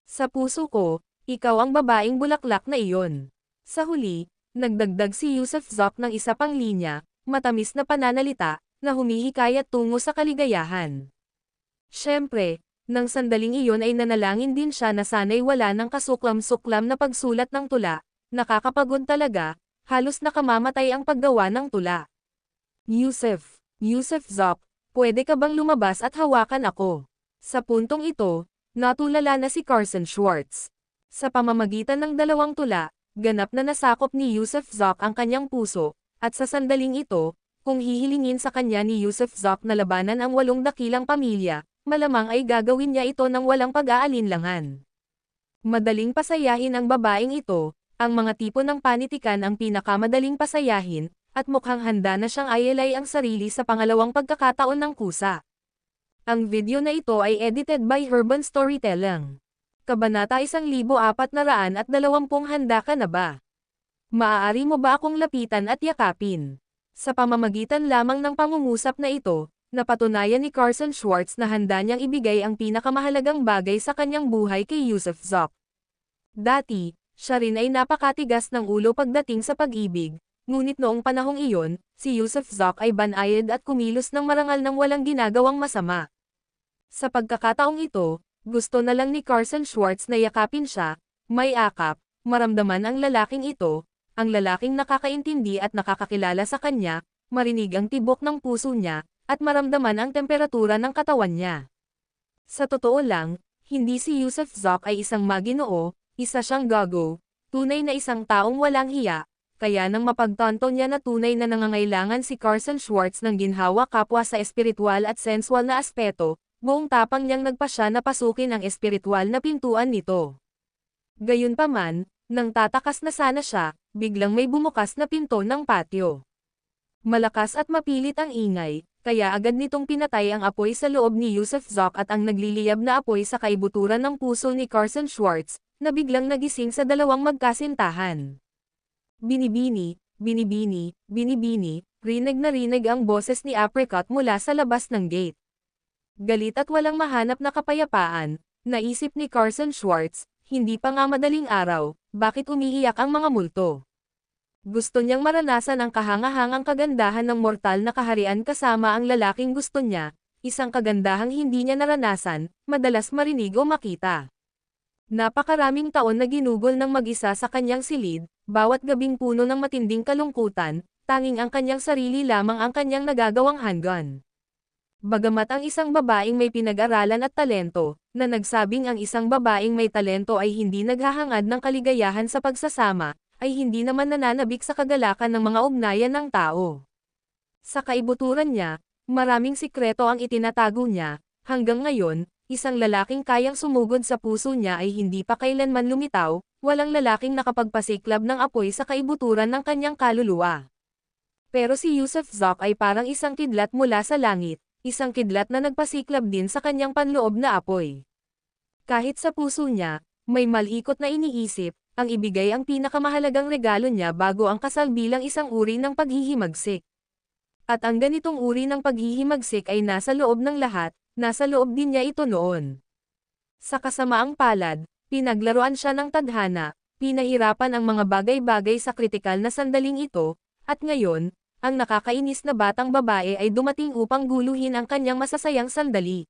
Sa puso ko, ikaw ang babaeng bulaklak na iyon. Sa huli, nagdagdag si Yusuf Zoc ng isa pang linya, matamis na pananalita, na humihikayat tungo sa kaligayahan. Siyempre, nang sandaling iyon ay nanalangin din siya na sana'y wala ng kasuklam-suklam na pagsulat ng tula, nakakapagod talaga, halos nakamamatay ang paggawa ng tula. Yusuf Zoc, pwede ka bang lumabas at hawakan ako? Sa puntong ito, natulala na si Carson Schwartz. Sa pamamagitan ng dalawang tula, ganap na nasakop ni Yusuf Zoc ang kanyang puso, at sa sandaling ito, kung hihilingin sa kanya ni Yusuf Zoc na labanan ang 8 dakilang pamilya, malamang ay gagawin niya ito ng walang pag-aalinlangan. Madaling pasayahin ang babaeng ito, ang mga tipo ng panitikan ang pinakamadaling pasayahin, at mukhang handa na siyang ayalay ang sarili sa pangalawang pagkakataon ng kusa. Ang video na ito ay edited by Herban Storytelling. Kabanata 1420. Handa ka na ba? Maaari mo ba akong lapitan at yakapin? Sa pamamagitan lamang ng pangungusap na ito, napatunayan ni Carson Schwartz na handa niyang ibigay ang pinakamahalagang bagay sa kanyang buhay kay Yusuf Zoc. Dati, siya rin ay napakatigas ng ulo pagdating sa pag-ibig, ngunit noong panahong iyon, si Yusuf Zoc ay banayad at kumilos ng marangal nang walang ginagawang masama. Sa pagkakataong ito, gusto na lang ni Carson Schwartz na yakapin siya, may akap, maramdaman ang lalaking ito, ang lalaking nakakaintindi at nakakakilala sa kanya, marinig ang tibok ng puso niya, at maramdaman ang temperatura ng katawan niya. Sa totoo lang, hindi si Yusuf Zok ay isang maginoo, isa siyang gago, tunay na isang taong walang hiya, kaya nang mapagtanto niya na tunay na nangangailangan si Carson Schwartz ng ginhawa kapwa sa espiritual at sensual na aspeto, buong tapang niyang nagpasya na pasukin ang espiritual na pintuan nito. Gayunpaman, nang tatakas na sana siya, biglang may bumukas na pinto ng patio. Malakas at mapilit ang ingay, kaya agad nitong pinatay ang apoy sa loob ni Yusuf Zok at ang nagliliyab na apoy sa kaibuturan ng puso ni Carson Schwartz, na biglang nagising sa dalawang magkasintahan. Binibini, binibini, binibini, rinig na rinig ang boses ni Apricot mula sa labas ng gate. Galit at walang mahanap na kapayapaan, naisip ni Carson Schwartz, hindi pa nga madaling araw, bakit umiiyak ang mga multo? Gusto niyang maranasan ang kahangahangang kagandahan ng mortal na kaharian kasama ang lalaking gusto niya, isang kagandahang hindi niya naranasan, madalas marinig o makita. Napakaraming taon na ginugol ng mag-isa sa kanyang silid, bawat gabing puno ng matinding kalungkutan, tanging ang kanyang sarili lamang ang kanyang nagagawang handgun. Bagamat ang isang babaeng may pinag-aralan at talento, na nagsabing ang isang babaeng may talento ay hindi naghahangad ng kaligayahan sa pagsasama, ay hindi naman nananabik sa kagalakan ng mga ugnayan ng tao. Sa kaibuturan niya, maraming sikreto ang itinatago niya, hanggang ngayon, isang lalaking kayang sumugod sa puso niya ay hindi pa kailanman lumitaw, walang lalaking nakapagpasiklab ng apoy sa kaibuturan ng kanyang kaluluwa. Pero si Yusuf Zok ay parang isang kidlat mula sa langit, isang kidlat na nagpasiklab din sa kanyang panloob na apoy. Kahit sa puso niya, may malikot na iniisip, ang ibigay ang pinakamahalagang regalo niya bago ang kasal bilang isang uri ng paghihimagsik. At ang ganitong uri ng paghihimagsik ay nasa loob ng lahat, nasa loob din niya ito noon. Sa kasamaang palad, pinaglaruan siya ng tadhana, pinahirapan ang mga bagay-bagay sa kritikal na sandaling ito, at ngayon, ang nakakainis na batang babae ay dumating upang guluhin ang kanyang masasayang sandali.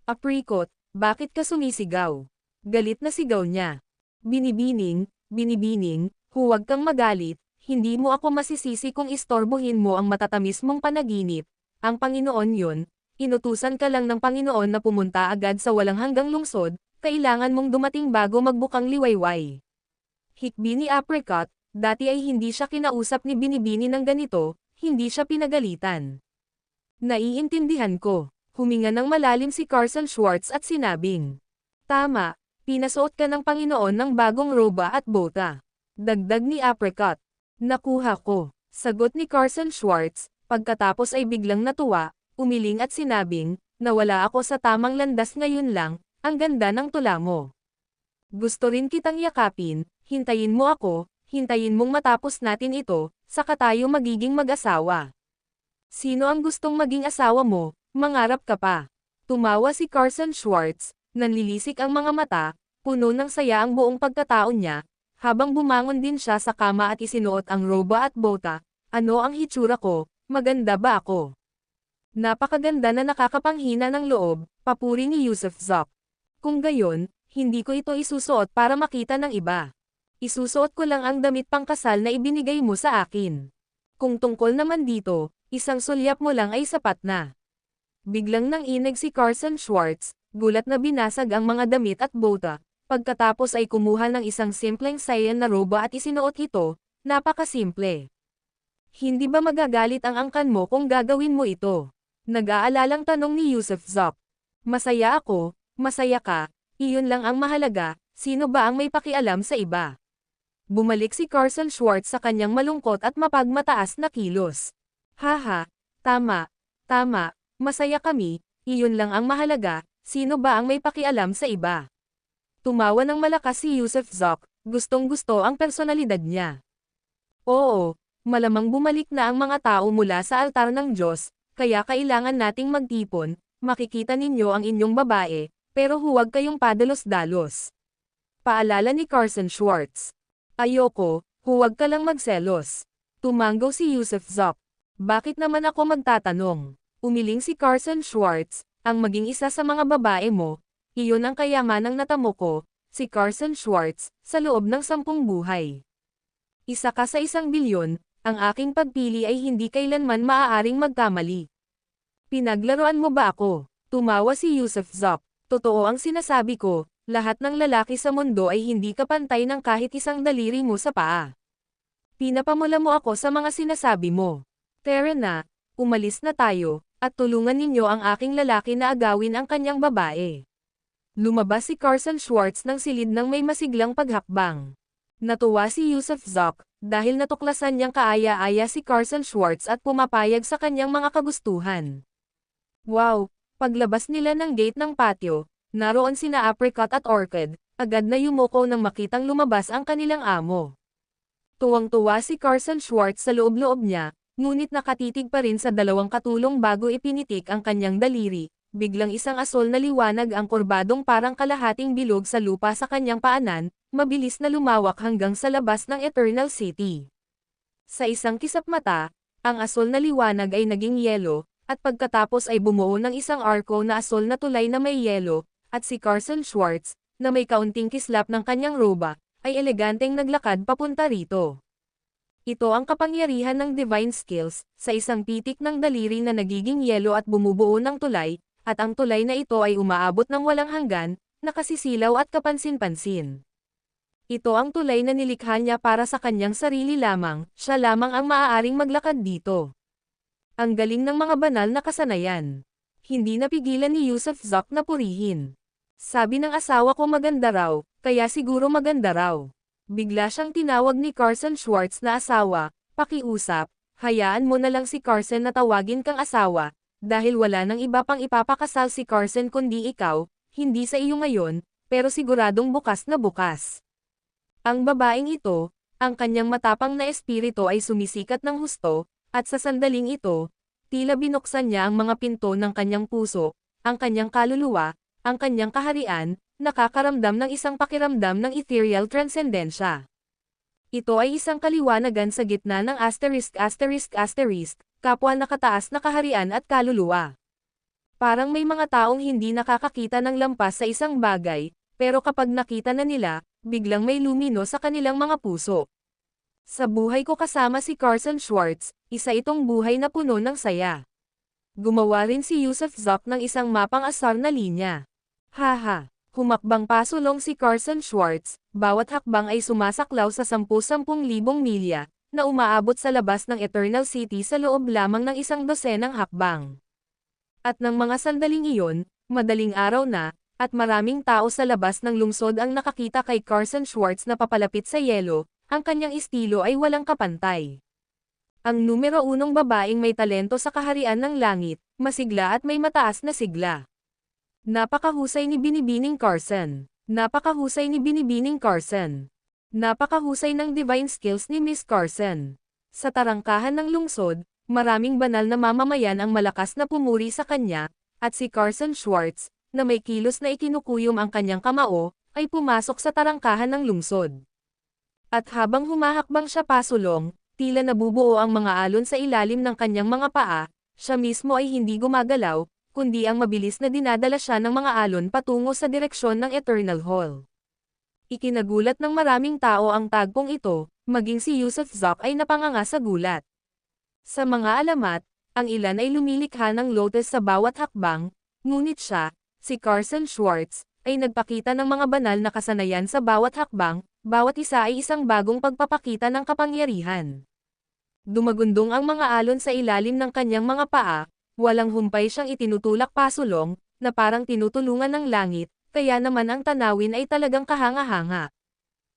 Apricot, bakit ka sumisigaw? Galit na sigaw niya. Binibining, binibining, huwag kang magalit, hindi mo ako masisisi kung istorbohin mo ang matatamis mong panaginip. Ang Panginoon yun, inutusan ka lang ng Panginoon na pumunta agad sa walang hanggang lungsod, kailangan mong dumating bago magbukang liwayway. Hikbi ni Apricot, dati ay hindi siya kinausap ni Binibini ng ganito, hindi siya pinagalitan. Naiintindihan ko, huminga ng malalim si Carson Schwartz at sinabing, tama. Pinasuot ka ng Panginoon ng bagong roba at bota. Dagdag ni Apricot. Nakuha ko. Sagot ni Carson Schwartz, pagkatapos ay biglang natuwa, umiling at sinabing, nawala ako sa tamang landas ngayon lang, ang ganda ng tula mo. Gusto rin kitang yakapin, hintayin mo ako, hintayin mong matapos natin ito, saka tayo magiging mag-asawa. Sino ang gustong maging asawa mo, mangarap ka pa. Tumawa si Carson Schwartz. Nanlilisik ang mga mata, puno ng saya ang buong pagkatao niya, habang bumangon din siya sa kama at isinuot ang roba at bota. Ano ang hitsura ko, maganda ba ako? Napakaganda na nakakapanghina ng loob, papuri ni Yusuf Zok. Kung gayon, hindi ko ito isusuot para makita ng iba. Isusuot ko lang ang damit pangkasal na ibinigay mo sa akin. Kung tungkol naman dito, isang sulyap mo lang ay sapat na. Biglang nanginig si Carson Schwartz, gulat na binasag ang mga damit at bota, pagkatapos ay kumuha ng isang simpleng sayan na roba at isinuot ito, napakasimple. Hindi ba magagalit ang angkan mo kung gagawin mo ito? Nag-aalalang tanong ni Yusuf Zok. Masaya ako, masaya ka, iyon lang ang mahalaga, sino ba ang may pakialam sa iba? Bumalik si Carson Schwartz sa kanyang malungkot at mapagmataas na kilos. Haha, tama, tama, masaya kami, iyon lang ang mahalaga. Sino ba ang may pakialam sa iba? Tumawa ng malakas si Yusuf Zok, gustong-gusto ang personalidad niya. Oo, malamang bumalik na ang mga tao mula sa altar ng Diyos, kaya kailangan nating magtipon, makikita ninyo ang inyong babae, pero huwag kayong padalos-dalos. Paalala ni Carson Schwartz. Ayoko, huwag ka lang magselos. Tumanggaw si Yusuf Zok. Bakit naman ako magtatanong? Umiling si Carson Schwartz. Ang maging isa sa mga babae mo, iyon ang kayamanang natamo ko, si Carson Schwartz, sa loob ng 10 buhay. Isa ka sa 1 bilyon, Ang aking pagpili ay hindi kailanman maaaring magkamali. Pinaglaruan mo ba ako? Tumawa si Yusuf Zok. Totoo ang sinasabi ko, lahat ng lalaki sa mundo ay hindi kapantay ng kahit isang daliri mo sa paa. Pinapamula mo ako sa mga sinasabi mo. Tara na, umalis na tayo, at tulungan ninyo ang aking lalaki na agawin ang kanyang babae. Lumabas si Carson Schwartz ng silid ng may masiglang paghakbang. Natuwa si Yusuf Zok, dahil natuklasan niyang kaaya-aya si Carson Schwartz at pumapayag sa kanyang mga kagustuhan. Wow! Paglabas nila ng gate ng patio, naroon sina Apricot at Orchid, agad na yumuko nang makitang lumabas ang kanilang amo. Tuwang-tuwa si Carson Schwartz sa loob-loob niya, ngunit nakatitig pa rin sa dalawang katulong bago ipinitik ang kanyang daliri. Biglang isang asol na liwanag ang kurbadong parang kalahating bilog sa lupa sa kanyang paanan, mabilis na lumawak hanggang sa labas ng Eternal City. Sa isang kisap mata, ang asol na liwanag ay naging yelo, at pagkatapos ay bumuo ng isang arko na asol na tulay na may yelo, at si Carson Schwartz, na may kaunting kislap ng kanyang roba, ay eleganteng naglakad papunta rito. Ito ang kapangyarihan ng divine skills, sa isang pitik ng daliri na nagiging yelo at bumubuo ng tulay, at ang tulay na ito ay umaabot ng walang hanggan, nakasisilaw at kapansin-pansin. Ito ang tulay na nilikha niya para sa kanyang sarili lamang, siya lamang ang maaaring maglakad dito. Ang galing ng mga banal na kasanayan. Hindi napigilan ni Yusuf Zok na purihin. Sabi ng asawa ko maganda raw, kaya siguro maganda raw. Bigla siyang tinawag ni Carson Schwartz na asawa, pakiusap, hayaan mo na lang si Carson na tawagin kang asawa, dahil wala nang iba pang ipapakasal si Carson kundi ikaw, hindi sa iyo ngayon, pero siguradong bukas na bukas. Ang babaeng ito, ang kanyang matapang na espiritu ay sumisikat ng husto, at sa sandaling ito, tila binuksan niya ang mga pinto ng kanyang puso, ang kanyang kaluluwa, ang kanyang kaharian, nakakaramdam ng isang pakiramdam ng ethereal transcendensya. Ito ay isang kaliwanagan sa gitna ng *****, kapwa nakataas na kaharian at kaluluwa. Parang may mga taong hindi nakakakita ng lampas sa isang bagay, pero kapag nakita na nila, biglang may lumino sa kanilang mga puso. Sa buhay ko kasama si Carson Schwartz, isa itong buhay na puno ng saya. Gumawa rin si Yusuf Zok ng isang mapang asar na linya. Haha, humakbang pasulong si Carson Schwartz, bawat hakbang ay sumasaklaw sa 10,000 milya, na umaabot sa labas ng Eternal City sa loob lamang ng 100 hakbang. At ng mga sandaling iyon, madaling araw na, at maraming tao sa labas ng lungsod ang nakakita kay Carson Schwartz na papalapit sa yelo, ang kanyang estilo ay walang kapantay. Ang numero 1 babaeng may talento sa kaharian ng langit, masigla at may mataas na sigla. Napakahusay ni Binibining Carson. Napakahusay ni Binibining Carson. Napakahusay ng divine skills ni Miss Carson. Sa tarangkahan ng lungsod, maraming banal na mamamayan ang malakas na pumuri sa kanya, at si Carson Schwartz, na may kilos na ikinukuyom ang kanyang kamao, ay pumasok sa tarangkahan ng lungsod. At habang humahakbang siya pasulong, tila nabubuo ang mga alon sa ilalim ng kanyang mga paa, siya mismo ay hindi gumagalaw, kundi ang mabilis na dinadala siya ng mga alon patungo sa direksyon ng Eternal Hall. Ikinagulat ng maraming tao ang tagpong ito, maging si Yusuf Zok ay napanganga sa gulat. Sa mga alamat, ang ilan ay lumilikha ng lotus sa bawat hakbang, ngunit siya, si Carson Schwartz, ay nagpakita ng mga banal na kasanayan sa bawat hakbang, bawat isa ay isang bagong pagpapakita ng kapangyarihan. Dumagundong ang mga alon sa ilalim ng kanyang mga paa, walang humpay siyang itinutulak pasulong, na parang tinutulungan ng langit, kaya naman ang tanawin ay talagang kahanga-hanga.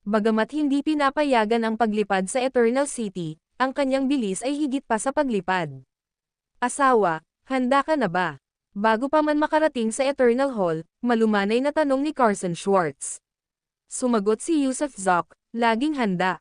Bagamat hindi pinapayagan ang paglipad sa Eternal City, ang kanyang bilis ay higit pa sa paglipad. Asawa, handa ka na ba? Bago pa man makarating sa Eternal Hall, malumanay na tanong ni Carson Schwartz. Sumagot si Yusuf Zok, laging handa.